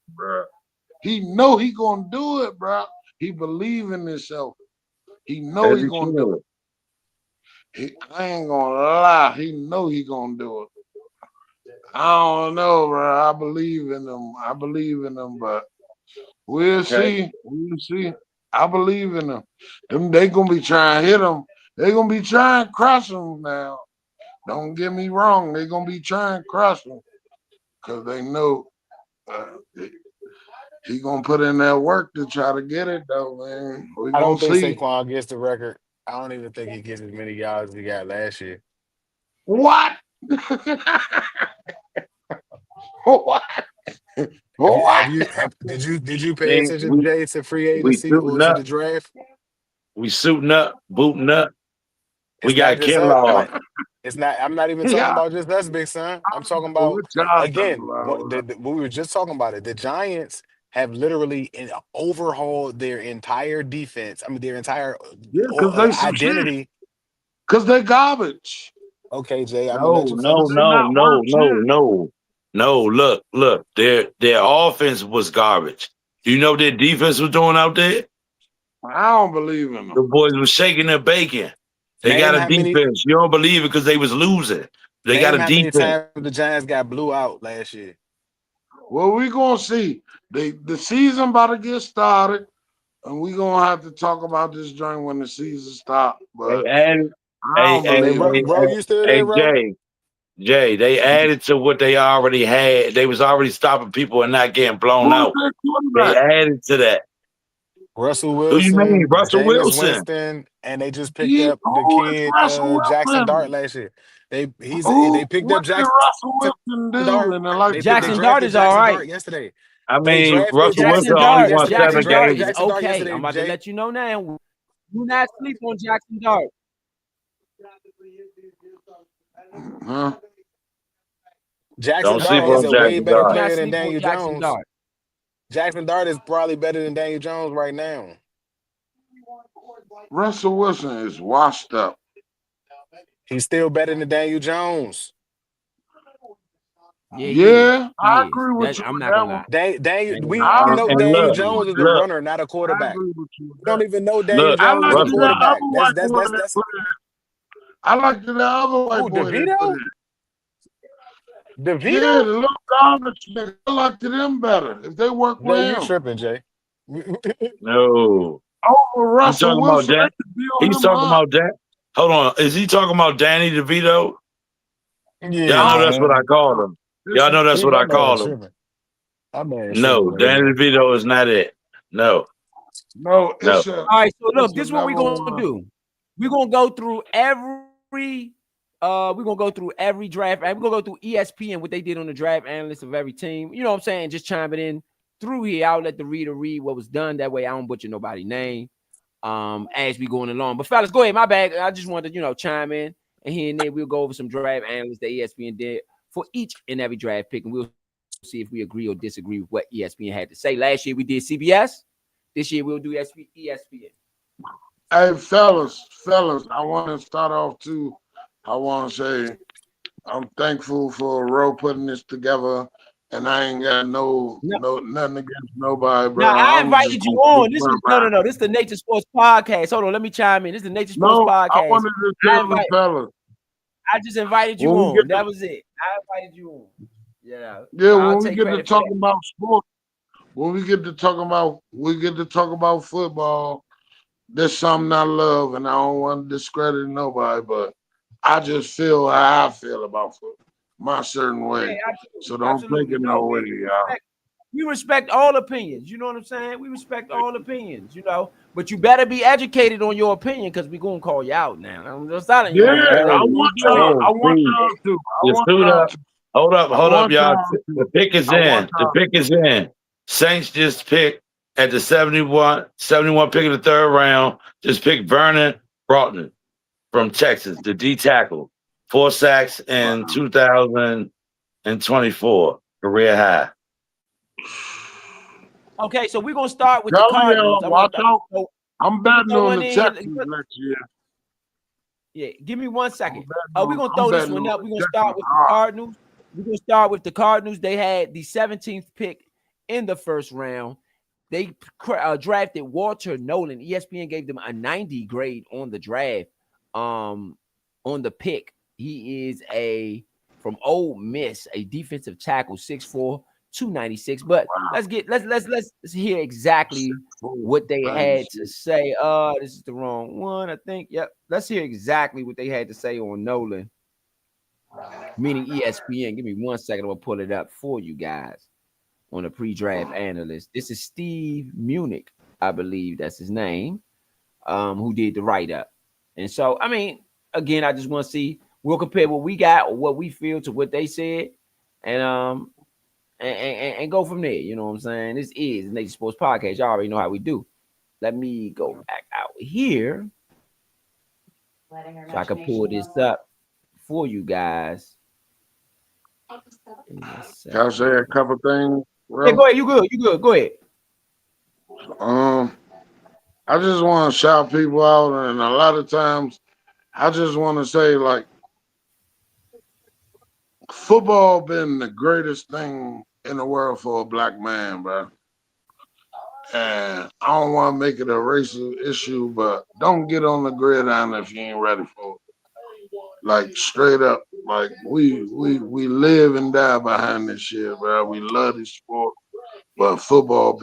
bro. He know he gonna do it, bro. He believe in himself. He know he gonna do it. I ain't gonna lie. He know he gonna do it. I don't know, bro. I believe in him, but we'll see. We'll see. I believe in them. They gonna be trying to hit him. They gonna be trying to crush him now. Don't get me wrong. They gonna be trying to crush him because they know he gonna put in that work to try to get it though, man. I don't think Saquon gets the record. I don't even think he gets as many yards as he got last year. What? What? Did you pay attention, Jay, to free agency or to the draft? We suiting up, booting up. We got Kinlaw. It's not. I'm not even talking about just us, big son. I'm talking about again what we were just talking about. It. The Giants have literally overhauled their entire defense. I mean, their entire identity. Because they're garbage. Okay, Jay. No. Look. Their offense was garbage. Do you know what their defense was doing out there? I don't believe in them. The boys were shaking their bacon. They got a defense. You don't believe it because they was losing. They got a defense. Many times the Giants got blew out last year. Well, we're gonna see. The season about to get started, and we're gonna have to talk about this joint when the season starts. But Jay, they added to what they already had. They was already stopping people and not getting blown out. They added to that. Russell Wilson. Who you mean? Russell Wilson. Winston, and they just picked up the kid Jackson Dart last year. They picked up Jackson Dart. Jackson Dart is all right. Yesterday. I mean, Russell Wilson only won 7 games. Okay, I'm about to let you know now. Do not sleep on Jackson Dart. Huh? Jackson Dart is a way better player than Daniel Jones. Jackson Dart is probably better than Daniel Jones right now. Russell Wilson is washed up. He's still better than Daniel Jones. Yeah, I agree with you. I'm not gonna lie. We know Daniel Jones is a runner, not a quarterback. We don't even know Daniel Jones is a quarterback. I like the other white boy. DeVito? DeVito? Yeah, the little garbage nigga. I like them better if they work well. No, you tripping, Jay. No. Over Russell Wilson. He's talking about that. Hold on. Is he talking about Danny DeVito? Yeah, y'all know that's what I call him. Y'all know that's what I call him. No, Danny DeVito is not it. No. All right, so look, this is what we're gonna do. We're gonna go through every draft, and we're gonna go through ESPN, what they did on the draft analysts of every team. You know what I'm saying? Just chime it in through here. I'll let the reader read what was done. That way I don't butcher nobody's name as we going along. But fellas, go ahead. My bad. I just wanted to, chime in, and here and there we'll go over some draft analysts that ESPN did for each and every draft pick, and we'll see if we agree or disagree with what ESPN had to say. Last year we did CBS. This year we'll do ESPN. Hey, fellas, I want to start off too. I want to say I'm thankful for Ro putting this together, and I ain't got nothing against nobody, bro. Now, I invited you on. This is the Nature Sports Podcast. Hold on, let me chime in. This is the Nature Sports Podcast. I wanted to tell the fellas. I just invited you on. That was it. I invited you on. Yeah. When we get to talking about sports, when we get to talking about football, there's something I love, and I don't want to discredit nobody, but I just feel how I feel about football, my certain way. So don't take it no way, y'all. We respect all opinions. You know what I'm saying? We respect all opinions, But you better be educated on your opinion because we're going to call you out now. I want y'all to. Hold up, y'all. The pick is in. The pick is in. Saints just picked at the 71 pick of the third round, just picked Vernon Broughton from Texas, the D tackle. 4 sacks in 2024, career high. Okay, so we're gonna start with the Cardinals. Watch out. I'm betting on the Texans next year. Yeah, give me 1 second. We're gonna throw this one up. We're gonna start with the Cardinals. We're gonna start with the Cardinals. They had the 17th pick in the first round. They drafted Walter Nolan. ESPN gave them a 90 grade on the draft. On the pick, he is from Ole Miss, a defensive tackle, 6'4", 296. But let's hear exactly what they had to say. This is the wrong one, I think. Yep. Let's hear exactly what they had to say on Nolan, meaning ESPN. Give me 1 second. I'm gonna pull it up for you guys on the pre-draft analyst. This is Steve Munich, I believe that's his name, who did the write-up. And so, I mean, again, I just want to see. We'll compare what we got or what we feel to what they said, and go from there. You know what I'm saying? This is the Nature Sports Podcast. Y'all already know how we do. Let me go back out here so I can pull this up for you guys. Can I say a couple things? Yeah, go ahead. You good. Go ahead. I just want to shout people out, and a lot of times I just want to say, like, football been the greatest thing in the world for a black man, bro. And I don't want to make it a racial issue, but don't get on the gridiron if you ain't ready for it. Like, straight up, like, we live and die behind this shit, bro. We love this sport, but football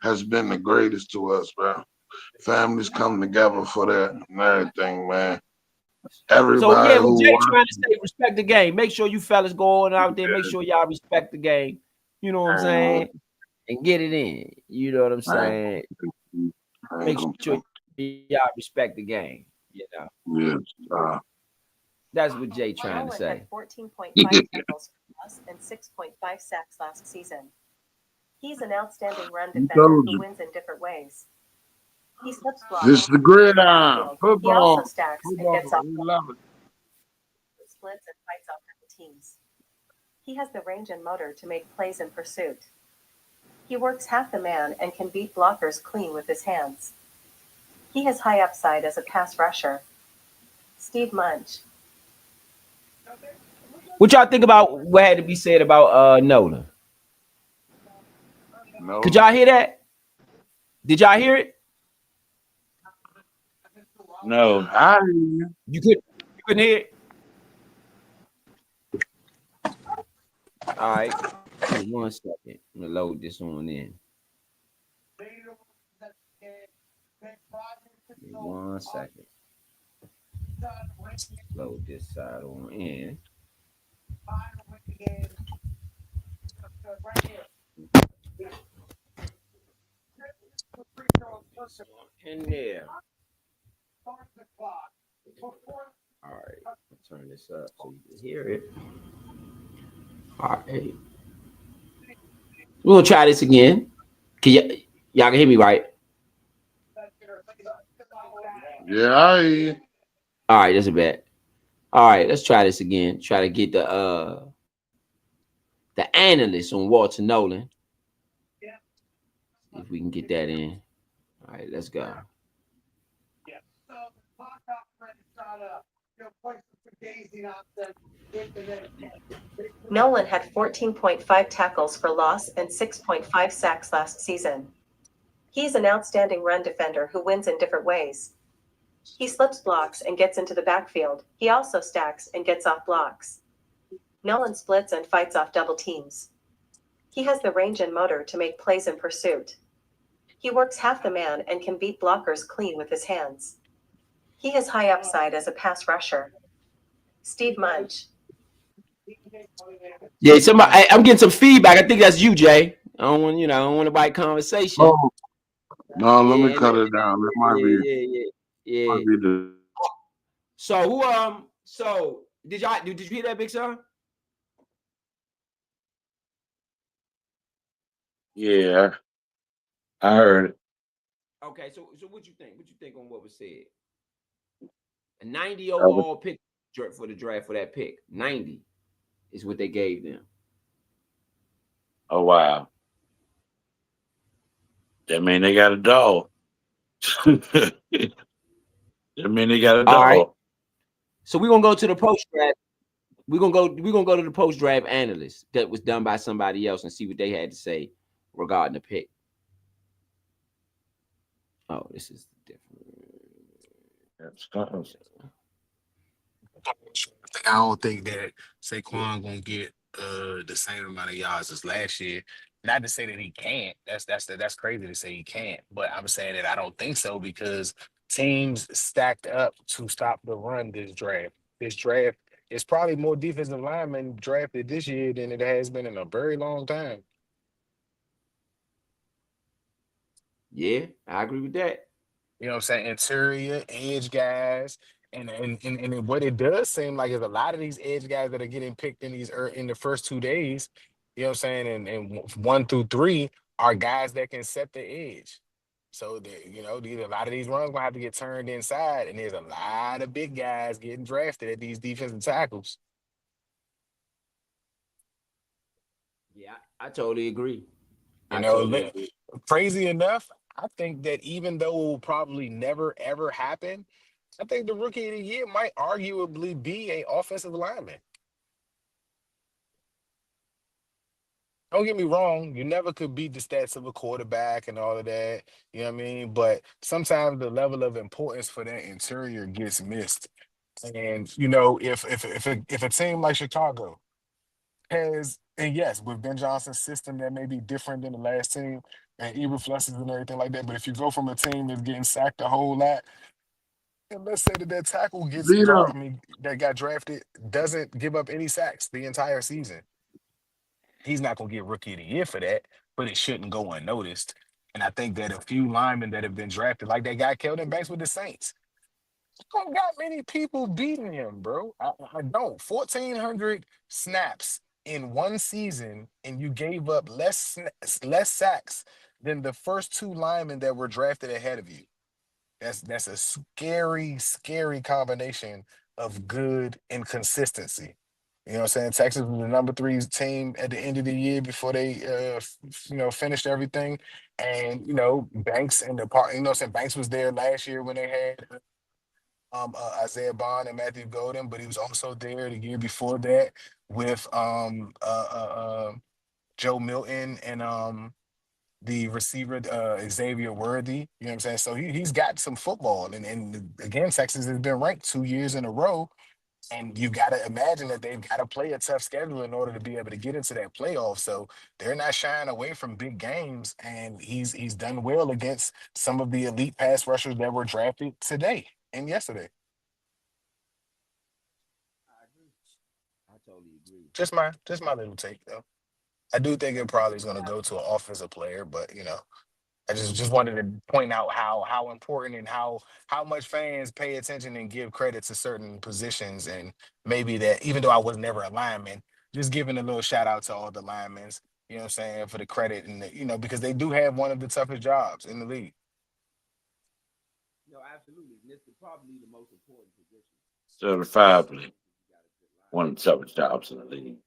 has been the greatest to us, bro. Families come together for that and everything, man. Everybody. So yeah, what Jay trying to say, respect the game. Make sure you fellas going out there. Make sure y'all respect the game. You know what I'm saying? And get it in. You know what I'm saying? Make sure y'all respect the game. You know. Yes. That's what Jay trying to say. Had 14.5 tackles for loss and 6.5 sacks last season. He's an outstanding run defender who wins in different ways. He slips blocks. This is the gridiron. Football. He also stacks and gets off. Love it. Splits and fights off the teams. He has the range and motor to make plays in pursuit. He works half the man and can beat blockers clean with his hands. He has high upside as a pass rusher. Steve Munch. What y'all think about what had to be said about Nolan? No. Could y'all hear that? Did y'all hear it? No. You couldn't hear it? All right. 1 second. I'm gonna load this on in. 1 second. Load this side on in. In there. All right, turn this up so you can hear it. All right, we're gonna try this again. Y'all can hear me, right? Yeah, I hear you. All right, that's a bet. All right, let's try this again. Try to get the analyst on Walter Nolan. If we can get that in. All right, let's go. Nolan had 14.5 tackles for loss and 6.5 sacks last season. He's an outstanding run defender who wins in different ways. He slips blocks and gets into the backfield. He also stacks and gets off blocks. Nolan splits and fights off double teams. He has the range and motor to make plays in pursuit. He works half the man and can beat blockers clean with his hands. He has high upside as a pass rusher. Steve Munch. Yeah, I'm getting some feedback. I think that's you, Jay. I don't want to bite conversation. Oh. No, let me cut it down. It might be. Yeah. Might be So did you hear that, Big Son? Yeah, I heard it. Okay, so what you think? What you think on what was said? A 90 overall pick for the draft for that pick. 90 is what they gave them. Oh wow. That mean they got a dog. That mean they got a dog. All right. So we're gonna go to the post draft. We're gonna go to the post draft analyst that was done by somebody else and see what they had to say regarding the pick. Oh, this is different. I don't think that Saquon gonna get the same amount of yards as last year. Not to say that he can't. That's crazy to say he can't. But I'm saying that I don't think so because teams stacked up to stop the run this draft. This draft is probably more defensive linemen drafted this year than it has been in a very long time. Yeah, I agree with that. You know what I'm saying? Interior, edge guys. And what it does seem like is a lot of these edge guys that are getting picked in in the first 2 days, you know what I'm saying, and 1 through 3 are guys that can set the edge. So a lot of these runs gonna have to get turned inside, and there's a lot of big guys getting drafted at these defensive tackles. Yeah, I totally agree. Crazy enough, I think that even though it will probably never ever happen, I think the rookie of the year might arguably be an offensive lineman. Don't get me wrong, you never could beat the stats of a quarterback and all of that. You know what I mean? But sometimes the level of importance for that interior gets missed. And if a team like Chicago has, and yes, with Ben Johnson's system that may be different than the last team and Eberflus's and everything like that. But if you go from a team that's getting sacked a whole lot, and let's say that tackle that got drafted doesn't give up any sacks the entire season. He's not going to get rookie of the year for that, but it shouldn't go unnoticed. And I think that a few linemen that have been drafted, like that guy Keldon Banks with the Saints, don't got many people beating him, bro. I don't. 1,400 snaps in one season, and you gave up less sacks than the first 2 linemen that were drafted ahead of you. That's a scary, scary combination of good and consistency. You know what I'm saying? Texas was the number 3 team at the end of the year before they finished everything. And Banks and Banks was there last year when they had Isaiah Bond and Matthew Golden, but he was also there the year before that with Joe Milton and the receiver Xavier Worthy. You know what I'm saying? So he's got some football. And again, Texas has been ranked 2 years in a row. And you got to imagine that they've got to play a tough schedule in order to be able to get into that playoff. So they're not shying away from big games. And he's done well against some of the elite pass rushers that were drafted today and yesterday. I totally agree. Just my little take, though. I do think it probably is going to go to an offensive player, but I just wanted to point out how important and how much fans pay attention and give credit to certain positions, and maybe that even though I was never a lineman, just giving a little shout out to all the linemen, you know what I'm saying, for the credit and because they do have one of the toughest jobs in the league. No, absolutely. This is probably the most important position. Certifiably one of the toughest jobs in the league.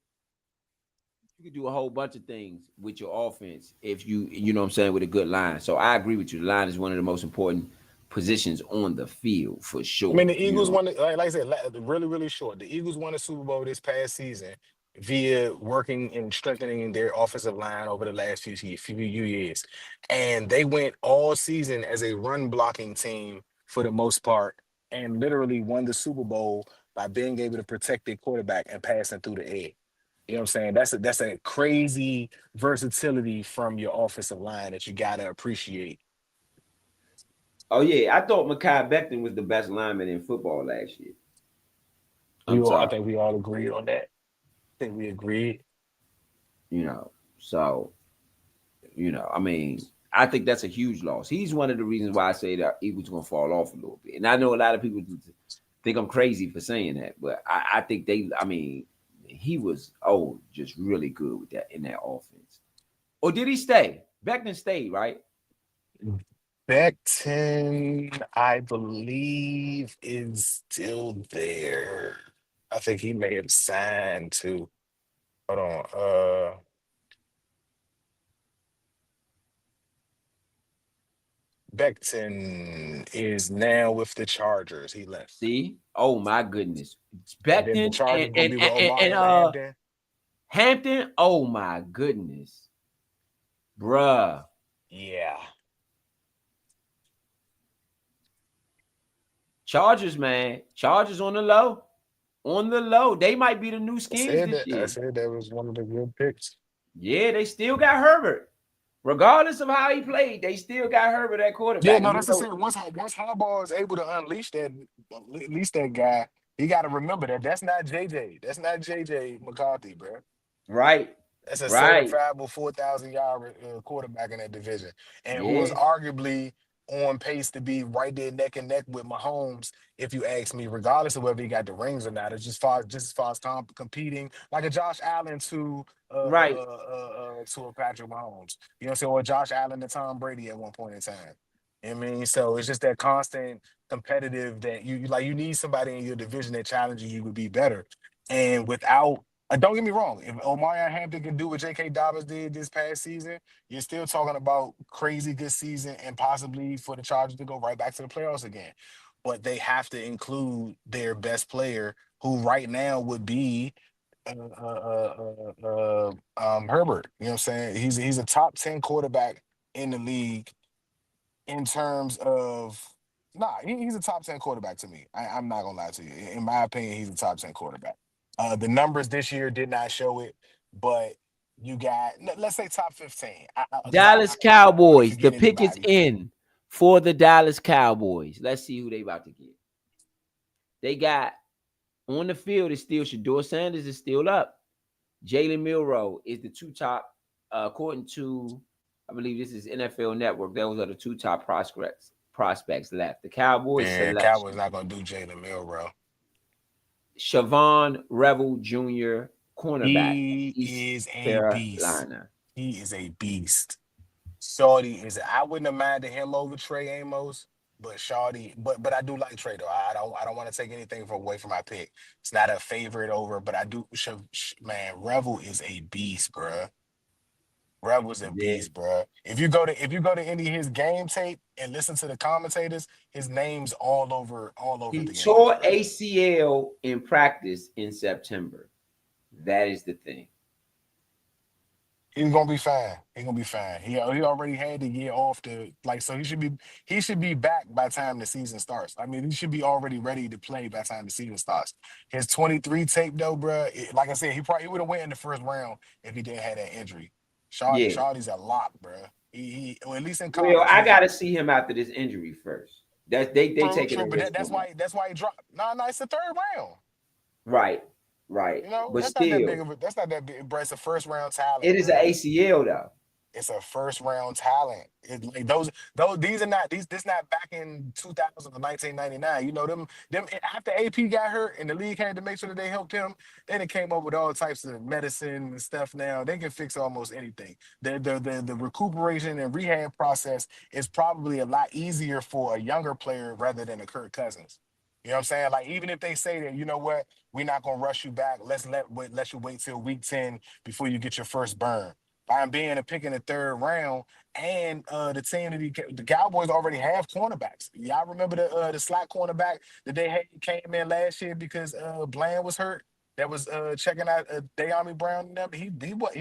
You could do a whole bunch of things with your offense if you know what I'm saying, with a good line. So I agree with you. The line is one of the most important positions on the field for sure. I mean, the Eagles won, like I said, really, really short. The Eagles won the Super Bowl this past season via working and strengthening their offensive line over the last few years. And they went all season as a run blocking team for the most part and literally won the Super Bowl by being able to protect their quarterback and passing through the air. You know what I'm saying? That's a crazy versatility from your offensive line that you got to appreciate. Oh, yeah. I thought Mekhi Becton was the best lineman in football last year. I think we all agreed on that. I think we agreed. So, I mean, I think that's a huge loss. He's one of the reasons why I say that Eagles going to fall off a little bit. And I know a lot of people think I'm crazy for saying that, but I think he was just really good with that in that offense. Or did he stay? Becton stayed, right? Becton, I believe, is still there. I think he may have signed to. Hold on. Becton is now with the Chargers. He left. See? Oh my goodness. And then the Becton Chargers gonna be with Omar and Hampton. Hampton. Oh my goodness. Bruh. Yeah. Chargers, man. Chargers on the low. On the low. They might be the new skins this year. I said that was one of the good picks. Yeah, they still got Herbert. Regardless of how he played, they still got Herbert at quarterback. Yeah, no, that's the same. Once Harbaugh is able to unleash that guy, he got to remember that that's not JJ. That's not JJ McCarthy, bro. Right. That's a certifiable 4,000-yard quarterback in that division, and who was arguably on pace to be right there neck and neck with Mahomes, if you ask me, regardless of whether he got the rings or not. It's just as far as competing, like a Josh Allen to a Patrick Mahomes. You know what I'm saying? Or Josh Allen to Tom Brady at one point in time. I mean, so it's just that constant competitive that you need somebody in your division that challenges you would be better. And without, don't get me wrong, if Omar Hampton can do what J.K. Dobbins did this past season, you're still talking about crazy good season and possibly for the Chargers to go right back to the playoffs again. But they have to include their best player, who right now would be Herbert. You know what I'm saying? He's a top 10 quarterback in the league in terms of he's a top 10 quarterback to me. I'm not gonna lie to you. In my opinion, he's a top 10 quarterback. The numbers this year did not show it, but you got, let's say, top 15. Dallas Cowboys. The pick is in for the Dallas Cowboys. Let's see who they about to get. They got on the field is still Shedeur Sanders is still up. Jalen Milroe is the two top, according to, I believe this is NFL Network. Those are the two top prospects left. The Cowboys. Man, Cowboys not gonna do Jalen Milroe. Shavon Revel Jr., cornerback. He is a beast. He is a beast. Shorty is. I wouldn't have minded him over Trey Amos, but Shorty. But I do like Trey though. I don't want to take anything away from my pick. It's not a favorite over, but I do. Man, Revel is a beast, bruh. Revel's a beast, bro. If you go to any of his game tape and listen to the commentators, his name's all over the game. He tore ACL in practice in September. That is the thing. He's gonna be fine. He's gonna be fine. He already had the year off so he should be back by the time the season starts. I mean, he should be already ready to play by the time the season starts. His 23 tape though, bro. Like I said, he would have went in the first round if he didn't have that injury. Shawty's a lock, bro. He or at least in college. Well, I gotta see him after this injury first. They take it. But that's why he dropped. No, it's the third round. Right. You know, but that's still, that's not that big. Bro, it's a first round talent. It is an ACL though. It's a first round talent. This not back in 2000 or 1999. You know them after AP got hurt and the league had to make sure that they helped him. Then it came up with all types of medicine and stuff. Now they can fix almost anything. The recuperation and rehab process is probably a lot easier for a younger player rather than a Kirk Cousins. You know what I'm saying? Like, even if they say that, you know what, we're not gonna rush you back. Let's let you wait till week 10 before you get your first burn. By being a pick in the third round, and the team the Cowboys already have cornerbacks. Y'all remember the slot cornerback that they had came in last year because Bland was hurt. That was checking out De'Ami Brown. He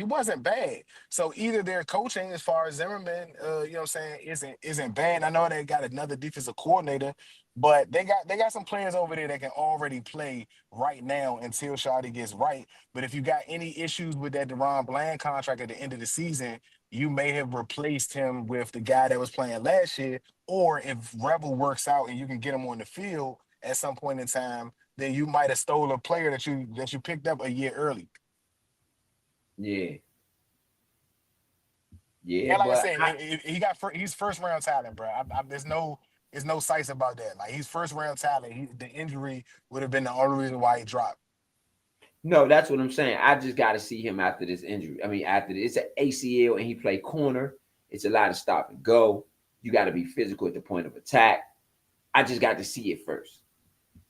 wasn't bad. So either their coaching, as far as Zimmerman, you know what I'm saying, isn't bad. I know they got another defensive coordinator, but they got some players over there that can already play right now until Shawty gets right. But if you got any issues with that DeRon Bland contract at the end of the season, you may have replaced him with the guy that was playing last year. Or if Revel works out and you can get him on the field at some point in time, then you might have stole a player that you picked up a year early. Yeah. And like I said, he's first round talent, bro. There's no sights about that. Like, he's first round talent. The injury would have been the only reason why he dropped. No, that's what I'm saying. I just got to see him after this injury. I mean, after this, it's an ACL and he play corner. It's a lot of stop and go. You got to be physical at the point of attack. I just got to see it first.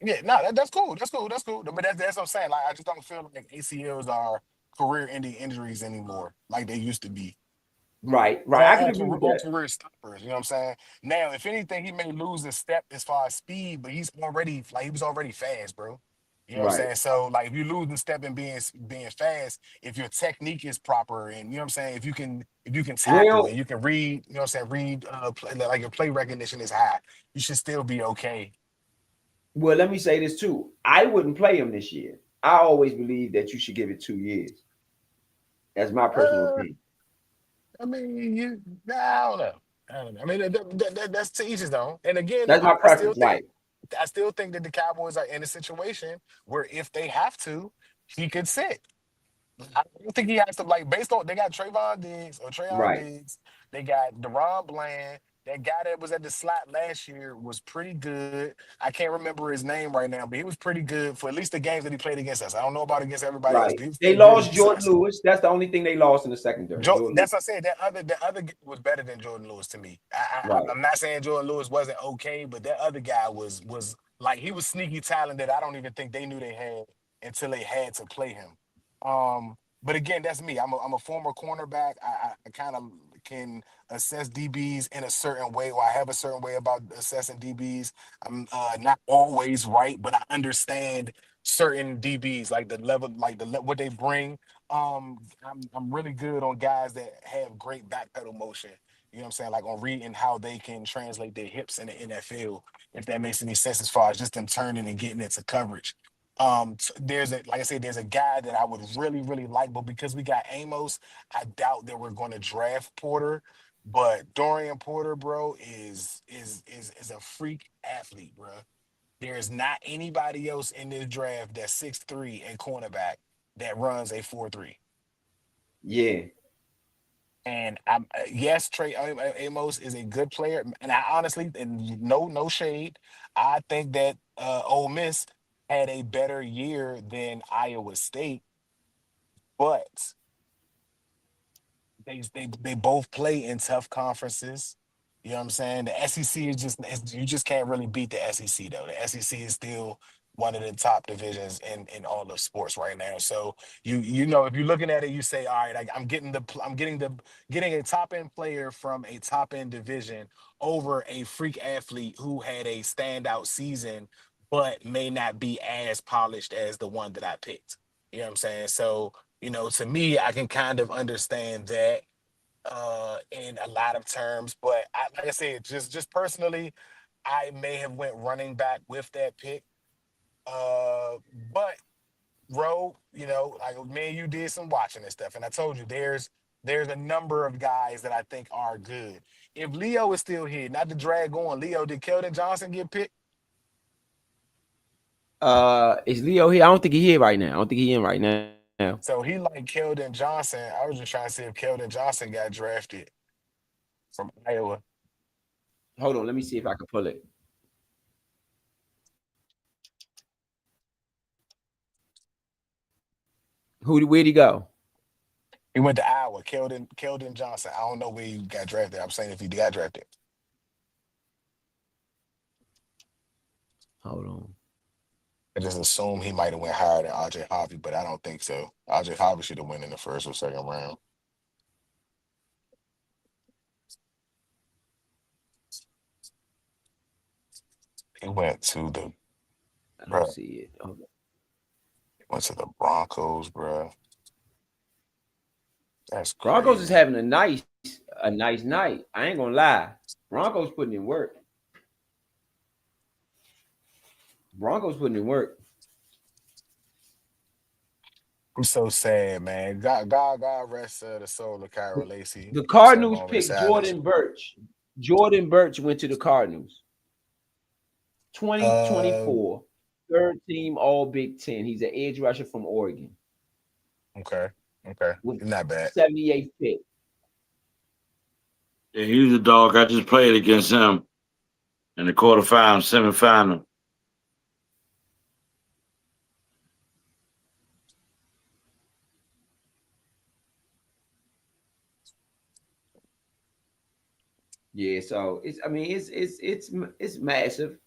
Yeah, no, that's cool. That's cool. That's cool. But that's what I'm saying. Like, I just don't feel like ACLs are career-ending injuries anymore, like they used to be. Right. I can On agree career, with on that. career stoppers. You know what I'm saying? Now, if anything, he may lose a step as far as speed, but he was already fast, bro. You know what I'm Right. saying? So, like, if you lose the step and being fast, if your technique is proper, and you know what I'm saying, if you can tackle Well, and you can read, you know what I'm saying, play, like your play recognition is high, you should still be okay. well, let me say this too. I wouldn't play him this year. I always believe that you should give it 2 years. That's my personal Uh, opinion. I mean, I don't know. I don't know. I mean, that's to each his own. And again, That's my preference. Right. I still think that the Cowboys are in a situation where if they have to, he could sit. I don't think he has to, like, based on they got Trayon Right. Diggs, they got Deron Bland. That guy that was at the slot last year was pretty good. I can't remember his name right now, but he was pretty good for at least the games that he played against us. I don't know about against everybody else, Right. but he was They pretty good lost against Jordan us. Lewis. That's the only thing they lost in the secondary. Jordan Lewis. That's what I said. The other guy was better than Jordan Lewis to me. Right. I'm not saying Jordan Lewis wasn't okay, but that other guy was like he was sneaky talent that I don't even think they knew they had until they had to play him. But again, that's me. I'm a former cornerback. I kind of can assess DBs in a certain way, or I have a certain way about assessing DBs. I'm not always right, but I understand certain DBs, like the level, what they bring. I'm really good on guys that have great back pedal motion. You know what I'm saying? Like on reading how they can translate their hips in the NFL, if that makes any sense as far as just them turning and getting into coverage. Like I said, there's a guy that I would really, really like, but because we got Amos, I doubt that we're going to draft Porter. But Dorian Porter, bro, is a freak athlete, bro. There is not anybody else in this draft that's 6'3" and cornerback that runs a 4.3. Yeah. And I'm yes, Trey Amos is a good player, and I honestly, and no shade, I think that Ole Miss had a better year than Iowa State, but they both play in tough conferences. You know what I'm saying? The SEC you just can't really beat the SEC though. The SEC is still one of the top divisions in all of sports right now. So you know if you're looking at it, you say, all right, I'm getting a top end player from a top end division over a freak athlete who had a standout season, but may not be as polished as the one that I picked. You know what I'm saying? So to me, I can kind of understand that in a lot of terms. But like I said, just personally, I may have went running back with that pick. But Ro, like me and you did some watching and stuff, and I told you there's a number of guys that I think are good. If Leo is still here, not to drag on, Leo, did Keldon Johnson get picked? Is Leo here? I don't think he's here right now. I don't think he's in right now. So he like Keldon Johnson. I was just trying to see if Keldon Johnson got drafted from Iowa. Hold on, let me see if I can pull it. Where'd he go? He went to Iowa. Keldon Johnson. I don't know where he got drafted. I'm saying if he got drafted. Hold on. I just assume he might have went higher than RJ Harvey, but I don't think so. RJ Harvey should have went in the first or second round. He went to the. I don't see it. Hold on. He went to the Broncos, bro. That's crazy. Broncos is having a nice night. I ain't gonna lie. Broncos putting in work. I'm so sad, man. God rest the soul of Kyra Lacey. The Cardinals picked Jordan Birch. Jordan Birch went to the Cardinals. 2024, third team All Big Ten. He's an edge rusher from Oregon. Okay. Not bad. 78th pick. Yeah, he's a dog. I just played against him in the semifinal. Yeah, so it's massive.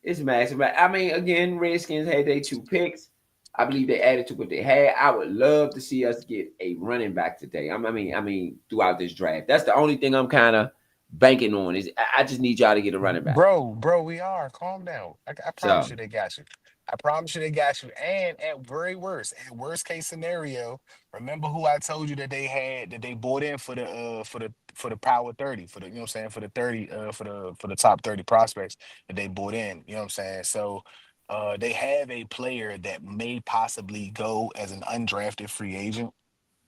It's massive. I mean, again, Redskins had their 2 picks. I believe they added to what they had. I would love to see us get a running back today. I mean, throughout this draft. That's the only thing I'm kind of banking on. Is I just need y'all to get a running back. Bro, we are. Calm down. I promise So you they got you. I promise you they got you. And at worst case scenario, remember who I told you that they had that they bought in for the power 30, for the you know what I'm saying, for the 30 for the top 30 prospects that they bought in. You know what I'm saying? So they have a player that may possibly go as an undrafted free agent.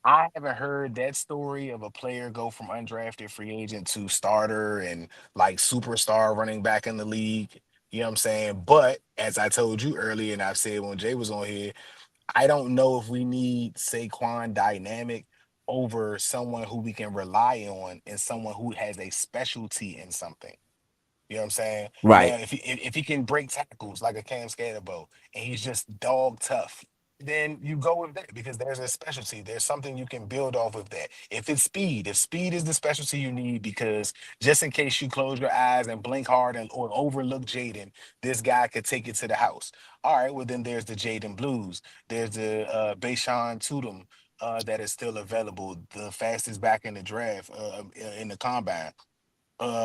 I haven't heard that story of a player go from undrafted free agent to starter and like superstar running back in the league. You know what I'm saying? But as I told you earlier, and I've said when Jay was on here, I don't know if we need Saquon dynamic over someone who we can rely on and someone who has a specialty in something. You know what I'm saying? Now, right, if he can break tackles like a Cam Scatterbo and he's just dog tough, then you go with that because there's a specialty. There's something you can build off of that. If speed is the specialty you need, because just in case you close your eyes and blink hard or overlook Jaden, this guy could take it to the house. All right, well then there's the Jaden Blues. There's the Bashan Tudum that is still available, the fastest back in the draft in the combine.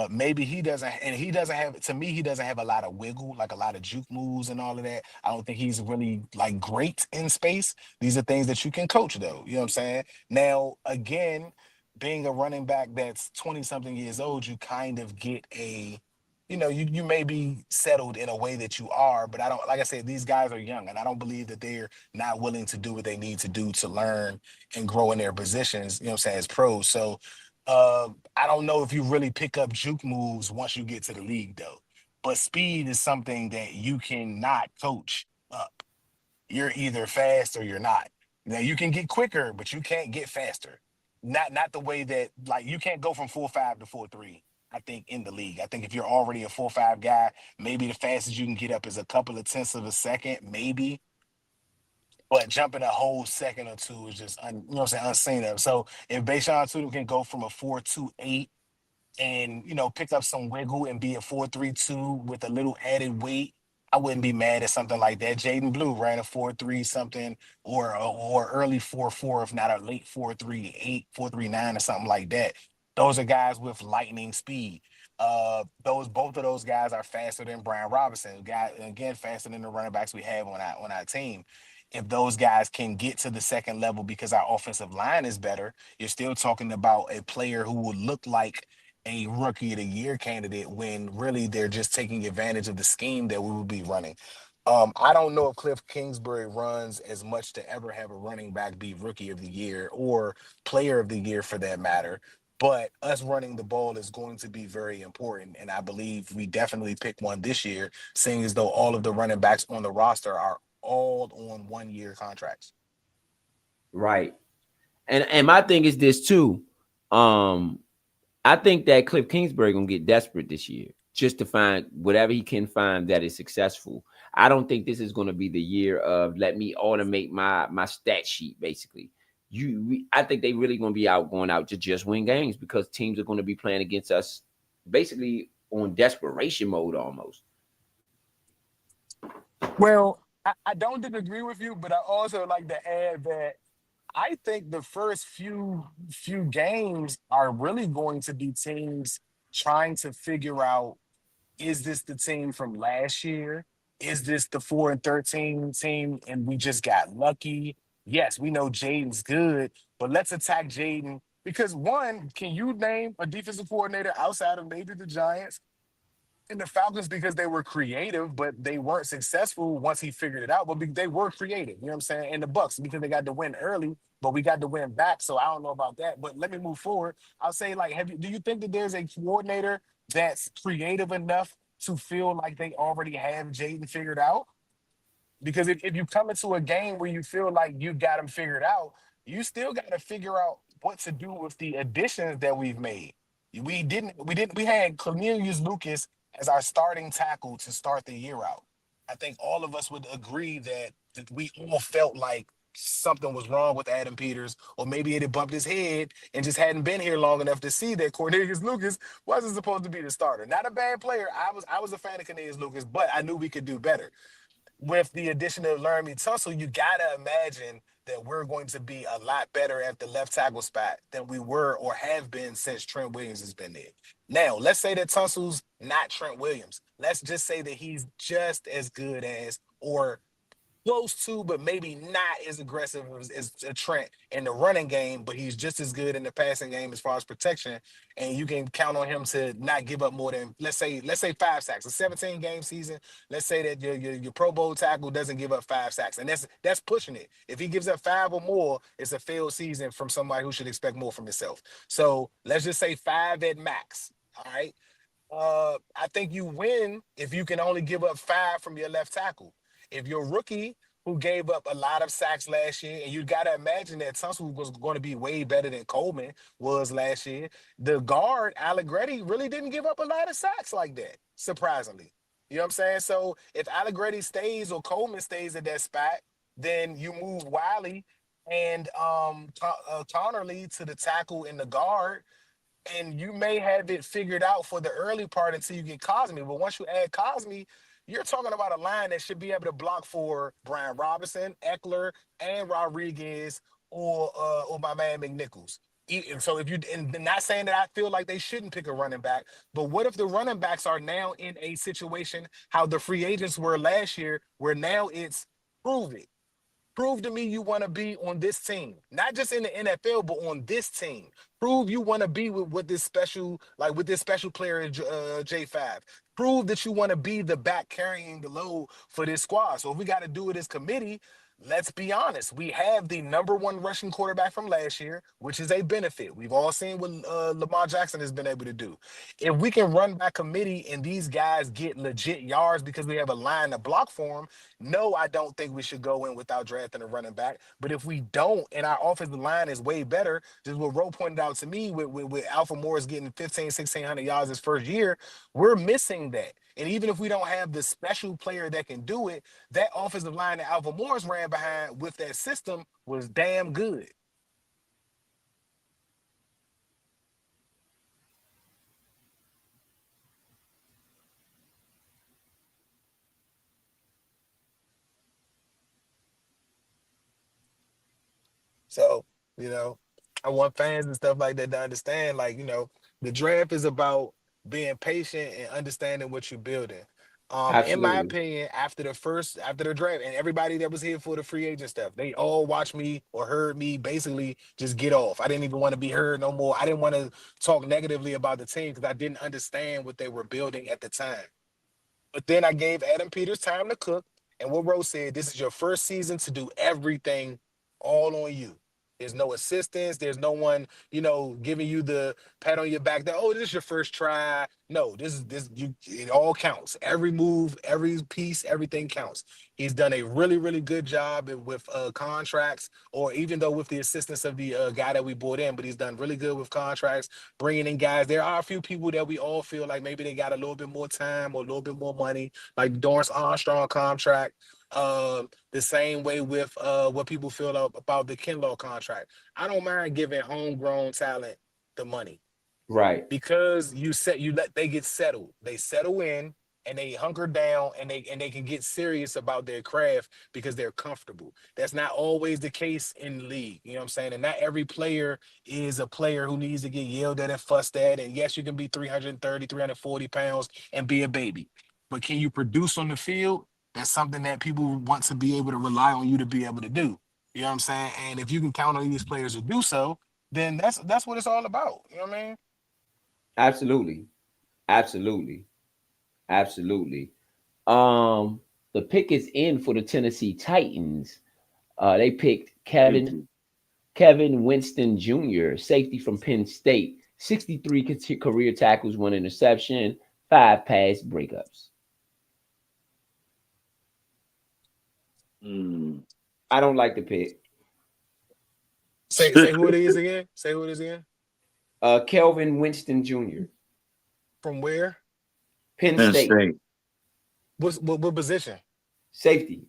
Maybe he doesn't have, to me, he doesn't have a lot of wiggle, like a lot of juke moves and all of that. I don't think he's really like great in space. These are things that you can coach though. You know what I'm saying? Now, again, being a running back that's 20 something years old, you kind of get you may be settled in a way that you are, but I don't, like I said, these guys are young and I don't believe that they're not willing to do what they need to do to learn and grow in their positions, you know what I'm saying, as pros. So I don't know if you really pick up juke moves once you get to the league, though. But speed is something that you cannot coach up. You're either fast or you're not. Now you can get quicker, but you can't get faster. Not the way that, like, you can't go from 4.5 to 4.3. I think in the league. I think if you're already a 4.5 guy, maybe the fastest you can get up is a couple of tenths of a second, maybe. But jumping a whole second or two is just you know what I'm saying, unseen of. So if Bayshawn Tutu can go from a 4.28 and pick up some wiggle and be a 4.32 with a little added weight, I wouldn't be mad at something like that. Jaden Blue ran a 4.3 something, or early 4.4, if not a late 4.38, 4.39 or something like that. Those are guys with lightning speed. Those both of those guys are faster than Brian Robinson, guy again faster than the running backs we have on our team. If those guys can get to the second level because our offensive line is better, you're still talking about a player who would look like a rookie of the year candidate when really they're just taking advantage of the scheme that we would be running. I don't know if Cliff Kingsbury runs as much to ever have a running back be rookie of the year or player of the year for that matter. But us running the ball is going to be very important. And I believe we definitely pick one this year, seeing as though all of the running backs on the roster are all on 1 year contracts. right. And my thing is this too. I think that Cliff Kingsbury gonna get desperate this year just to find whatever he can find that is successful. I don't think this is gonna be the year of let me automate my stat sheet. Basically, I think they really gonna be going out to just win games because teams are gonna be playing against us basically on desperation mode almost. Well, I don't disagree with you, but I also like to add that I think the first few games are really going to be teams trying to figure out, is this the team from last year? Is this the 4-13 team and we just got lucky? Yes, we know Jaden's good, but let's attack Jaden because, one, can you name a defensive coordinator outside of maybe the Giants and the Falcons, because they were creative, but they weren't successful once he figured it out. But they were creative, you know what I'm saying? And the Bucks, because they got the win early, but we got the win back. So I don't know about that. But let me move forward. I'll say, like, do you think that there's a coordinator that's creative enough to feel like they already have Jaden figured out? Because if you come into a game where you feel like you got him figured out, you still got to figure out what to do with the additions that we've made. We had Cornelius Lucas as our starting tackle to start the year out. I think all of us would agree that we all felt like something was wrong with Adam Peters, or maybe it had bumped his head and just hadn't been here long enough to see that Cornelius Lucas wasn't supposed to be the starter. Not a bad player. I was a fan of Cornelius Lucas, but I knew we could do better. With the addition of Laramie Tunsil, you gotta imagine that we're going to be a lot better at the left tackle spot than we were or have been since Trent Williams has been there. Now, let's say that Tunsil's not Trent Williams. Let's just say that he's just as good as, or close to, but maybe not as aggressive as Trent in the running game, but he's just as good in the passing game as far as protection. And you can count on him to not give up more than, let's say 5 sacks. A 17-game season, let's say that your Pro Bowl tackle doesn't give up 5 sacks. And that's pushing it. If he gives up 5 or more, it's a failed season from somebody who should expect more from himself. So let's just say 5 at max. All right. I think you win if you can only give up 5 from your left tackle. If your rookie who gave up a lot of sacks last year, and you got to imagine that Tunsil was going to be way better than Coleman was last year, the guard, Allegretti, really didn't give up a lot of sacks like that, surprisingly. You know what I'm saying? So if Allegretti stays or Coleman stays at that spot, then you move Wiley and Connerly to the tackle and the guard, and you may have it figured out for the early part until you get Cosme. But once you add Cosme, you're talking about a line that should be able to block for Brian Robinson, Eckler, and Rodriguez, or my man McNichols. So if you, and not saying that I feel like they shouldn't pick a running back, but what if the running backs are now in a situation how the free agents were last year, where now it's prove it. Prove to me you want to be on this team, not just in the NFL, but on this team. Prove you want to be with this special, like with this special player, J5. Prove that you want to be the back carrying the load for this squad. So if we got to do it as committee, let's be honest. We have the #1 rushing quarterback from last year, which is a benefit. We've all seen what Lamar Jackson has been able to do. If we can run by committee and these guys get legit yards because we have a line to block for them, no, I don't think we should go in without drafting a running back. But if we don't, and our offensive line is way better, just what Roe pointed out to me with Alpha Morris getting 1,500-1,600 yards his first year, we're missing that. And even if we don't have the special player that can do it, that offensive line that Alpha Morris ran behind with that system was damn good. So, I want fans and stuff like that to understand, like, the draft is about being patient and understanding what you're building. In my opinion, after the draft, and everybody that was here for the free agent stuff, they all watched me or heard me basically just get off. I didn't even want to be heard no more. I didn't want to talk negatively about the team because I didn't understand what they were building at the time. But then I gave Adam Peters time to cook. And what Rose said, this is your first season to do everything all on you. There's no assistance. There's no one, giving you the pat on your back that, oh, this is your first try. No, it all counts. Every move, every piece, everything counts. He's done a really, really good job with contracts, or even though with the assistance of the guy that we brought in, but he's done really good with contracts, bringing in guys. There are a few people that we all feel like maybe they got a little bit more time or a little bit more money, like Dorrance Armstrong contract. The same way with what people feel about the Kinlaw contract. I don't mind giving homegrown talent the money. Right. Because they get settled. They settle in and they hunker down and they can get serious about their craft because they're comfortable. That's not always the case in the league. You know what I'm saying? And not every player is a player who needs to get yelled at and fussed at. And yes, you can be 330, 340 pounds and be a baby. But can you produce on the field? That's something that people want to be able to rely on you to be able to do. You know what I'm saying? And if you can count on these players to do so, then that's what it's all about. You know what I mean? Absolutely. The pick is in for the Tennessee Titans. They picked Kevin Winston Jr., safety from Penn State, 63 career tackles, 1 interception, 5 pass breakups. I don't like the pick. Say who it is again. Say who it is again. Kelvin Winston Jr. From where? Penn State. What position? Safety.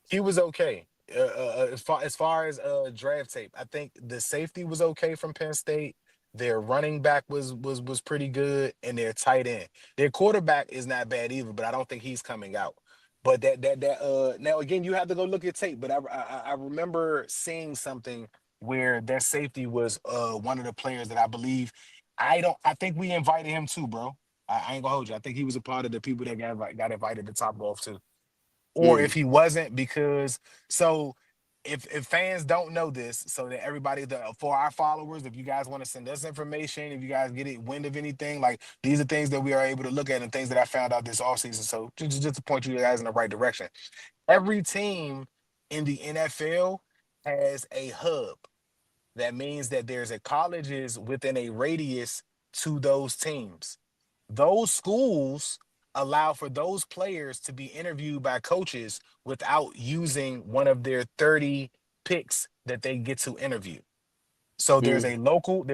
He was okay. as far as draft tape, I think the safety was okay from Penn State. Their running back was pretty good, and their tight end, their quarterback is not bad either, but I don't think he's coming out. But now again, you have to go look at tape. But I remember seeing something where their safety was one of the players that I believe. I think we invited him too, bro. I ain't gonna hold you. I think he was a part of the people that got invited to Top Golf too. Or if he wasn't, because so if fans don't know this, so that everybody for our followers, if you guys want to send us information, if you guys get it wind of anything, like these are things that we are able to look at and things that I found out this offseason. So just to point you guys in the right direction. Every team in the NFL has a hub. That means that there's a colleges within a radius to those teams. Those schools allow for those players to be interviewed by coaches without using one of their 30 picks that they get to interview. So there's a local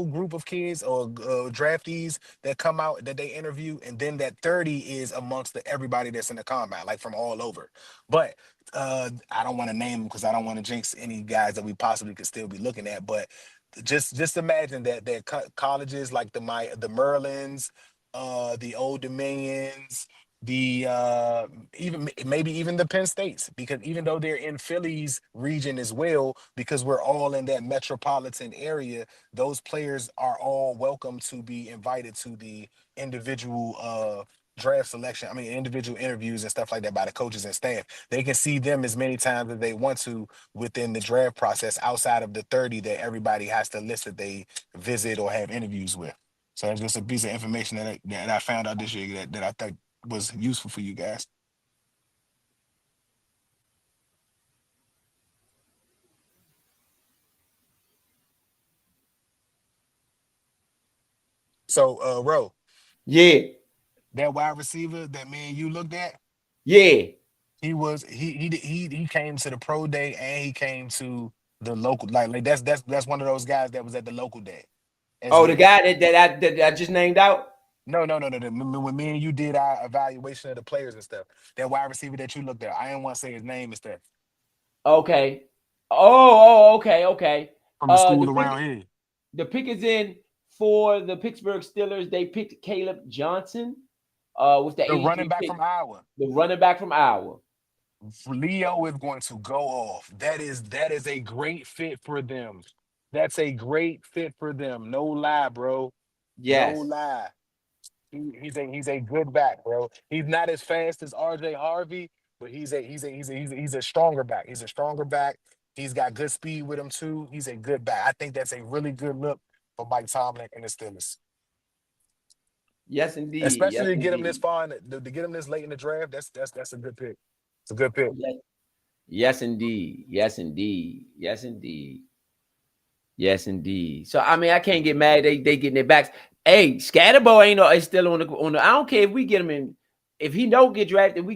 group of kids or draftees that come out that they interview, and then that 30 is amongst everybody that's in the combine, like from all over. But I don't want to name them because I don't want to jinx any guys that we possibly could still be looking at. But just imagine that colleges like the Merlins, the Old Dominions, the maybe even the Penn States, because even though they're in Philly's region as well, because we're all in that metropolitan area, those players are all welcome to be invited to the individual draft selection. I mean, individual interviews and stuff like that by the coaches and staff. They can see them as many times as they want to within the draft process, outside of the 30 that everybody has to list that they visit or have interviews with. So it's just a piece of information that I found out this year that I think was useful for you guys. So, Ro. Yeah. That wide receiver that me and you looked at. Yeah. He came to the pro day and he came to the local. Like that's one of those guys that was at the local day. Oh, the guy that I just named out? No. When me and you did our evaluation of the players and stuff, that wide receiver that you looked at, I didn't want to say his name and stuff. Okay. Okay. From the school around here. The pick is in for the Pittsburgh Steelers. They picked Caleb Johnson with the running back from Iowa. The running back from Iowa. Leo is going to go off. That is a great fit for them. That's a great fit for them. No lie, bro. Yes. No lie. He's a good back, bro. He's not as fast as RJ Harvey, but he's a stronger back. He's a stronger back. He's got good speed with him too. He's a good back. I think that's a really good look for Mike Tomlin and the Steelers. Yes, indeed. Especially to get him this far, to get him this late in the draft. That's a good pick. It's a good pick. Yes, indeed. So I mean, I can't get mad. They getting their backs. Hey, Scatterbo is still on the. I don't care if we get him in. If he don't get drafted,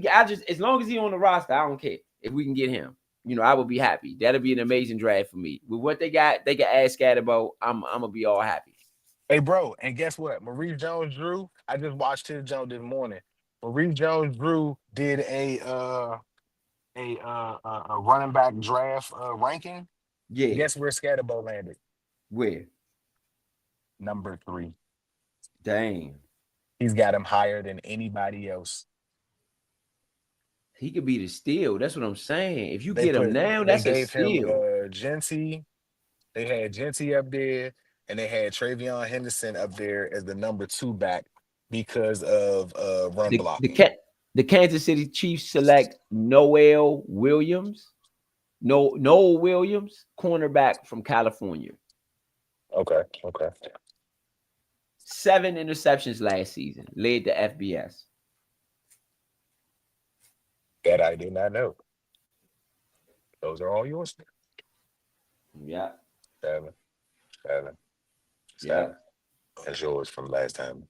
as long as he on the roster, I don't care if we can get him. I would be happy. That'll be an amazing draft for me. With what they got, they can add Scatterbo. I'm gonna be all happy. Hey, bro, and guess what? Maurice Jones-Drew, I just watched his Jones this morning. Maurice Jones-Drew did a running back draft ranking. Yeah. Guess where Scatterbo landed? Where? Number 3. Dang. He's got him higher than anybody else. He could be the steal. That's what I'm saying. If you get him now, that's a steal. Genty. They had Genty up there, and they had Travion Henderson up there as the number 2 back because of run blocking. The Kansas City Chiefs select Noel Williams, cornerback from California. Okay. 7 interceptions last season, led the FBS. That I did not know. Those are all yours. Yeah. 7. Yeah. That's yours from last time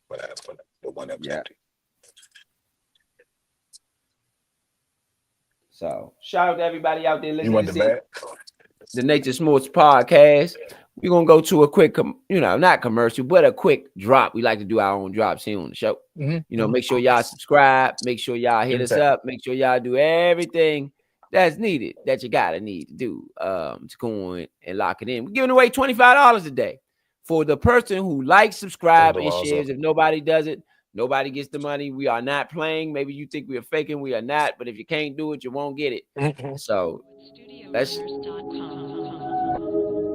when I was the one that was empty. So shout out to everybody out there listening. You want the bet? The Nature Sports Podcast. we're gonna go to a quick, not commercial, but a quick drop. We like to do our own drops here on the show. Make sure y'all subscribe. Make sure y'all hit us up. Make sure y'all do everything that's needed that you gotta need to do to go in and lock it in. We're giving away $25 a day for the person who likes, subscribe, and shares. If nobody does it, nobody gets the money. We are not playing. Maybe you think we are faking. We are not. But if you can't do it, you won't get it. So that's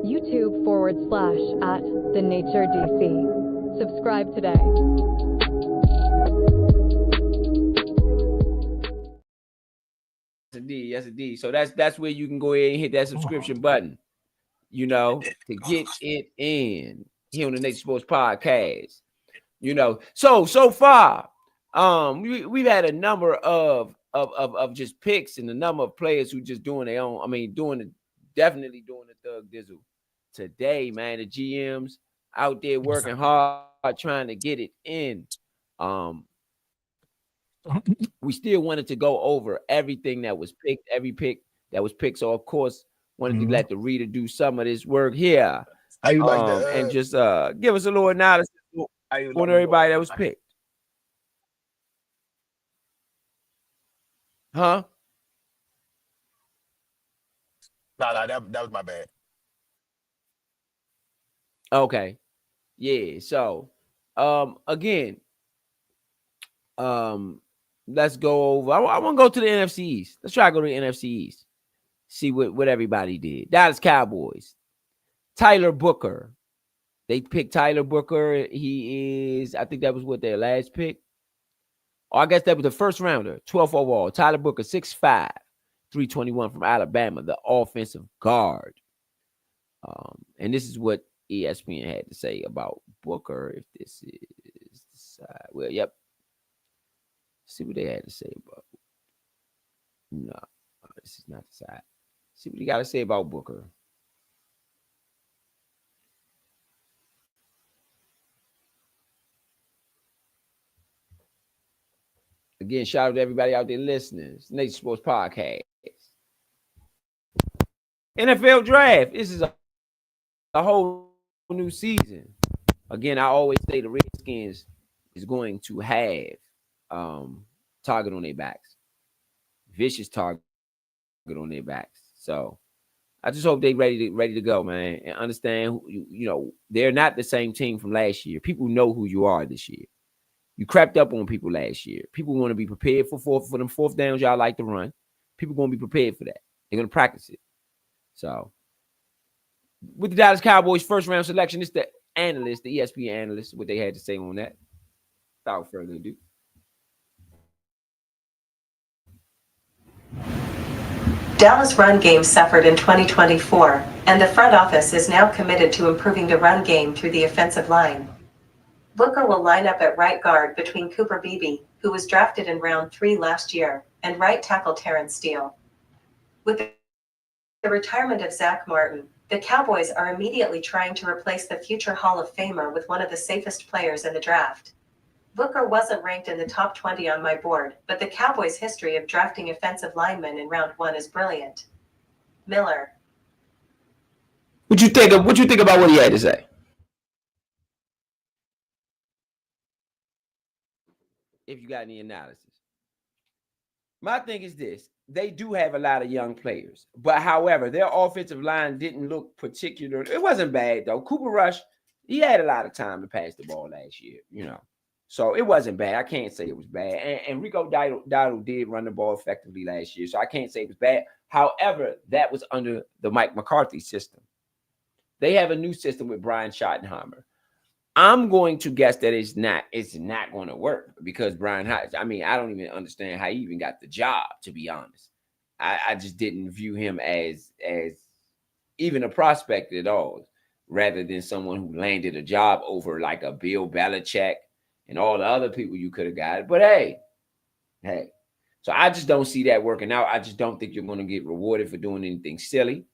YouTube/@TheNatureDC. Subscribe today. Yes, indeed. So that's where you can go ahead and hit that subscription button, to get it in here on the Nature Sports Podcast. So far, we've had a number of just picks and a number of players who just doing their own. Definitely doing the thug dizzle today, man. The GMs out there working hard, trying to get it in. We still wanted to go over everything that was picked, every pick that was picked. So, of course, wanted to let the reader do some of this work here. How you like and just give us a little analysis on everybody that was picked. Huh? No, that was my bad. Okay. Yeah. So, again, let's go over. I want to go to the NFC East. Let's try to go to the NFC East. See what everybody did. Dallas Cowboys. Tyler Booker. They picked Tyler Booker. He is, I think that was what their last pick. Or I guess that was the first rounder, 12th overall. Tyler Booker, 6'5", 321 from Alabama, the offensive guard. And this is what ESPN had to say about Booker. If this is the side. Well, yep. See what they had to say about. No, this is not the side. See what he got to say about Booker. Again, shout out to everybody out there listening. It's Nature Sports Podcast. NFL Draft. This is a whole new season. Again, I always say the Redskins is going to have target on their backs. Vicious target on their backs. So I just hope they ready to go, man, and understand they're not the same team from last year. People know who you are this year. You crapped up on people last year. People want to be prepared for them fourth downs y'all like to run. People going to be prepared for that. They're going to practice it. So with the Dallas Cowboys first round selection, it's the analyst, the ESPN analyst, what they had to say on that. Without further ado. Dallas' run game suffered in 2024, and the front office is now committed to improving the run game through the offensive line. Booker will line up at right guard between Cooper Beebe, who was drafted in round 3 last year, and right tackle Terrence Steele. With the retirement of Zach Martin, the Cowboys are immediately trying to replace the future Hall of Famer with one of the safest players in the draft. Booker wasn't ranked in the top 20 on my board, but the Cowboys' history of drafting offensive linemen in round 1 is brilliant. Miller. What you think about what he had to say? If you got any analysis. My thing is this. They do have a lot of young players. But however, their offensive line didn't look particular. It wasn't bad, though. Cooper Rush, he had a lot of time to pass the ball last year, So it wasn't bad. I can't say it was bad. And Rico Dowdle did run the ball effectively last year, so I can't say it was bad. However, that was under the Mike McCarthy system. They have a new system with Brian Schottenheimer. I'm going to guess that it's not going to work because Brian Hodge, I don't even understand how he even got the job, to be honest. I just didn't view him as even a prospect at all, rather than someone who landed a job over like a Bill Belichick and all the other people you could have got. But hey. So I just don't see that working out. I just don't think you're going to get rewarded for doing anything silly.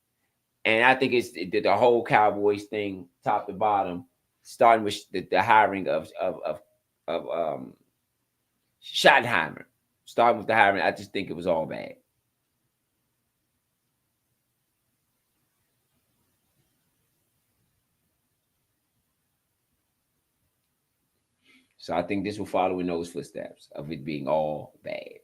And I think it's the whole Cowboys thing, top to bottom, starting with the hiring of Schottenheimer. Starting with the hiring, I just think it was all bad. So I think this will follow in those footsteps of it being all bad.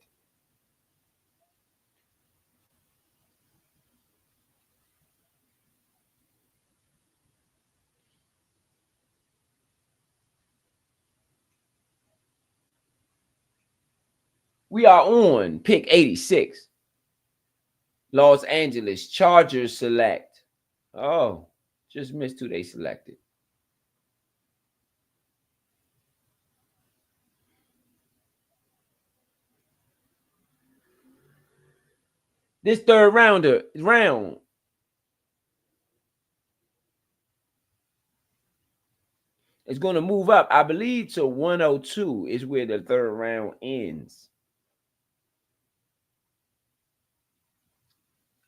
We are on pick 86. Los Angeles Chargers select. Oh, just missed who they selected. This third round is going to move up. I believe to 102 is where the third round ends.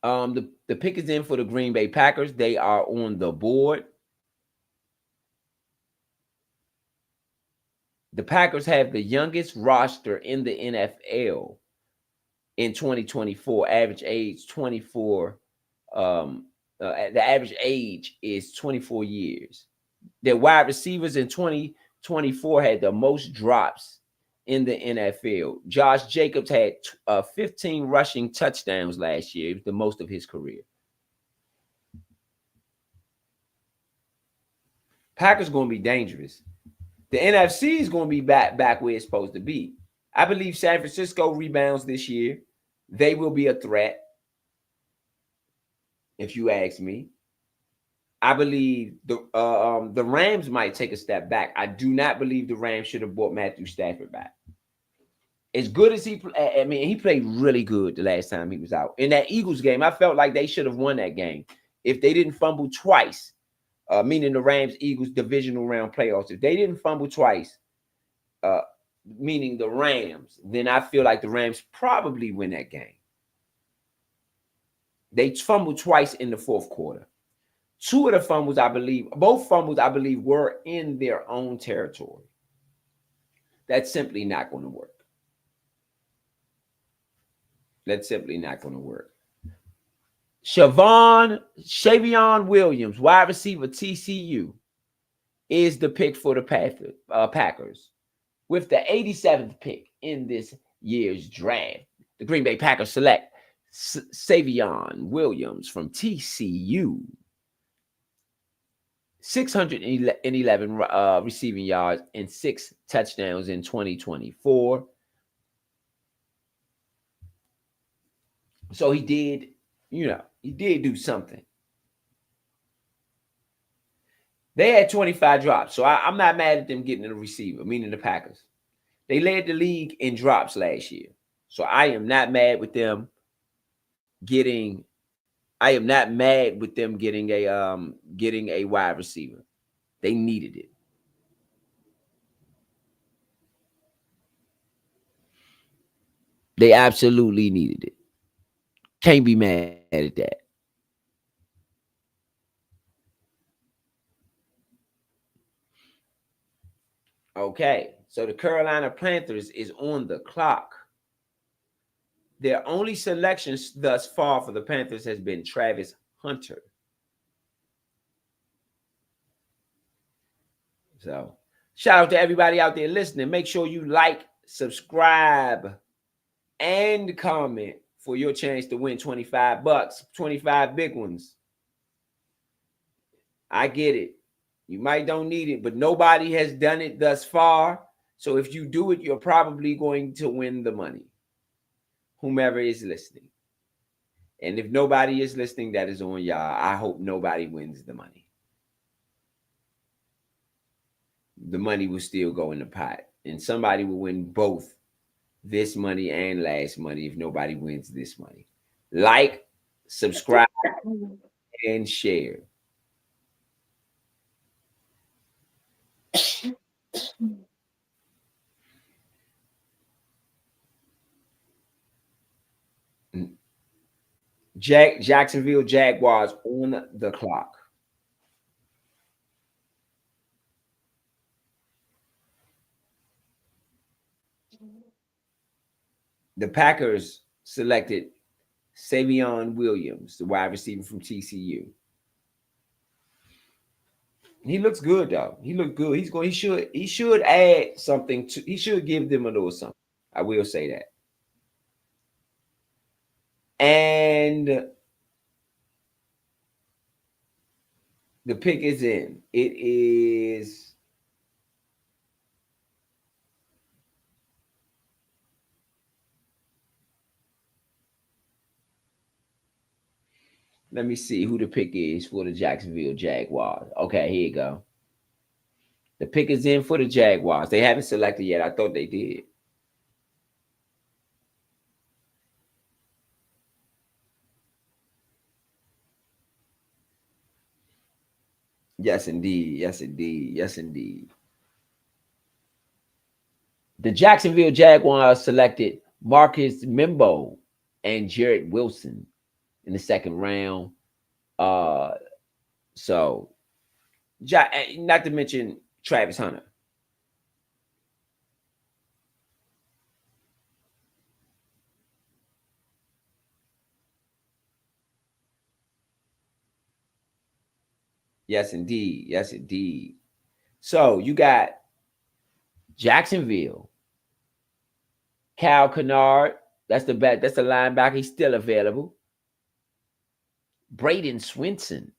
The pick is in for the Green Bay Packers. They are on the board. The Packers have the youngest roster in the NFL in 2024. Average age 24. The average age is 24 years. Their wide receivers in 2024 had the most drops in the NFL. Josh Jacobs had 15 rushing touchdowns last year. It was the most of his career. Packers going to be dangerous. The NFC is going to be back where it's supposed to be. I believe San Francisco rebounds this year. They will be a threat, if you ask me. I believe the Rams might take a step back. I do not believe the Rams should have brought Matthew Stafford back. As good as he played really good the last time he was out. In that Eagles game, I felt like they should have won that game. If they didn't fumble twice, meaning the Rams-Eagles divisional round playoffs, if they didn't fumble twice, meaning the Rams, then I feel like the Rams probably win that game. They fumbled twice in the fourth quarter. Both fumbles, I believe, were in their own territory. That's simply not going to work. Shavion Williams, wide receiver, TCU, is the pick for the Packers. With the 87th pick in this year's draft, the Green Bay Packers select Shavion Williams from TCU. 611 receiving yards and 6 touchdowns in 2024. So he did do something. They had 25 drops, so I'm not mad at them getting a receiver, meaning the Packers. They led the league in drops last year, so I am not mad with them getting. I am not mad with them getting a wide receiver. They needed it. They absolutely needed it. Can't be mad at that. Okay, so the Carolina Panthers is on the clock. Their only selections thus far for the Panthers has been Travis Hunter. So, shout out to everybody out there listening. Make sure you like, subscribe, and comment for your chance to win $25, 25 big ones. I get it. You might don't need it, but nobody has done it thus far. So if you do it, you're probably going to win the money. Whomever is listening. And if nobody is listening, that is on y'all. I hope nobody wins the money. The money will still go in the pot. And somebody will win both this money and last money if nobody wins this money. Like, subscribe, and share. Jacksonville Jaguars on the clock. The Packers selected Shavion Williams, the wide receiver from TCU. He looks good though. He looked good. He should add something to. He should give them a little something. I will say that. And the pick is in. It is. Let me see who the pick is for the Jacksonville Jaguars. Okay, here you go. The pick is in for the Jaguars. They haven't selected yet. I thought they did. Yes, indeed. Yes, indeed. Yes, indeed. The Jacksonville Jaguars selected Marcus Membo and Jared Wilson in the second round. So not to mention Travis Hunter. Yes, indeed. Yes, indeed. So you got Jacksonville, Cal Kennard. That's the linebacker. He's still available. Braden Swanson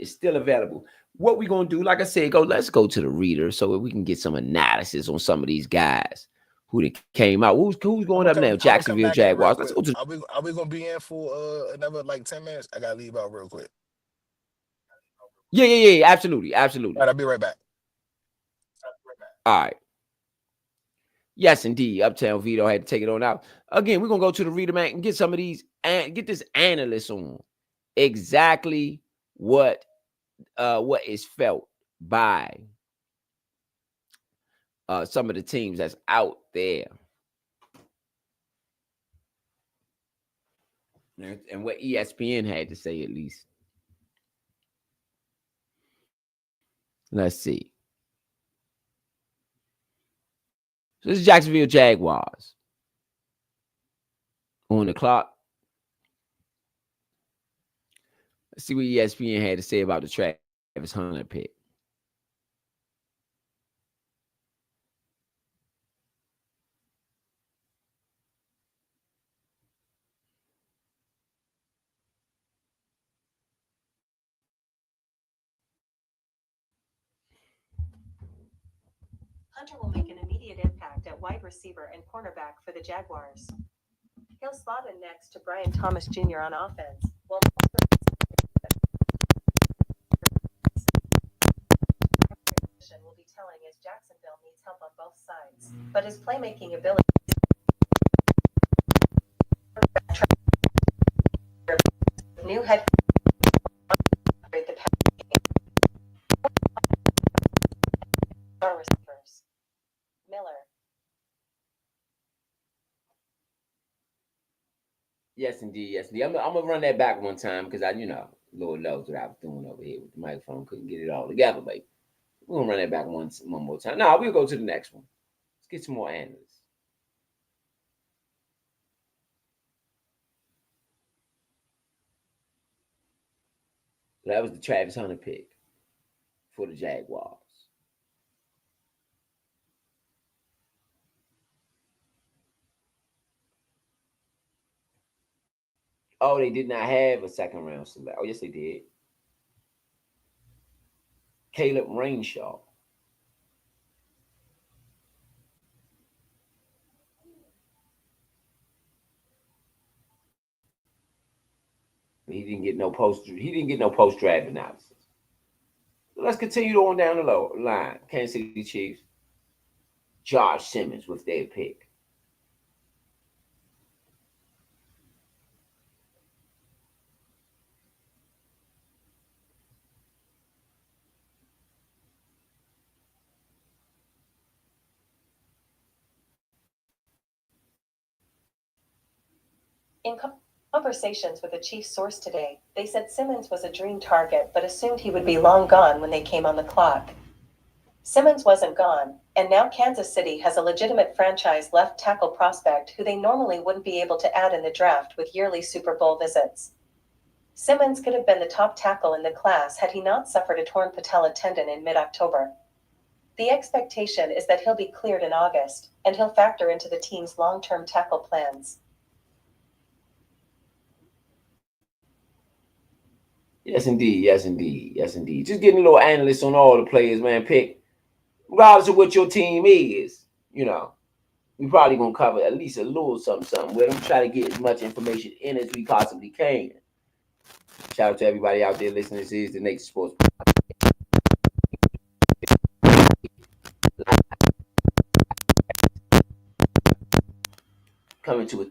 is still available. What we gonna do? Like I said, let's go to the reader so we can get some analysis on some of these guys who came out. Who's going up now? Jacksonville Jaguars. Let's go to. Are we gonna be in for another like 10 minutes? I gotta leave out real quick. Yeah. Absolutely. All right, I'll be right back. All right. Yes, indeed. Uptown Vito had to take it on out. Again, we're gonna go to the reader, man, and get some of these and get this analyst on exactly what is felt by some of the teams that's out there. And what ESPN had to say, at least. Let's see. So this is Jacksonville Jaguars on the clock. Let's see what ESPN had to say about the Travis Hunter pick. Hunter will make an immediate impact at wide receiver and cornerback for the Jaguars. He'll slot in next to Brian Thomas Jr. on offense, while will be telling as Jacksonville needs help on both sides, but his playmaking ability. New head receivers. Miller. Yes, indeed. Yes, indeed. I'm gonna run that back one time because Lord knows what I was doing over here with the microphone. Couldn't get it all together, baby. We're gonna run that back one more time. No, we'll go to the next one. Let's get some more analysts. So that was the Travis Hunter pick for the Jaguars. Oh, they did not have a second round select. Oh, yes, they did. Caleb Rainshaw. He didn't get no post draft analysis. So let's continue on down the line. Kansas City Chiefs. Josh Simmons with their pick. In conversations with a Chiefs source today, they said Simmons was a dream target but assumed he would be long gone when they came on the clock. Simmons wasn't gone, and now Kansas City has a legitimate franchise left tackle prospect who they normally wouldn't be able to add in the draft with yearly Super Bowl visits. Simmons could have been the top tackle in the class had he not suffered a torn patella tendon in mid-October. The expectation is that he'll be cleared in August, and he'll factor into the team's long-term tackle plans. Yes, indeed. Yes, indeed. Yes, indeed. Just getting a little analysis on all the players, man. Pick, regardless of what your team is, we probably gonna cover at least a little something with them. Try to get as much information in as we possibly can. Shout out to everybody out there listening. This is the Nature Sports. Coming to it.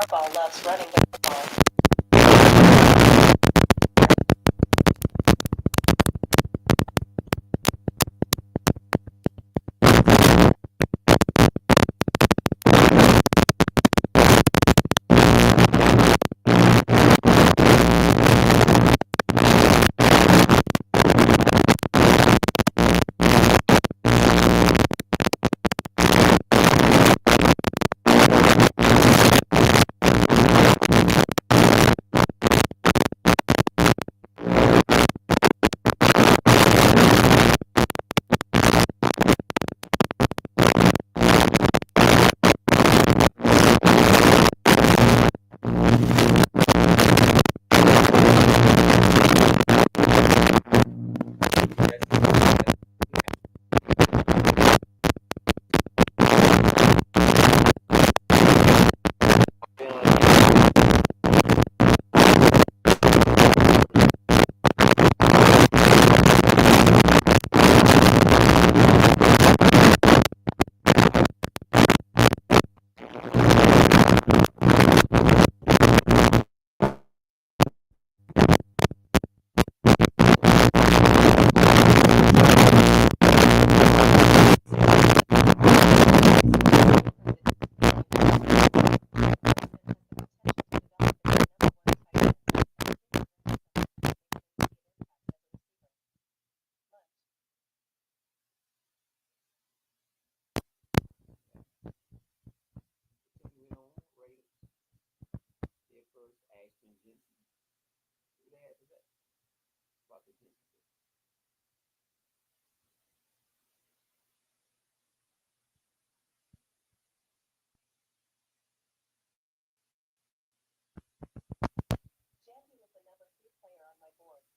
Harbaugh loves running the ball.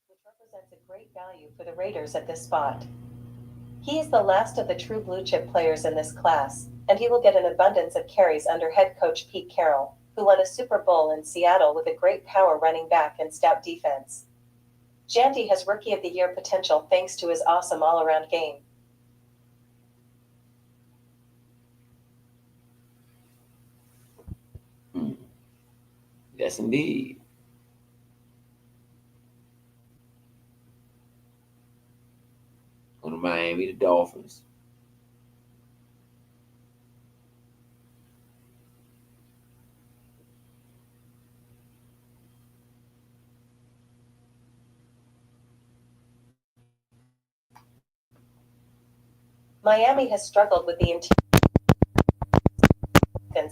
Which represents a great value for the Raiders at this spot. He is the last of the true blue-chip players in this class, and he will get an abundance of carries under head coach Pete Carroll, who won a Super Bowl in Seattle with a great power running back and stout defense. Janty has Rookie of the Year potential thanks to his awesome all-around game. Yes, indeed. On the Miami Dolphins. Miami has struggled with the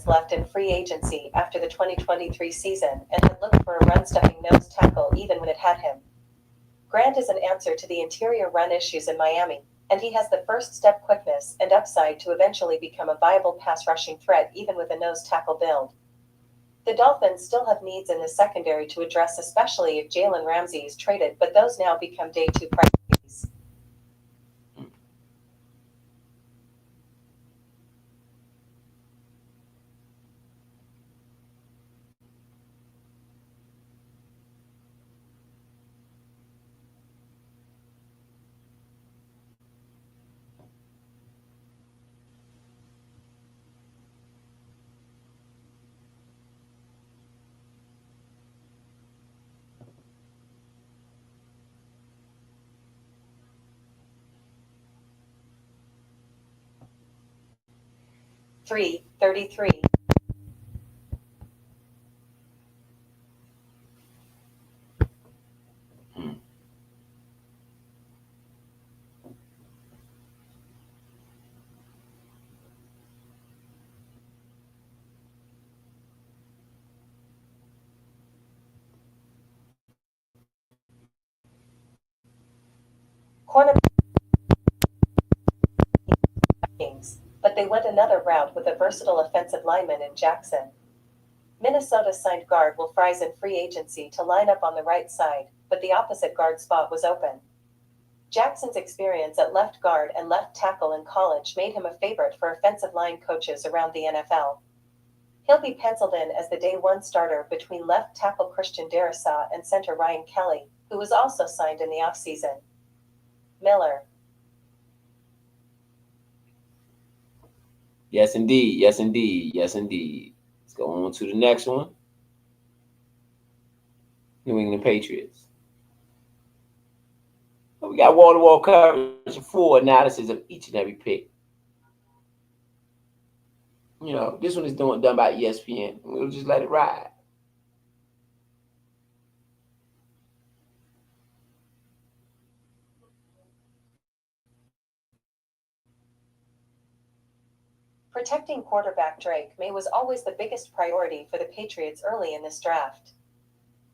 left in free agency after the 2023 season and had looked for a run-stuffing nose tackle even when it had him. Grant is an answer to the interior run issues in Miami, and he has the first-step quickness and upside to eventually become a viable pass-rushing threat even with a nose tackle build. The Dolphins still have needs in the secondary to address, especially if Jalen Ramsey is traded, but those now become day two priorities. 3:33. Corner, but they went another route with a versatile offensive lineman in Jackson. Minnesota signed guard Will Fries in free agency to line up on the right side, but the opposite guard spot was open. Jackson's experience at left guard and left tackle in college made him a favorite for offensive line coaches around the NFL. He'll be penciled in as the day one starter between left tackle Christian Darrisaw and center Ryan Kelly, who was also signed in the offseason. Miller. Yes, indeed. Yes, indeed. Yes, indeed. Let's go on to the next one. New England Patriots. We got wall-to-wall coverage and full analysis of each and every pick. You know, this one is done by ESPN. We'll just let it ride. Protecting quarterback Drake May was always the biggest priority for the Patriots early in this draft.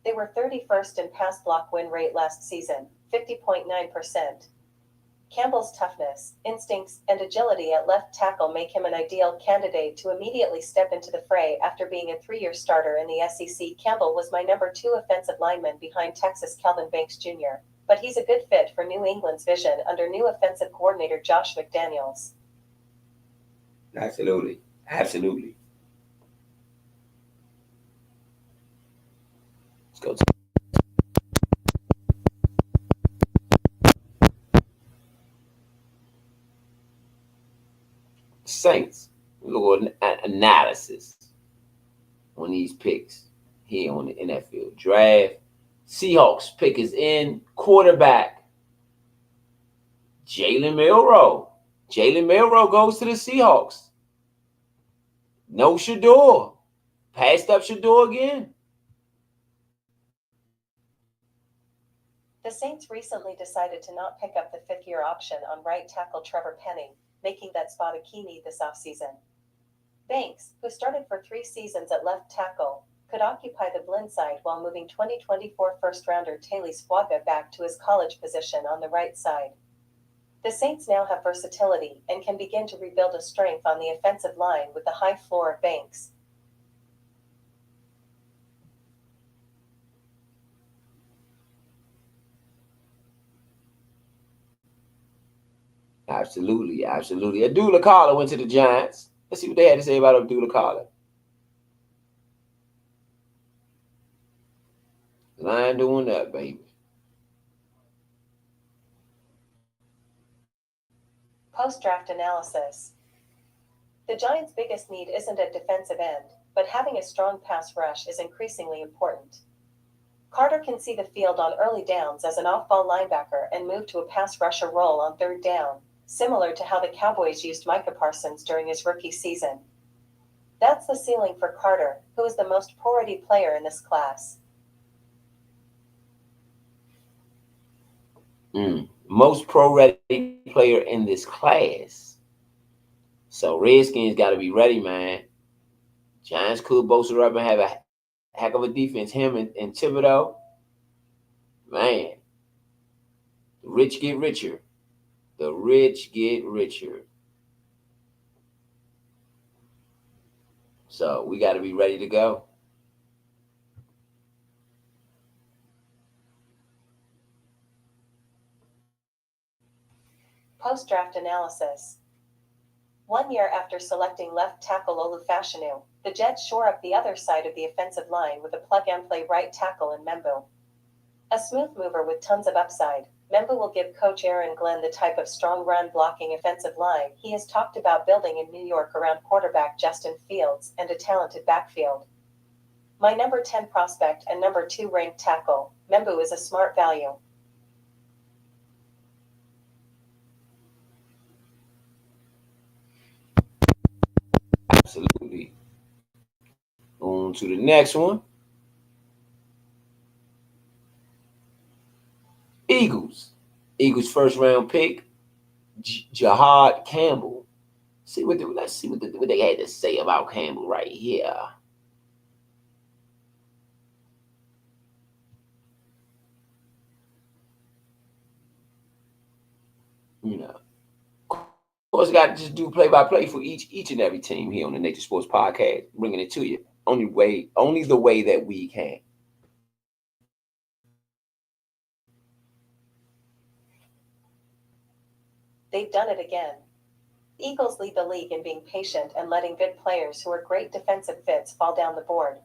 They were 31st in pass block win rate last season, 50.9%. Campbell's toughness, instincts, and agility at left tackle make him an ideal candidate to immediately step into the fray after being a 3-year starter in the SEC. Campbell was my number 2 offensive lineman behind Texas' Kelvin Banks Jr., but he's a good fit for New England's vision under new offensive coordinator Josh McDaniels. Absolutely. Absolutely. Let's go to Saints. Look at analysis on these picks here on the NFL draft. Seahawks pick is in. Quarterback Jalen Milroe. Jalen Milroe goes to the Seahawks. No Shador. Passed up Shador again. The Saints recently decided to not pick up the 5th-year option on right tackle Trevor Penning, making that spot a key need this offseason. Banks, who started for 3 seasons at left tackle, could occupy the blind side while moving 2024 first-rounder Taylor Swaga back to his college position on the right side. The Saints now have versatility and can begin to rebuild a strength on the offensive line with the high floor of Banks. Absolutely, absolutely. Abdullah Carter went to the Giants. Let's see what they had to say about Abdullah Carter. Line doing that, baby. Post-draft analysis. The Giants' biggest need isn't at defensive end, but having a strong pass rush is increasingly important. Carter can see the field on early downs as an off-ball linebacker and move to a pass rusher role on 3rd down, similar to how the Cowboys used Micah Parsons during his rookie season. That's the ceiling for Carter, who is the most pro-ready player in this class. Most pro-ready player in this class. So Redskins got to be ready, man. Giants could bolster up and have a heck of a defense. Him and Thibodeau. Man. The rich get richer. The rich get richer. So we got to be ready to go. Post-draft analysis. 1 year after selecting left tackle Olu Fashanu, the Jets shore up the other side of the offensive line with a plug-and-play right tackle in Membu. A smooth mover with tons of upside, Membu will give Coach Aaron Glenn the type of strong run-blocking offensive line he has talked about building in New York around quarterback Justin Fields and a talented backfield. My number 10 prospect and number 2 ranked tackle, Membu is a smart value. to the next one. Eagles first round pick, Jahad Campbell. Let's see what they had to say about Campbell right here. You know, of course, got to just do play-by-play for each and every team here on the Nature Sports Podcast, bringing it to you only the way that we can. They've done it again. The Eagles lead the league in being patient and letting good players who are great defensive fits fall down the board.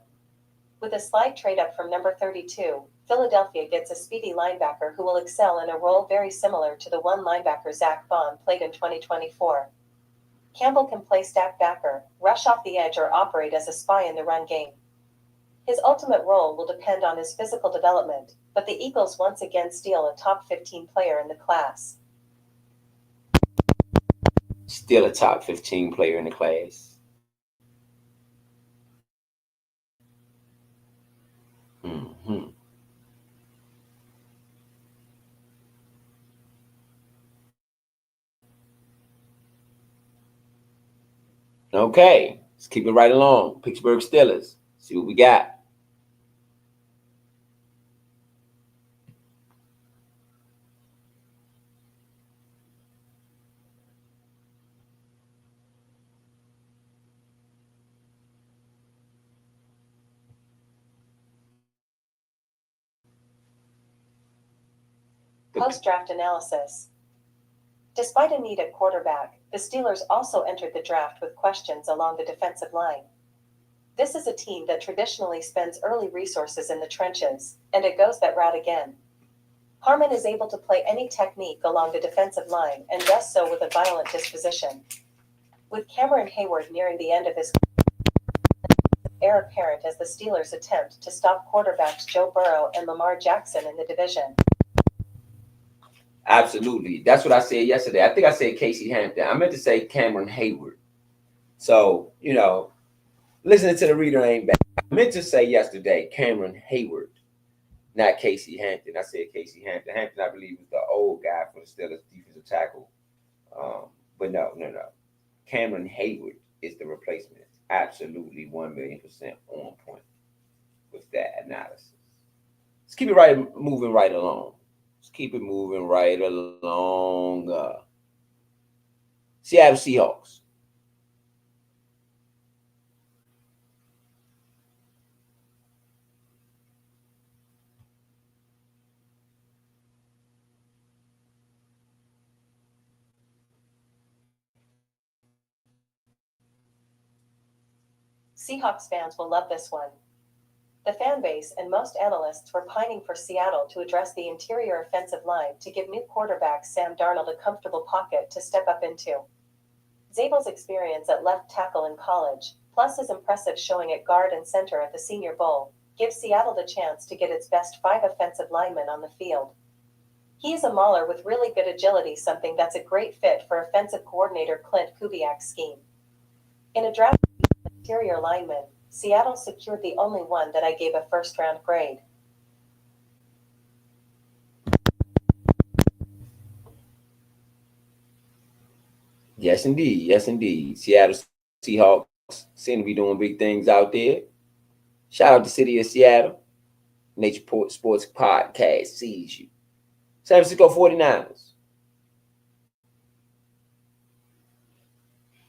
With a slight trade up from number 32, Philadelphia gets a speedy linebacker who will excel in a role very similar to the one linebacker Zach Bond played in 2024. Campbell can play stack backer, rush off the edge, or operate as a spy in the run game. His ultimate role will depend on his physical development, but the Eagles once again steal a top 15 player in the class. Still a top 15 player in the class. Okay, let's keep it right along. Pittsburgh Steelers. See what we got. Post-draft analysis. Despite a need at quarterback, the Steelers also entered the draft with questions along the defensive line. This is a team that traditionally spends early resources in the trenches, and it goes that route again. Harmon is able to play any technique along the defensive line and does so with a violent disposition. With Cameron Hayward nearing the end of his heir apparent as the Steelers attempt to stop quarterbacks Joe Burrow and Lamar Jackson in the division. Absolutely. That's what I said yesterday. I think I said Casey Hampton. I meant to say Cameron Hayward. So, listening to the reader ain't bad. I meant to say yesterday Cameron Hayward, not Casey Hampton. I said Casey Hampton. Hampton, I believe, was the old guy for the Steelers defensive tackle. But no. Cameron Hayward is the replacement. Absolutely 1,000,000% on point with that analysis. Let's keep it moving right along. Seattle Seahawks. Seahawks fans will love this one. The fan base and most analysts were pining for Seattle to address the interior offensive line to give new quarterback Sam Darnold a comfortable pocket to step up into. Zabel's experience at left tackle in college, plus his impressive showing at guard and center at the Senior Bowl, gives Seattle the chance to get its best 5 offensive linemen on the field. He is a mauler with really good agility, something that's a great fit for offensive coordinator Clint Kubiak's scheme. In a draft of interior linemen, Seattle secured the only one that I gave a first-round grade. Yes, indeed. Seattle Seahawks seem to be doing big things out there. Shout out to the city of Seattle. Nature Sports Podcast sees you. San Francisco 49ers.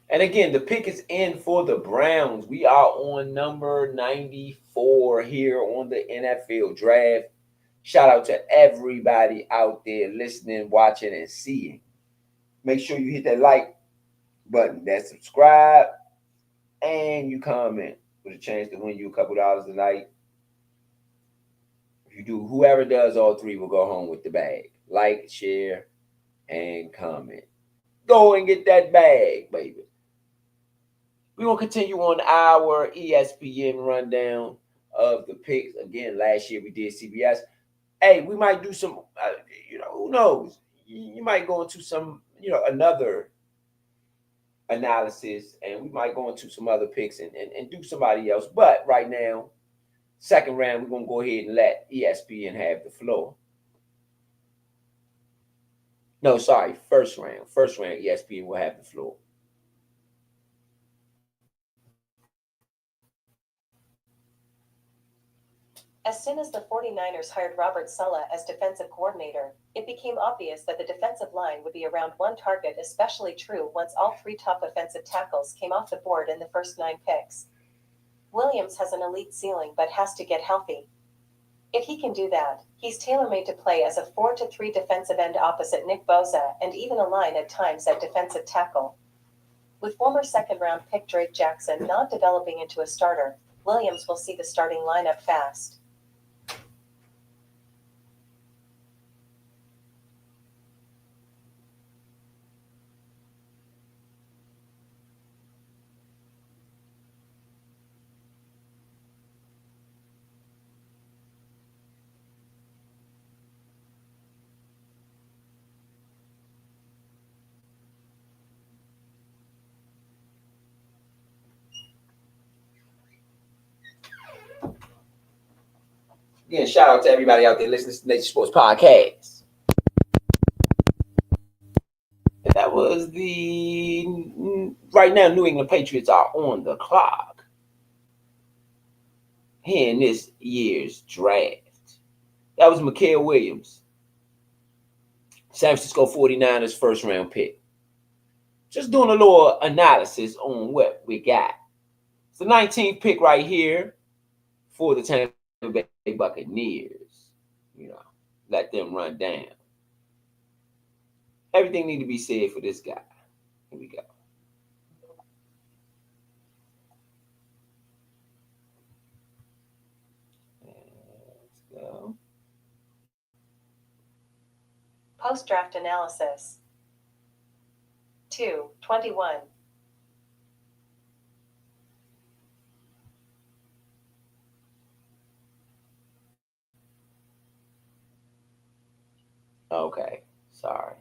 And again, the pick is in for the Browns. We are on number 94 here on the NFL Draft. Shout out to everybody out there listening, watching, and seeing. Make sure you hit that like button, that subscribe, and you comment with a chance to win you a couple dollars tonight. If you do, whoever does all three will go home with the bag. Like, share, and comment. Go and get that bag, baby. We're going to continue on our ESPN rundown of the picks. Again, last year we did CBS. Hey, we might do some, who knows? You might go into some, another analysis, and we might go into some other picks and do somebody else. But right now, second round, we're going to go ahead and let ESPN have the floor. No, sorry, first round. First round, ESPN will have the floor. As soon as the 49ers hired Robert Saleh as defensive coordinator, it became obvious that the defensive line would be around one target, especially true once all three top offensive tackles came off the board in the first 9 picks. Williams has an elite ceiling but has to get healthy. If he can do that, he's tailor-made to play as a 4-3 defensive end opposite Nick Bosa and even align at times at defensive tackle. With former second-round pick Drake Jackson not developing into a starter, Williams will see the starting lineup fast. Again, shout out to everybody out there listening to the Nature Sports Podcast. And that was right now, New England Patriots are on the clock here in this year's draft. That was Mikael Williams, San Francisco 49ers first round pick. Just doing a little analysis on what we got. It's the 19th pick right here for the Tampa Bay Buccaneers. Let them run down. Everything need to be said for this guy. Here we go. Let's go. Post-draft analysis. 2/21. Okay, sorry.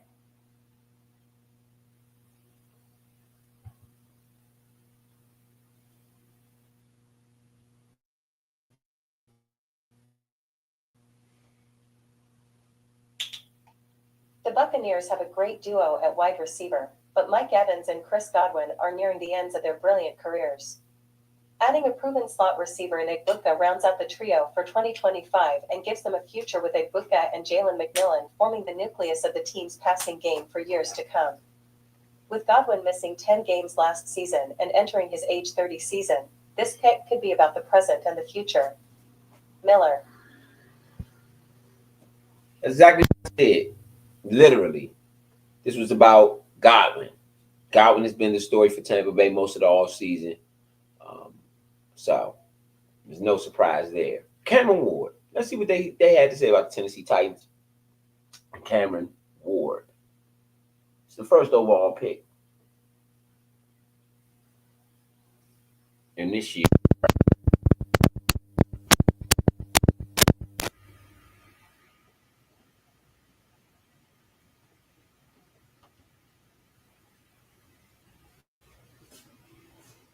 The Buccaneers have a great duo at wide receiver, but Mike Evans and Chris Godwin are nearing the ends of their brilliant careers. Adding a proven slot receiver in Egbuka rounds out the trio for 2025 and gives them a future with Egbuka and Jalen McMillan forming the nucleus of the team's passing game for years to come. With Godwin missing 10 games last season and entering his age 30 season, this pick could be about the present and the future. Miller. Exactly what I said. Literally. This was about Godwin. Godwin has been the story for Tampa Bay most of the offseason. So there's no surprise there. Cameron Ward. Let's see what they had to say about the Tennessee Titans. Cameron Ward. It's the first overall pick. And this year.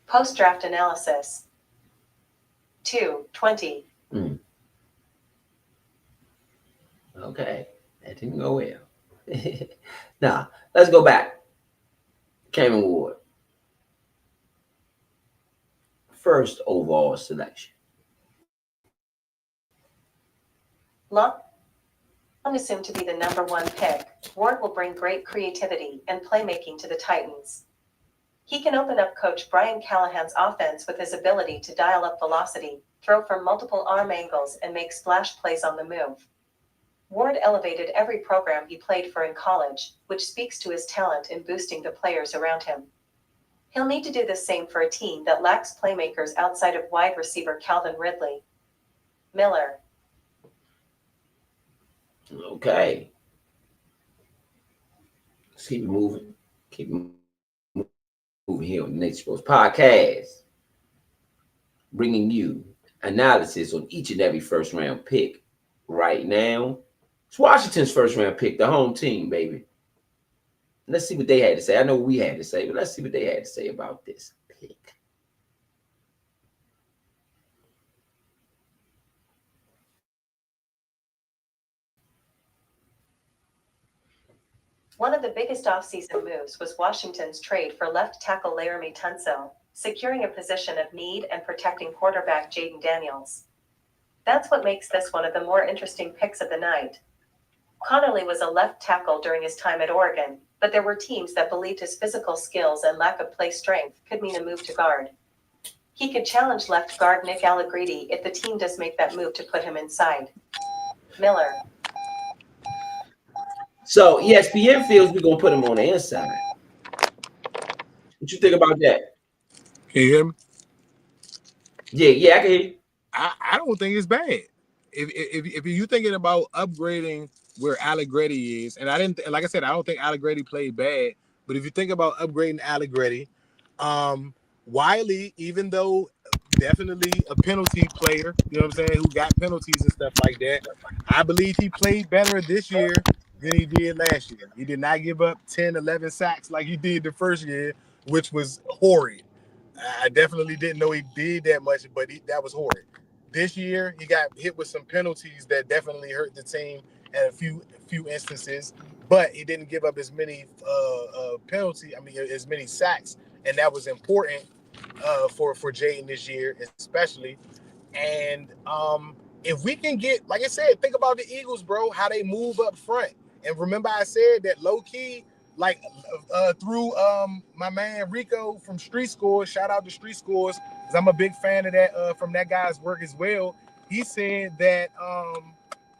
Post-draft analysis. 2/20. Okay, that didn't go well. Now, let's go back. Cameron Ward. First overall selection. Long assumed to be the number 1 pick, Ward will bring great creativity and playmaking to the Titans. He can open up Coach Brian Callahan's offense with his ability to dial up velocity, throw from multiple arm angles, and make splash plays on the move. Ward elevated every program he played for in college, which speaks to his talent in boosting the players around him. He'll need to do the same for a team that lacks playmakers outside of wide receiver Calvin Ridley. Miller. Okay. Let's keep it moving. Keep it moving here on the Nature Sports Podcast. Bringing you analysis on each and every first round pick right now. It's Washington's first round pick, the home team, baby. Let's see what they had to say. I know what we had to say, but let's see what they had to say about this pick. One of the biggest offseason moves was Washington's trade for left tackle Laramie Tunsil, securing a position of need and protecting quarterback Jaden Daniels. That's what makes this one of the more interesting picks of the night. Connerly was a left tackle during his time at Oregon, but there were teams that believed his physical skills and lack of play strength could mean a move to guard. He could challenge left guard Nick Allegretti if the team does make that move to put him inside. Miller. So ESPN feels we're gonna put him on the inside. What you think about that? Can you hear me? Yeah, I can hear you. I don't think it's bad. If you're thinking about upgrading where Allegretti is, and I don't think Allegretti played bad, but if you think about upgrading Allegretti, Wiley, even though definitely a penalty player, you know what I'm saying, who got penalties and stuff like that, I believe he played better this year than he did last year. He did not give up 10, 11 sacks like he did the first year, which was horrid. I definitely didn't know he did that much, but that was horrid. This year, he got hit with some penalties that definitely hurt the team at a few instances, but he didn't give up as many as many sacks, and that was important for Jaden this year, especially. And if we can get, like I said, think about the Eagles, bro, how they move up front. And remember, I said that low key, like through my man Rico from Street Scores, shout out to Street Scores, because I'm a big fan of that from that guy's work as well. He said that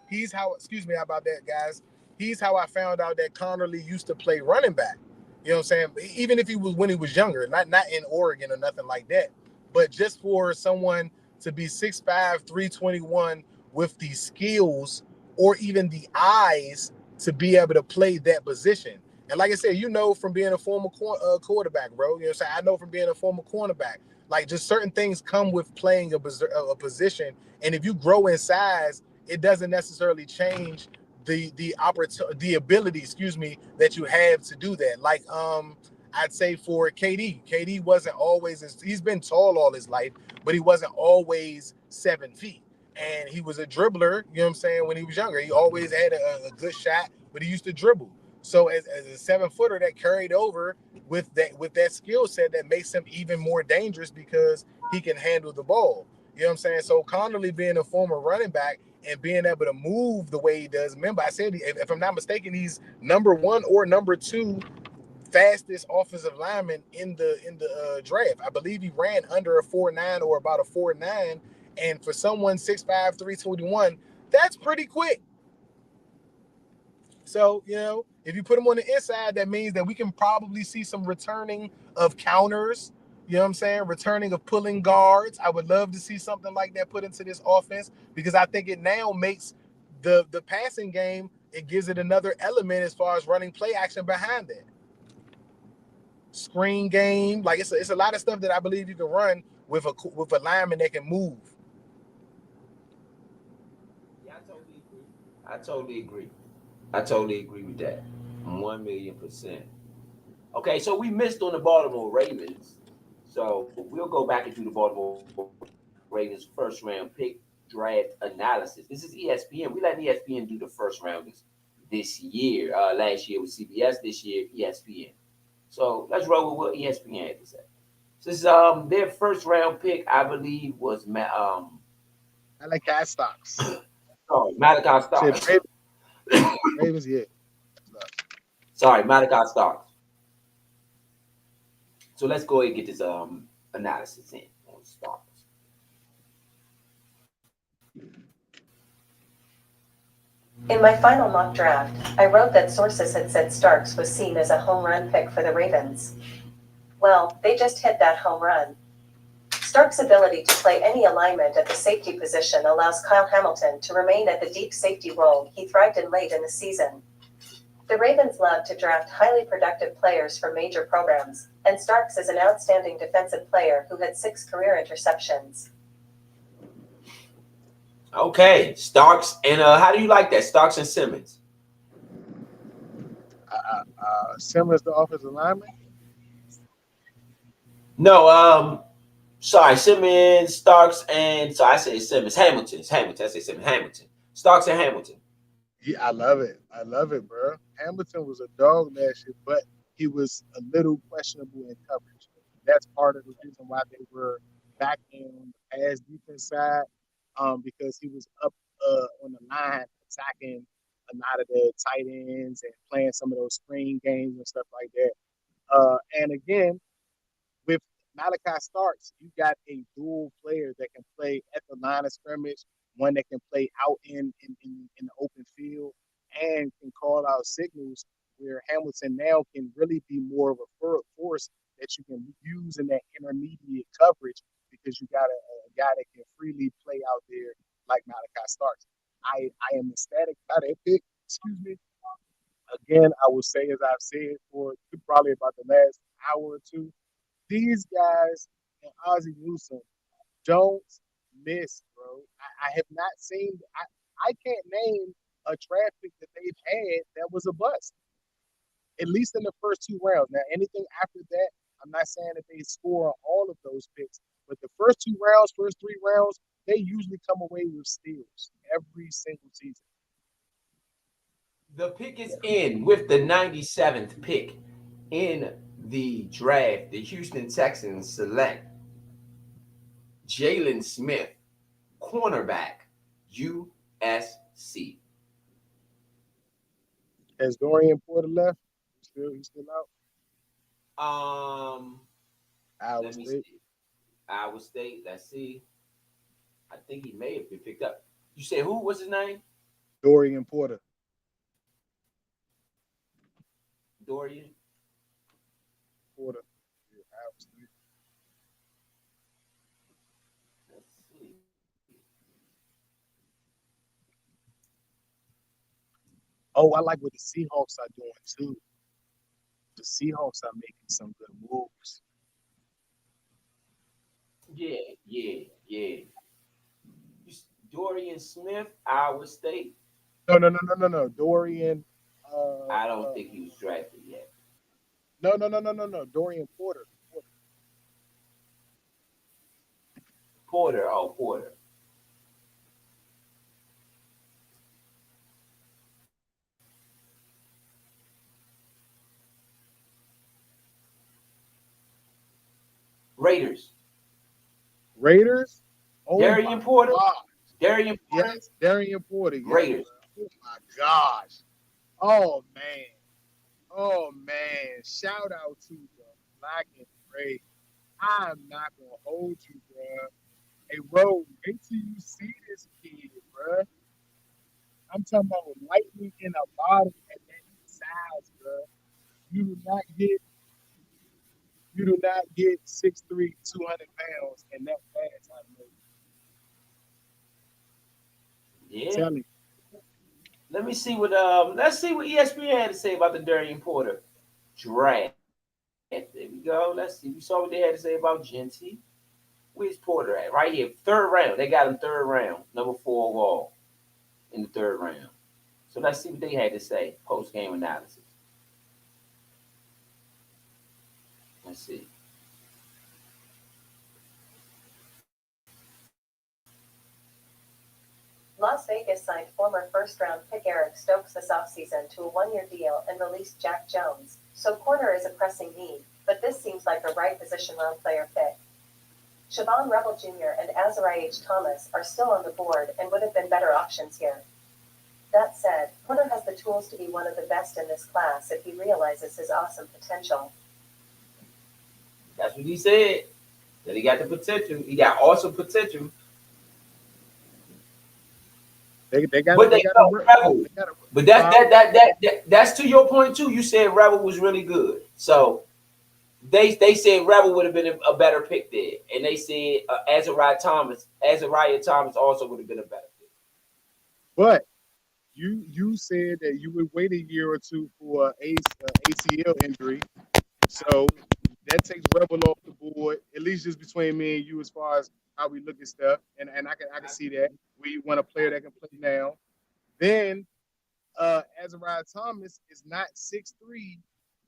excuse me about that, guys. He's how I found out that Connerly used to play running back. You know what I'm saying? Even if he was when he was younger, not in Oregon or nothing like that. But just for someone to be 6'5", 321 with the skills or even the eyes to be able to play that position. And like I said, from being a former quarterback, bro. You know what I'm saying? I know from being a former cornerback. Like, just certain things come with playing a position. And if you grow in size, it doesn't necessarily change the ability, that you have to do that. Like, I'd say for KD wasn't always, he's been tall all his life, but he wasn't always 7 feet. And he was a dribbler, you know what I'm saying, when he was younger. He always had a good shot, but he used to dribble. So as a 7-footer, that carried over with that skill set that makes him even more dangerous because he can handle the ball. You know what I'm saying? So Connerly being a former running back and being able to move the way he does. Remember, I said, if I'm not mistaken, he's number 1 or number 2 fastest offensive lineman in the draft. I believe he ran under a 4.9 or about a 4.9. And for someone 6'5", 321, that's pretty quick. So, if you put him on the inside, that means that we can probably see some returning of counters, you know what I'm saying? Returning of pulling guards. I would love to see something like that put into this offense because I think it now makes the passing game, it gives it another element as far as running play action behind it. Screen game, like it's a lot of stuff that I believe you can run with a lineman that can move. Yeah, I totally agree with that. 1,000,000%. Okay, so we missed on the Baltimore Ravens. So we'll go back and do the Baltimore Ravens first round pick draft analysis. This is ESPN. We let ESPN do the first round this year. Last year was CBS. This year ESPN. So let's roll with what ESPN had to say. So this is their first round pick, I believe, was Malachi Stocks. Oh, Malachi Stocks. Ravens, yeah. Sorry, Malachi Stocks. So let's go ahead and get this analysis in on Stocks. In my final mock draft, I wrote that sources had said Starks was seen as a home run pick for the Ravens. Well, they just hit that home run. Starks' ability to play any alignment at the safety position allows Kyle Hamilton to remain at the deep safety role he thrived in late in the season. The Ravens love to draft highly productive players from major programs, and Starks is an outstanding defensive player who had 6 career interceptions. Okay, Starks and how do you like that? Starks and Simmons. Simmons, the offensive lineman. No, sorry, Simmons, Starks, and so I say Simmons, Hamilton. It's Hamilton. I say Simmons, Hamilton, Starks, and Hamilton. Yeah, I love it. I love it, bro. Hamilton was a dog last year, but he was a little questionable in coverage. That's part of the reason why they were back in the pass defense side, because he was up on the line attacking a lot of the tight ends and playing some of those screen games and stuff like that. And again, with Malachi Starks, you got a dual player that can play at the line of scrimmage, one that can play out in the open field and can call out signals where Hamilton now can really be more of a force that you can use in that intermediate coverage because you got a guy that can freely play out there like Malachi Starks. I am ecstatic about that pick. Excuse me. Again, I will say, as I've said for probably about the last hour or two, these guys and Ozzie Newsome don't miss, bro. I have not seen. I can't name a draft pick that they've had that was a bust. At least in the first 2 rounds. Now, anything after that, I'm not saying that they score on all of those picks, but the first 2 rounds, first 3 rounds, they usually come away with steals every single season. The pick is in with the 97th pick in the draft. The Houston Texans select Jalen Smith, cornerback, USC. Has Dorian Porter left? He's still out? Iowa State. Iowa State. Let's see. I think he may have been picked up. You said who? What's his name? Dorian Porter. Dorian Porter. Yeah, Iowa State. Let's see. Oh, I like what the Seahawks are doing too. The Seahawks are making some good moves. Yeah. Dorian Smith, Iowa State. No. Dorian. I don't think he was drafted yet. No. Dorian Porter. Porter. Raiders? Oh, Darian Porter. God. Darian Porter. Yes, Darian Porter. Yes. Raiders. Oh my gosh. Oh man. Shout out to the Black and Gray. I'm not gonna hold you, bro. Hey, bro, wait till you see this kid, bro. I'm talking about lightning in a bottle at that size, bro. You do not get 6'3", 200 pounds and that fast out of nowhere. Yeah. Tell me. Let's see what ESPN had to say about the Darian Porter draft. There we go. Let's see. We saw what they had to say about Genty. Where's Porter at? Right here, 3rd round. They got him 3rd round, number 4 overall in the 3rd round. So let's see what they had to say post-game analysis. Let's see. Las Vegas signed former first-round pick Eric Stokes this offseason to a 1-year deal and released Jack Jones, so corner is a pressing need, but this seems like a right position-round player pick. Siobhan Rebel Jr. and Azariah H. Thomas are still on the board and would have been better options here. That said, corner has the tools to be one of the best in this class if he realizes his awesome potential. That's what he said. That he got the potential. He got awesome potential. Rebel. But that's to your point too. You said Rebel was really good. So they said Rebel would have been a better pick there, and they said Azariah Thomas also would have been a better pick. But you said that you would wait a year or two for ACL injury, so that takes Rebel off the board. At least just between me and you, as far as how we look at stuff, and I can see that we want a player that can play now. Then Azariah Thomas is not 6'3",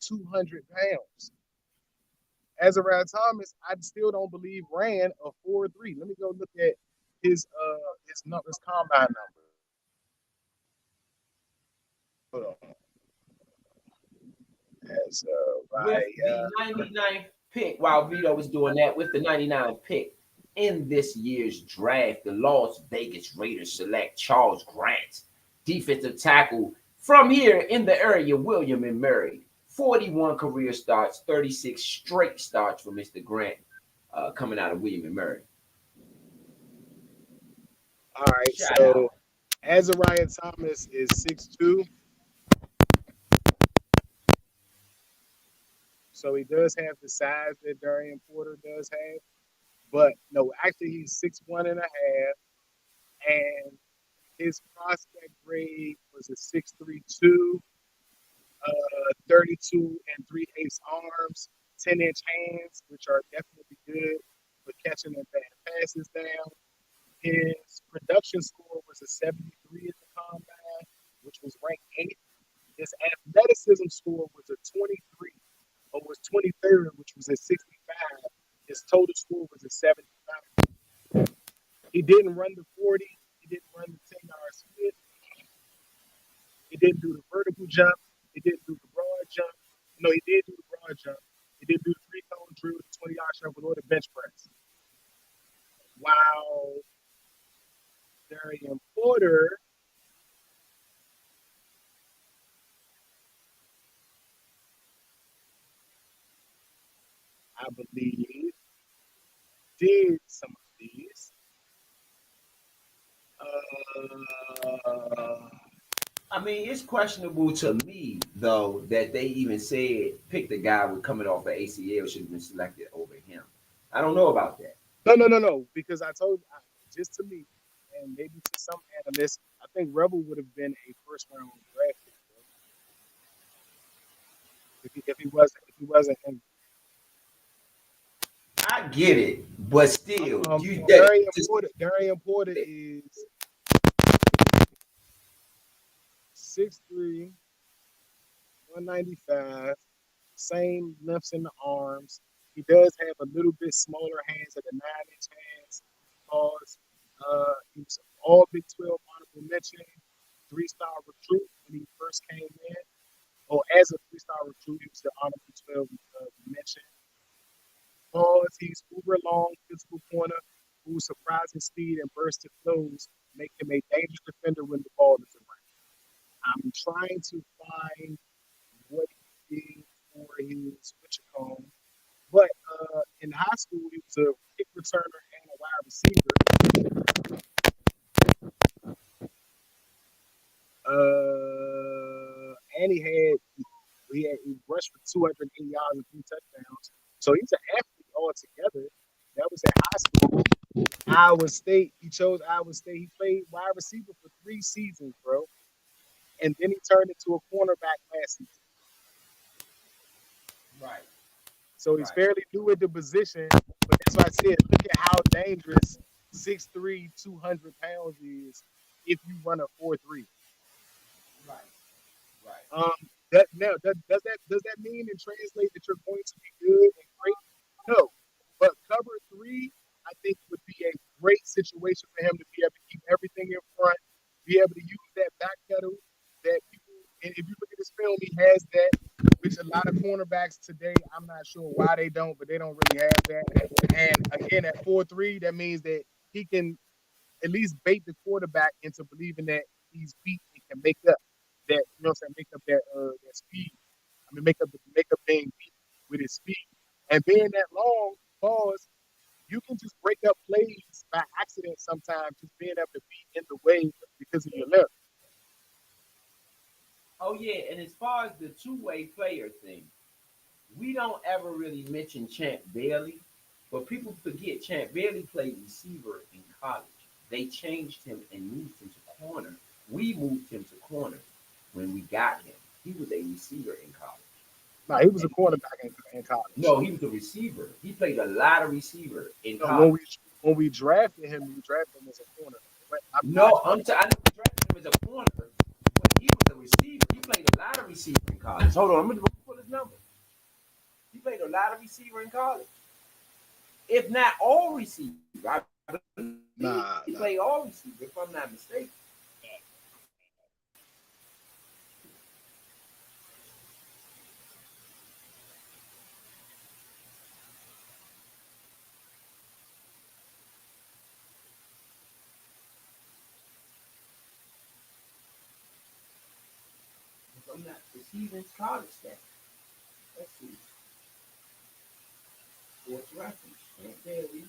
200 pounds. Azariah Thomas, I still don't believe ran a 4.3. Let me go look at his combine number. Hold on. With the 99th pick, while Vito was doing that, with the 99th pick in this year's draft, the Las Vegas Raiders select Charles Grant, defensive tackle from here in the area, William and Mary. 41 career starts, 36 straight starts for Mr. Grant, coming out of William and Mary. All right, so Azariah Thomas is 6'2". So he does have the size that Darian Porter does have. But no, actually he's 6'1.5", and his prospect grade was a 6'3", 32 3/8 arms, 10-inch hands, which are definitely good for catching and bad passes down. His production score was a 73 at the combine, which was ranked 8th. His athleticism score was a 23, or was 23rd, which was a 65. His total score was a 75. He didn't run the 40. He didn't run the 10-yard split. He didn't do the vertical jump. He didn't do the broad jump. No, he did do the broad jump. He didn't do the 3-cone drill, the 20-yard shuffle, or the bench press. While Darian Porter I believe did some of these. I mean, it's questionable to me, though, that they even said pick the guy with coming off the ACL should have been selected over him. I don't know about that. No, because I told just to me, and maybe to some analysts, I think Rebel would have been a first-round draft pick if he wasn't in. I get it, but still, Darian Porter is 6'3", 195, same lengths in the arms. He does have a little bit smaller hands at the 9-inch hands. He was all Big 12 honorable mention, 3-star recruit when he first came in. Or as a 3-star recruit, he was the honorable 12 mention. He's uber long, physical corner, whose surprising speed and burst of flows make him a dangerous defender when the ball is around. I'm trying to find what he did for his Wichita. But in high school, he was a kick returner and a wide receiver. And he rushed for 280 yards and 3 touchdowns. So he's an athlete altogether. That was at high school. Iowa State. He chose Iowa State. He played wide receiver for 3 seasons, bro. And then he turned into a cornerback last season. Right. So he's fairly new at the position. But that's why I said, look at how dangerous 6'3", 200 pounds is if you run a 4.3. Right. Does that mean and translate that you're going to be good and great? No. But cover 3, I think, would be a great situation for him to be able to keep everything in front, be able to use that back pedal that people, and if you look at his film, he has that, which a lot of cornerbacks today, I'm not sure why they don't, but they don't really have that. And again, at 4.3, that means that he can at least bait the quarterback into believing that he's beat and can make up that, you know what I'm saying, make up that speed. I mean, make up being beat with his speed. And being that long, you can just break up plays by accident sometimes, just being able to be in the way because of your left. Oh, yeah, and as far as the two-way player thing, we don't ever really mention Champ Bailey, but people forget Champ Bailey played receiver in college. They changed him and moved him to corner. We moved him to corner when we got him. He was a receiver in college. No, he was a quarterback in college. No, he was a receiver. He played a lot of receiver in college. When we drafted him, we drafted him as a corner. I know we drafted him as a corner, but he was a played a lot of receiver in college. Hold on, I'm gonna pull his number. He played a lot of receiver in college, if not all receiver. He played all receiver, if I'm not mistaken. If I'm not, the season's college stat. Let's see. Sports reference. Can't tell you.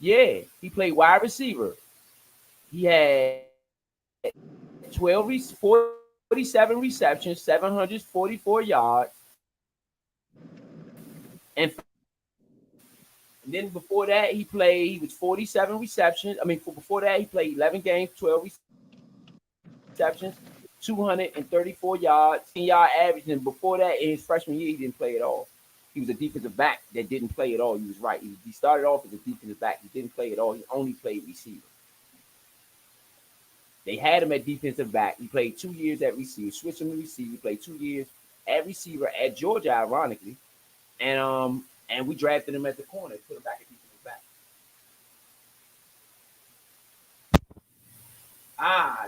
Yeah, he played wide receiver. He had 47 receptions, 744 yards. And then before that, he was 47 receptions. Before that, he played 11 games, 12 receptions, 234 yards, 10-yard average. And before that, in his freshman year, he didn't play at all. He was a defensive back that didn't play at all. He was right. He started off as a defensive back. He didn't play at all. He only played receiver. They had him at defensive back. He played 2 years at receiver, switched him to receiver. He played 2 years at receiver at Georgia, ironically. And we drafted him at the corner, put him back at defensive back.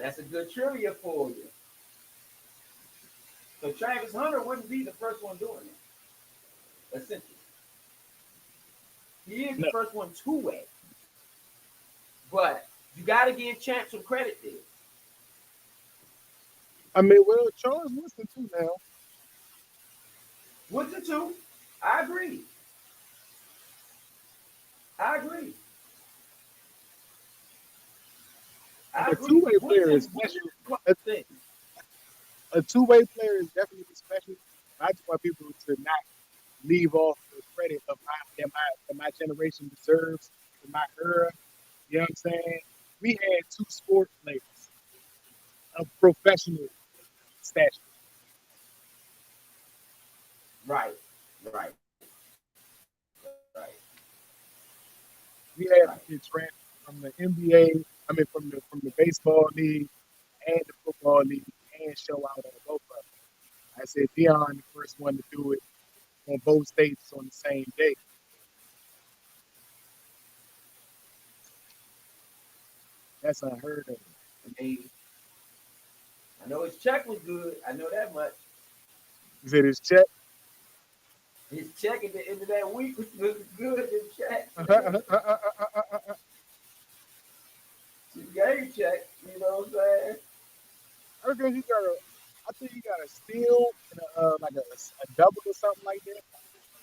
That's a good trivia for you. So Travis Hunter wouldn't be the first one doing it. Essentially. He is the first one to it. But you got to give Champ some credit there. Charles Woodson too now. Woodson too. I agree. A two-way player is special. A two-way player is definitely special. I just want people to not leave off the credit of my generation deserves, in my era. You know what I'm saying? We had 2 sport players of professional stature. Right. We had kids drafted from the NBA, from the baseball league and the football league, and show out on both of them. I said Deion, the first one to do it on both states on the same day. That's unheard of. I know his check was good. I know that much. You said his check? His check at the end of that week was good. His check. His game check. You know what I'm saying? I think he got a steal and a double or something like that.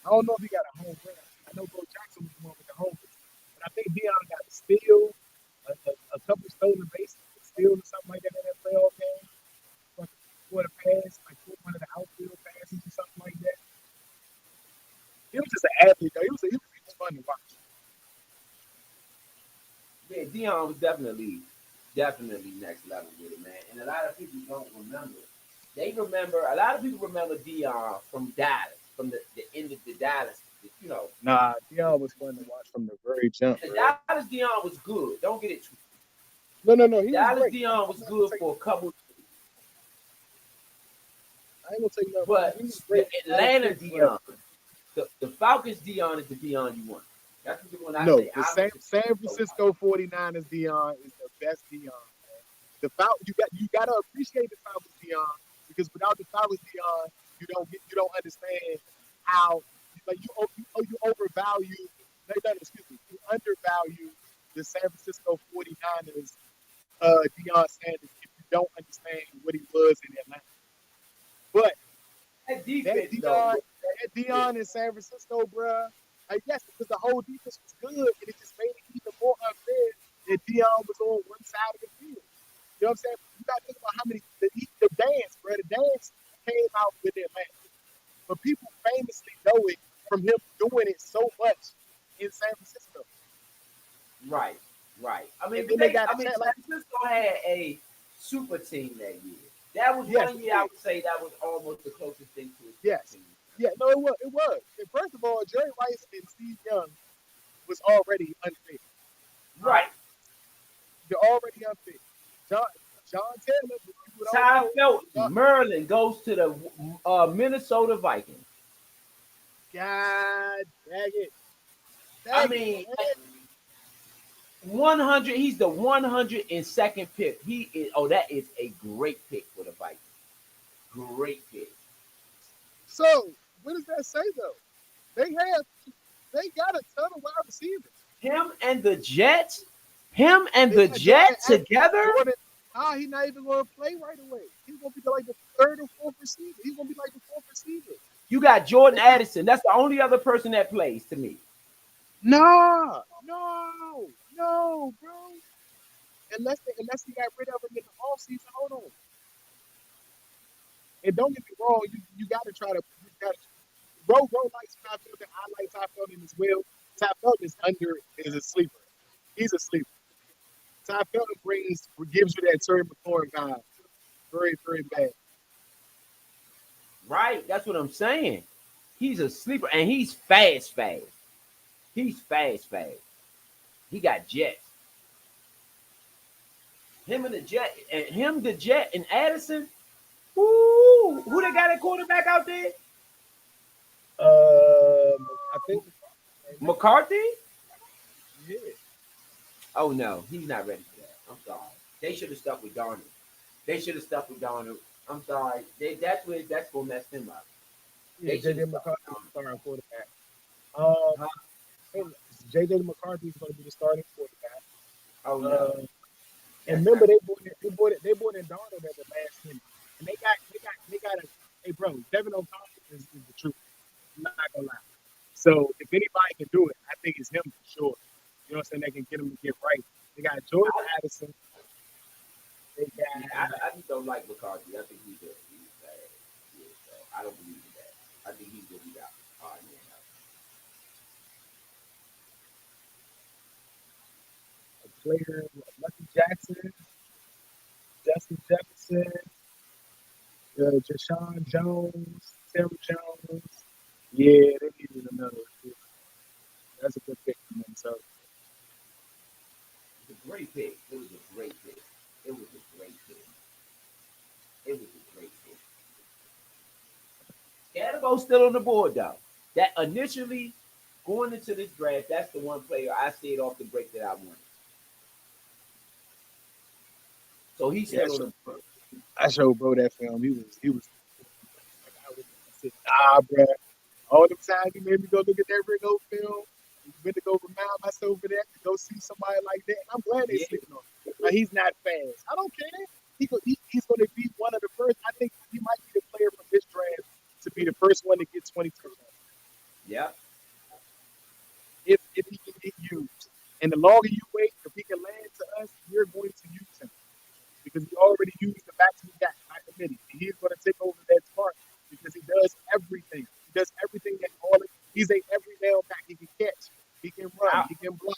I don't know if he got a home run. I know Bo Jackson was the one with the home run. But I think Deion got a steal, a couple stolen bases, a steal or something like that in that playoff game. For the pass, like one of the outfield passes or something like that. He was just an athlete, though. He was fun to watch. Yeah, Deion was definitely next level with it, man. And a lot of people don't remember. A lot of people remember Deion from Dallas, from the end of the Dallas, you know. Nah, Deion was fun to watch from the very jump. The Dallas Deion was good. Don't get it twisted. No. Dallas Deion was good for a couple. I ain't gonna take nothing. But the Atlanta Deion, the Falcons Deion is the Deion you want. That's the one I say. The San Francisco 49ers Deion is the best Deion. You got to appreciate the Falcons Deion, because without the Falcons Deion, you don't understand how you overvalue. You undervalue the San Francisco 49ers Deion Sanders if you don't understand what he was in Atlanta. But that Deion in San Francisco, bruh, yes, because the whole defense was good, and it just made it even more unfair that Deion was on one side of the field. You know what I'm saying? You got to think about how many the dance, bro. The dance came out with Atlanta, but people famously know it from him doing it so much in San Francisco. Right. I mean, San Francisco had a super team that year. That was one year I would say that was almost the closest thing to a team. Yeah, no, it was. And first of all, Jerry Rice and Steve Young was already unfair. Right. They're already unfair. Sean Taylor. Ty Felton, Merlin goes to the Minnesota Vikings. God dang it. I mean, 100. He's the 102nd pick. He is. Oh, that is a great pick for the Vikings. Great pick. So what does that say though? They got a ton of wide receivers. Him and the Jets together. Jordan, he's not even going to play right away. He's going to be like the third or fourth receiver. He's going to be like the fourth receiver. You got Jordan Addison. That's the only other person that plays to me. No, bro. Unless he got rid of him in the offseason. Hold on. And don't get me wrong, you got to try to. Bro likes Ty Felton. I like Ty Felton as well. Ty Felton is a sleeper. He's a sleeper. Ty Felton gives you that Terry McLaurin vibe. Very, very bad. Right, that's what I'm saying. He's a sleeper, and he's fast. He's fast. He got jets. The Jet, and Addison. Ooh, who they got at quarterback out there? I think McCarthy. Yeah. Oh no, he's not ready for that. I'm sorry. They should have stuck with Darnold. I'm sorry. That's gonna mess him up. Yeah, JJ McCarthy is the starting quarterback. JJ McCarthy is going to be the starting quarterback. Oh no. And remember, they brought in Darnold at the last minute, and they got hey bro, Devin O'Connell is the truth. I'm not gonna lie. So if anybody can do it, I think it's him for sure. You know what I'm saying? They can get him to get right. They got Jordan Addison. I just don't like McCarthy. I think he's bad. Yeah, so I don't believe in that. I think he's gonna be out. A player like Lucky Jackson, Justin Jefferson, Jashawn Jones, Terry Jones. Yeah, they needed another receiver. That's a good pick for them. So it's a great pick. It was a great pick. Scatterbo's still on the board though. That initially going into this draft, that's the one player I stayed off the break that I wanted. So he's still on the board. I showed bro that film. He was. I said, nah, bro. All the time he made me go look at that Ringo film. He went to go remind myself of that, to go see somebody like that. And I'm glad they're sleeping on him. But he's not fast. I don't care. He's going to be one of the first. I think he might be the player from this draft to be the first one to get 20 touchdowns. Yeah. If he can get used. And the longer you wait, if he can land to us, we're going to use him. Because he already used the backs we got by committee. And he's going to take over that spot because he does everything. He does everything that he's a every down back. He can catch, he can run, he can block.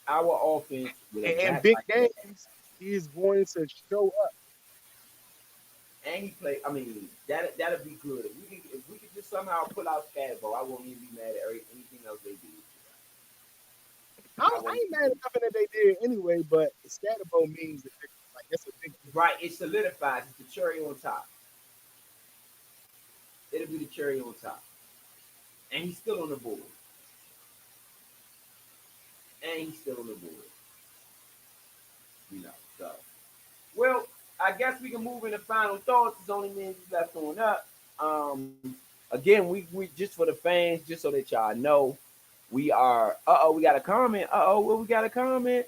Our offense and big games, he is going to show up. And he play. I mean, that'll be good. If we could just somehow pull out Scatterbo, I won't even be mad at anything else they do. I ain't mad at nothing that they did anyway, but Scatterbo means that that's a big deal. Right. It solidifies. It's the cherry on top. It'll be the cherry on top. And he's still on the board. You know, so. Well, I guess we can move into final thoughts. There's only minutes left on up. Again, we just for the fans, just so that y'all know, we are. We got a comment. We got a comment.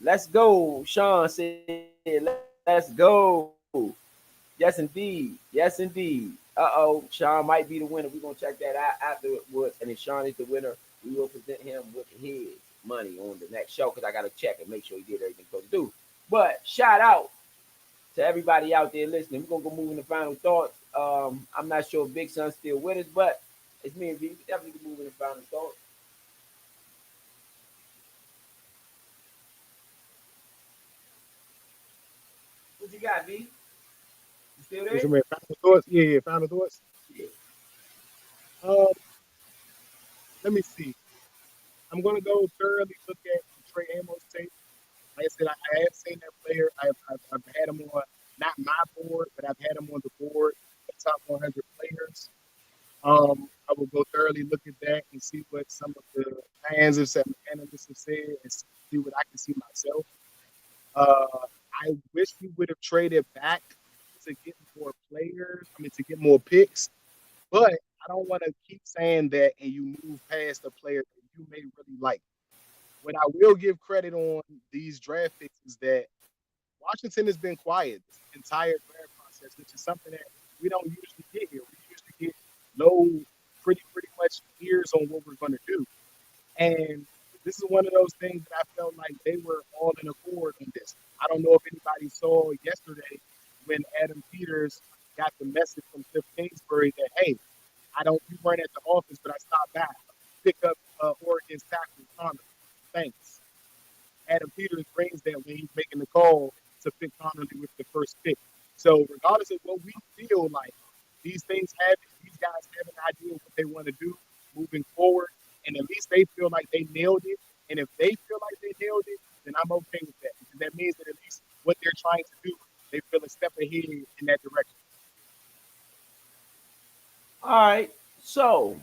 Let's go. Sean said, "Let's go." Yes, indeed. Sean might be the winner. We're gonna check that out afterwards. And if Sean is the winner, we will present him with his money on the next show because I gotta check and make sure he did everything supposed to do. But shout out to everybody out there listening. We're gonna go move into final thoughts. I'm not sure if Big Son's still with us, but it's me and V. We definitely can move into final thoughts. What you got, V? You still there? Final thoughts? Yeah, final thoughts. Yeah. Let me see. I'm gonna go thoroughly look at Trey Amos tape. Like I said, I have seen that player. I've some of the fans have said, analysts have said, and see what I can see myself. I wish we would have traded back to get more players. I mean, to get more picks. But I don't want to keep saying that and you move past a player that you may really like. What I will give credit on these draft picks is that Washington has been quiet this entire draft process, which is something that we don't usually get here. We usually get pretty much ears on what we're going to do. And this is one of those things that I felt like they were all in accord on this. I don't know if anybody saw yesterday when Adam Peters got the message from Cliff Kingsbury that, hey, you weren't at the office, but I stopped by. Pick up Oregon's tackle, Connor. Thanks. Adam Peters brings that when he's making the call to pick Connolly with the first pick. So regardless of what we feel like, these guys have an idea of what they want to do moving forward, and at least they feel like they nailed it. And if they feel like they nailed it, then I'm okay with that, because that means that at least what they're trying to do, they feel a step ahead in that direction. All right, so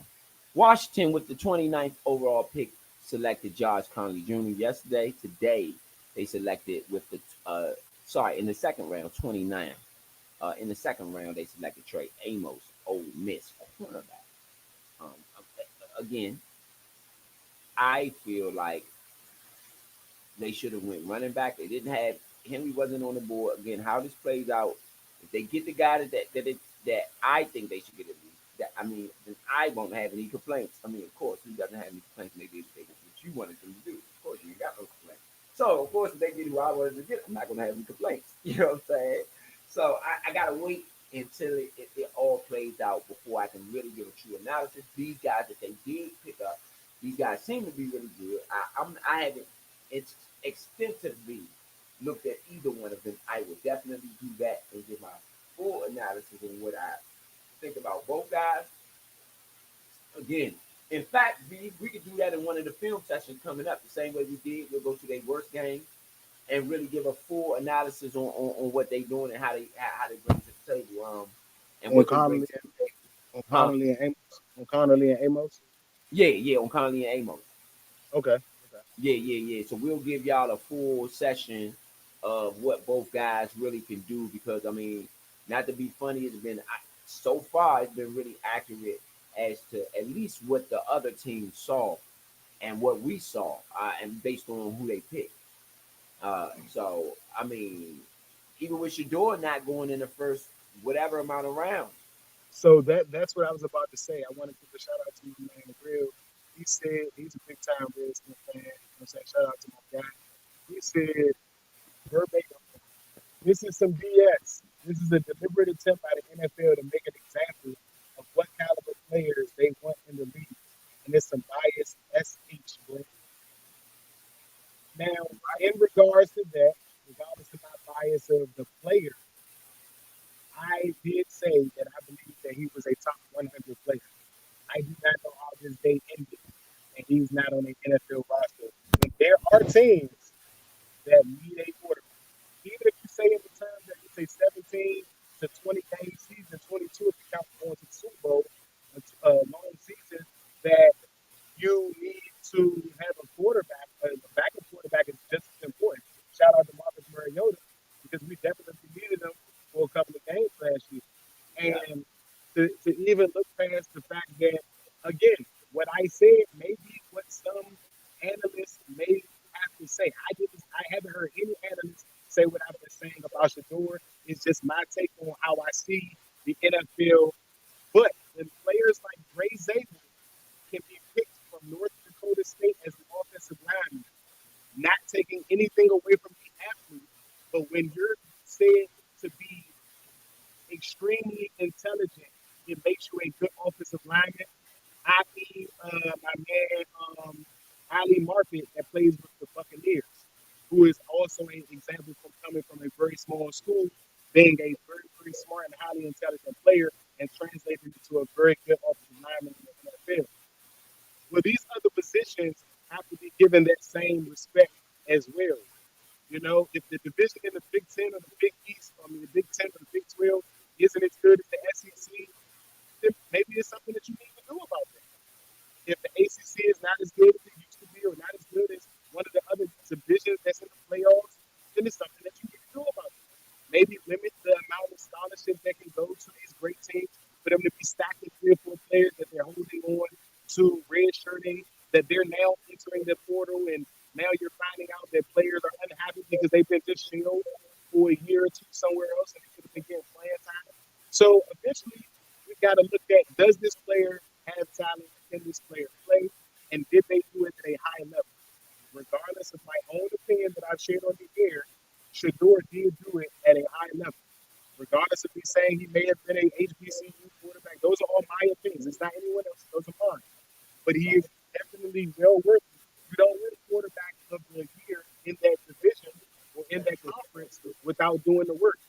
Washington with the 29th overall pick selected Josh Conley Jr. yesterday. Today, they selected with the in the second round, 29. In the second round, they selected Trey Amos, Ole Miss cornerback. Again, I feel like they should have went running back. They didn't have Henry, wasn't on the board. Again, how this plays out, if they get the guy that I think they should get at least, then I won't have any complaints. I mean, of course, who doesn't have any complaints when they did what you wanted them to do? Of course, you ain't got no complaints. So, of course, if they get who I wanted to get, I'm not going to have any complaints. You know what I'm saying? So, I got to wait until it all plays out before I can really give a true analysis. These guys that they did pick up, these guys seem to be really good. I haven't extensively looked at either one of them. I will definitely do that and give my full analysis on what I think about both guys. Again, in fact, we could do that in one of the film sessions coming up, the same way we did. We'll go to their worst game and really give a full analysis on what they're doing and how they bring to the table. And what Connolly and Amos. Yeah, on Connolly and Amos. Okay. Yeah. So we'll give y'all a full session of what both guys really can do, because I mean, not to be funny, it's been so far it's been really accurate as to at least what the other team saw and what we saw, and based on who they picked. So I mean, even with Shedeur not going in the first whatever amount of rounds. So that's what I was about to say. I want to give a shout out to my man Real. He said he's a big time Redskins fan. I'm saying shout out to my guy. He said verbatim, this is some BS. This is a deliberate attempt by the NFL to make an example of what caliber players they want in the league. And it's some bias SH, bro. Now, in regards to that, regardless of my bias of the player, I did say that I believe that he was a top 100 player. I do not know how this day ended, and he's not on the NFL roster. And there are teams that need a quarterback. Even if you say in the terms that it's a 17 to 20 game season, 22 if you count going to the Super Bowl, a long season, that you need to have a quarterback. A backup quarterback is just as important. Shout out to Marcus Mariota, because we definitely needed him for a couple of games last year. And to even look past the fact that, again, what I said may be what some analysts may have to say. I haven't heard any analysts say what I've been saying about Shedeur. It's just my take on how I see the NFL. But when players like Ray Zabel can be picked from North Dakota State as an offensive lineman, not taking anything away from the athlete, but when you're said to be extremely intelligent, it makes you a good offensive lineman. I.e., my man Ali Marpet that plays with the Buccaneers, who is also an example from coming from a very small school, being a very, very smart and highly intelligent player and translating into a very good offensive lineman in the NFL. Well, these other positions have to be given that same respect as well. You know, if the division in the Big Ten or the Big East, the Big Ten or the Big 12 isn't as good as the SEC, then maybe it's something that you need to do about that. if the ACC is not as good as it used to be, or not as good as one of the other divisions that's in the playoffs, then it's something that you need to do about it. Maybe limit the amount of scholarships that can go to these great teams for them to be stacking 3 or 4 players that they're holding on to redshirting, that they're now entering the portal, and now you're finding out that players are unhappy because they've been just shelled for a year or two somewhere else and they could have been getting playing time. So eventually, we got to look at, does this player have talent? Can this player play? And did they do it at a high level? Regardless of my own opinion that I've shared on the air, Shedeur did do it at a high level. Regardless of me saying he may have been a HBCU quarterback, those are all my opinions. It's not anyone else. Those are mine. But he is definitely well worth it. You don't win quarterback of the year in that division or in that conference without doing the work.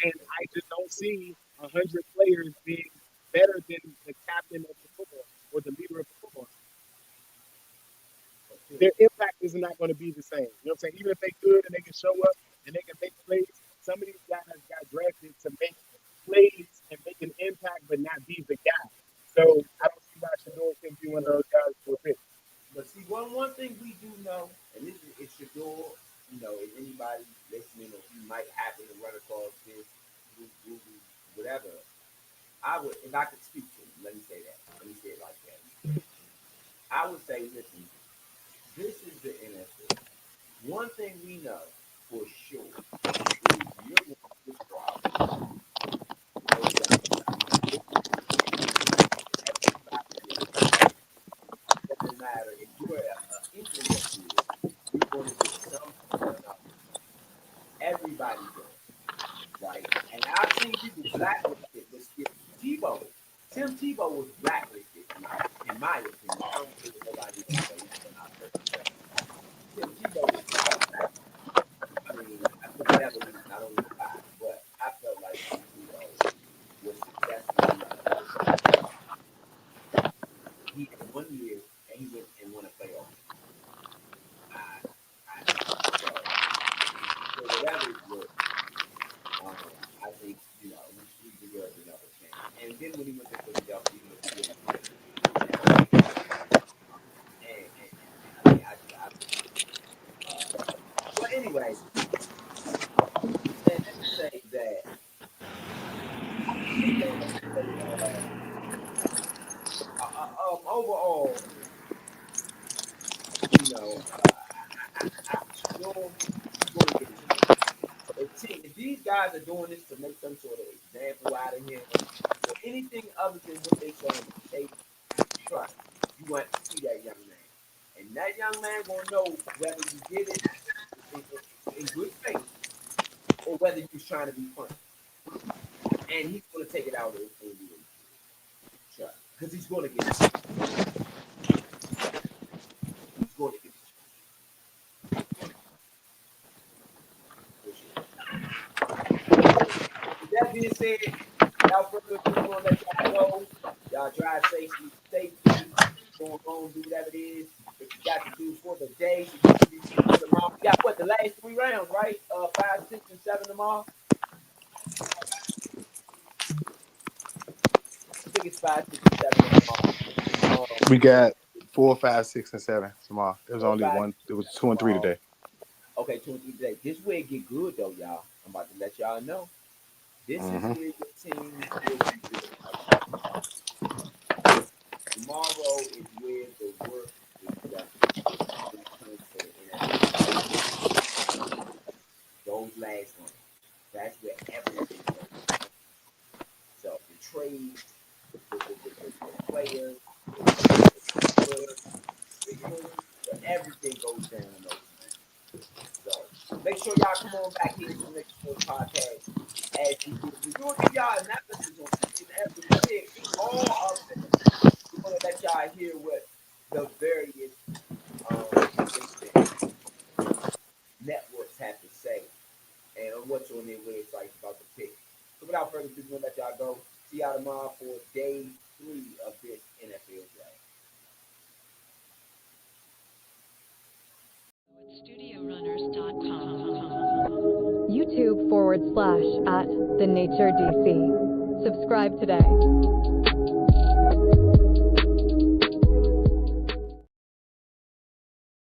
And I just don't see 100 players being better than the captain of the football or the leader of the football team. Their impact is not going to be the same. You know what I'm saying? Even if they could and they can show up and they can make plays, some of these guys got drafted to make plays and make an impact but not be the guy. So I don't see why Shedeur can be one of those guys for a pick. But see, one thing we do know, and this is Shedeur, you know, if anybody listening or you might happen to run across this, Google, whatever, I would, if I could speak to him, let me say that. Let me say it like that. I would say, listen, this is the NFL. One thing we know for sure is you're going to get problems. No doubt. It doesn't matter if you're an internet kid, you're going to get something or another. Everybody does, right? And I've seen people blacklisted. Let's get Tebow. Tim Tebow was blacklisted, in my opinion. I don't think nobody can say he's not perfect. Tim Tebow was blacklisted. I mean, for whatever reason, I don't know why, but I felt like Tim Tebow was successful. He had 1 year and he went and won a playoff. So whatever it was, I think, you know, he deserved another chance. And then when he went to Philadelphia, he was really good. But anyway, let me say that overall, you know, I'm going to get it. If these guys are doing this to make some sort of example out of him, or anything other than what they say on the tape, trust me, you want to see that young man. And that young man going to know whether you did it in good faith or whether you're trying to be funny. And he's going to take it out in you. Trust. Because he's going to get it. He's going to get it. With that being said, without further ado, we're going to let y'all go. Y'all drive safely, going home, do whatever it is that you got to do for the day. Tomorrow. We got what, the last 3 rounds, right? 5, 6, and 7 tomorrow. I think it's 5, 6, and 7 tomorrow. We got 4, 5, 6, and 7 tomorrow. There was only 1. It was 2 and 3 today. Okay, 2 and 3 today. This is where it get good, though, y'all. I'm about to let y'all know. This is where your team will be good. Tomorrow is where the work is done. Those last ones. That's where everything goes. So the trades, the players, the everything goes down in those things. So make sure y'all come on back here to the next podcast. As we do, we're going to give y'all analysis on each and every pick, all of them. We're going to let y'all hear what the various networks have to say and what's on their websites about the pick. So without further ado, we're going to let y'all go. See y'all tomorrow for day 3 of this NFL draft. YouTube/@TheNatureDC. Subscribe today.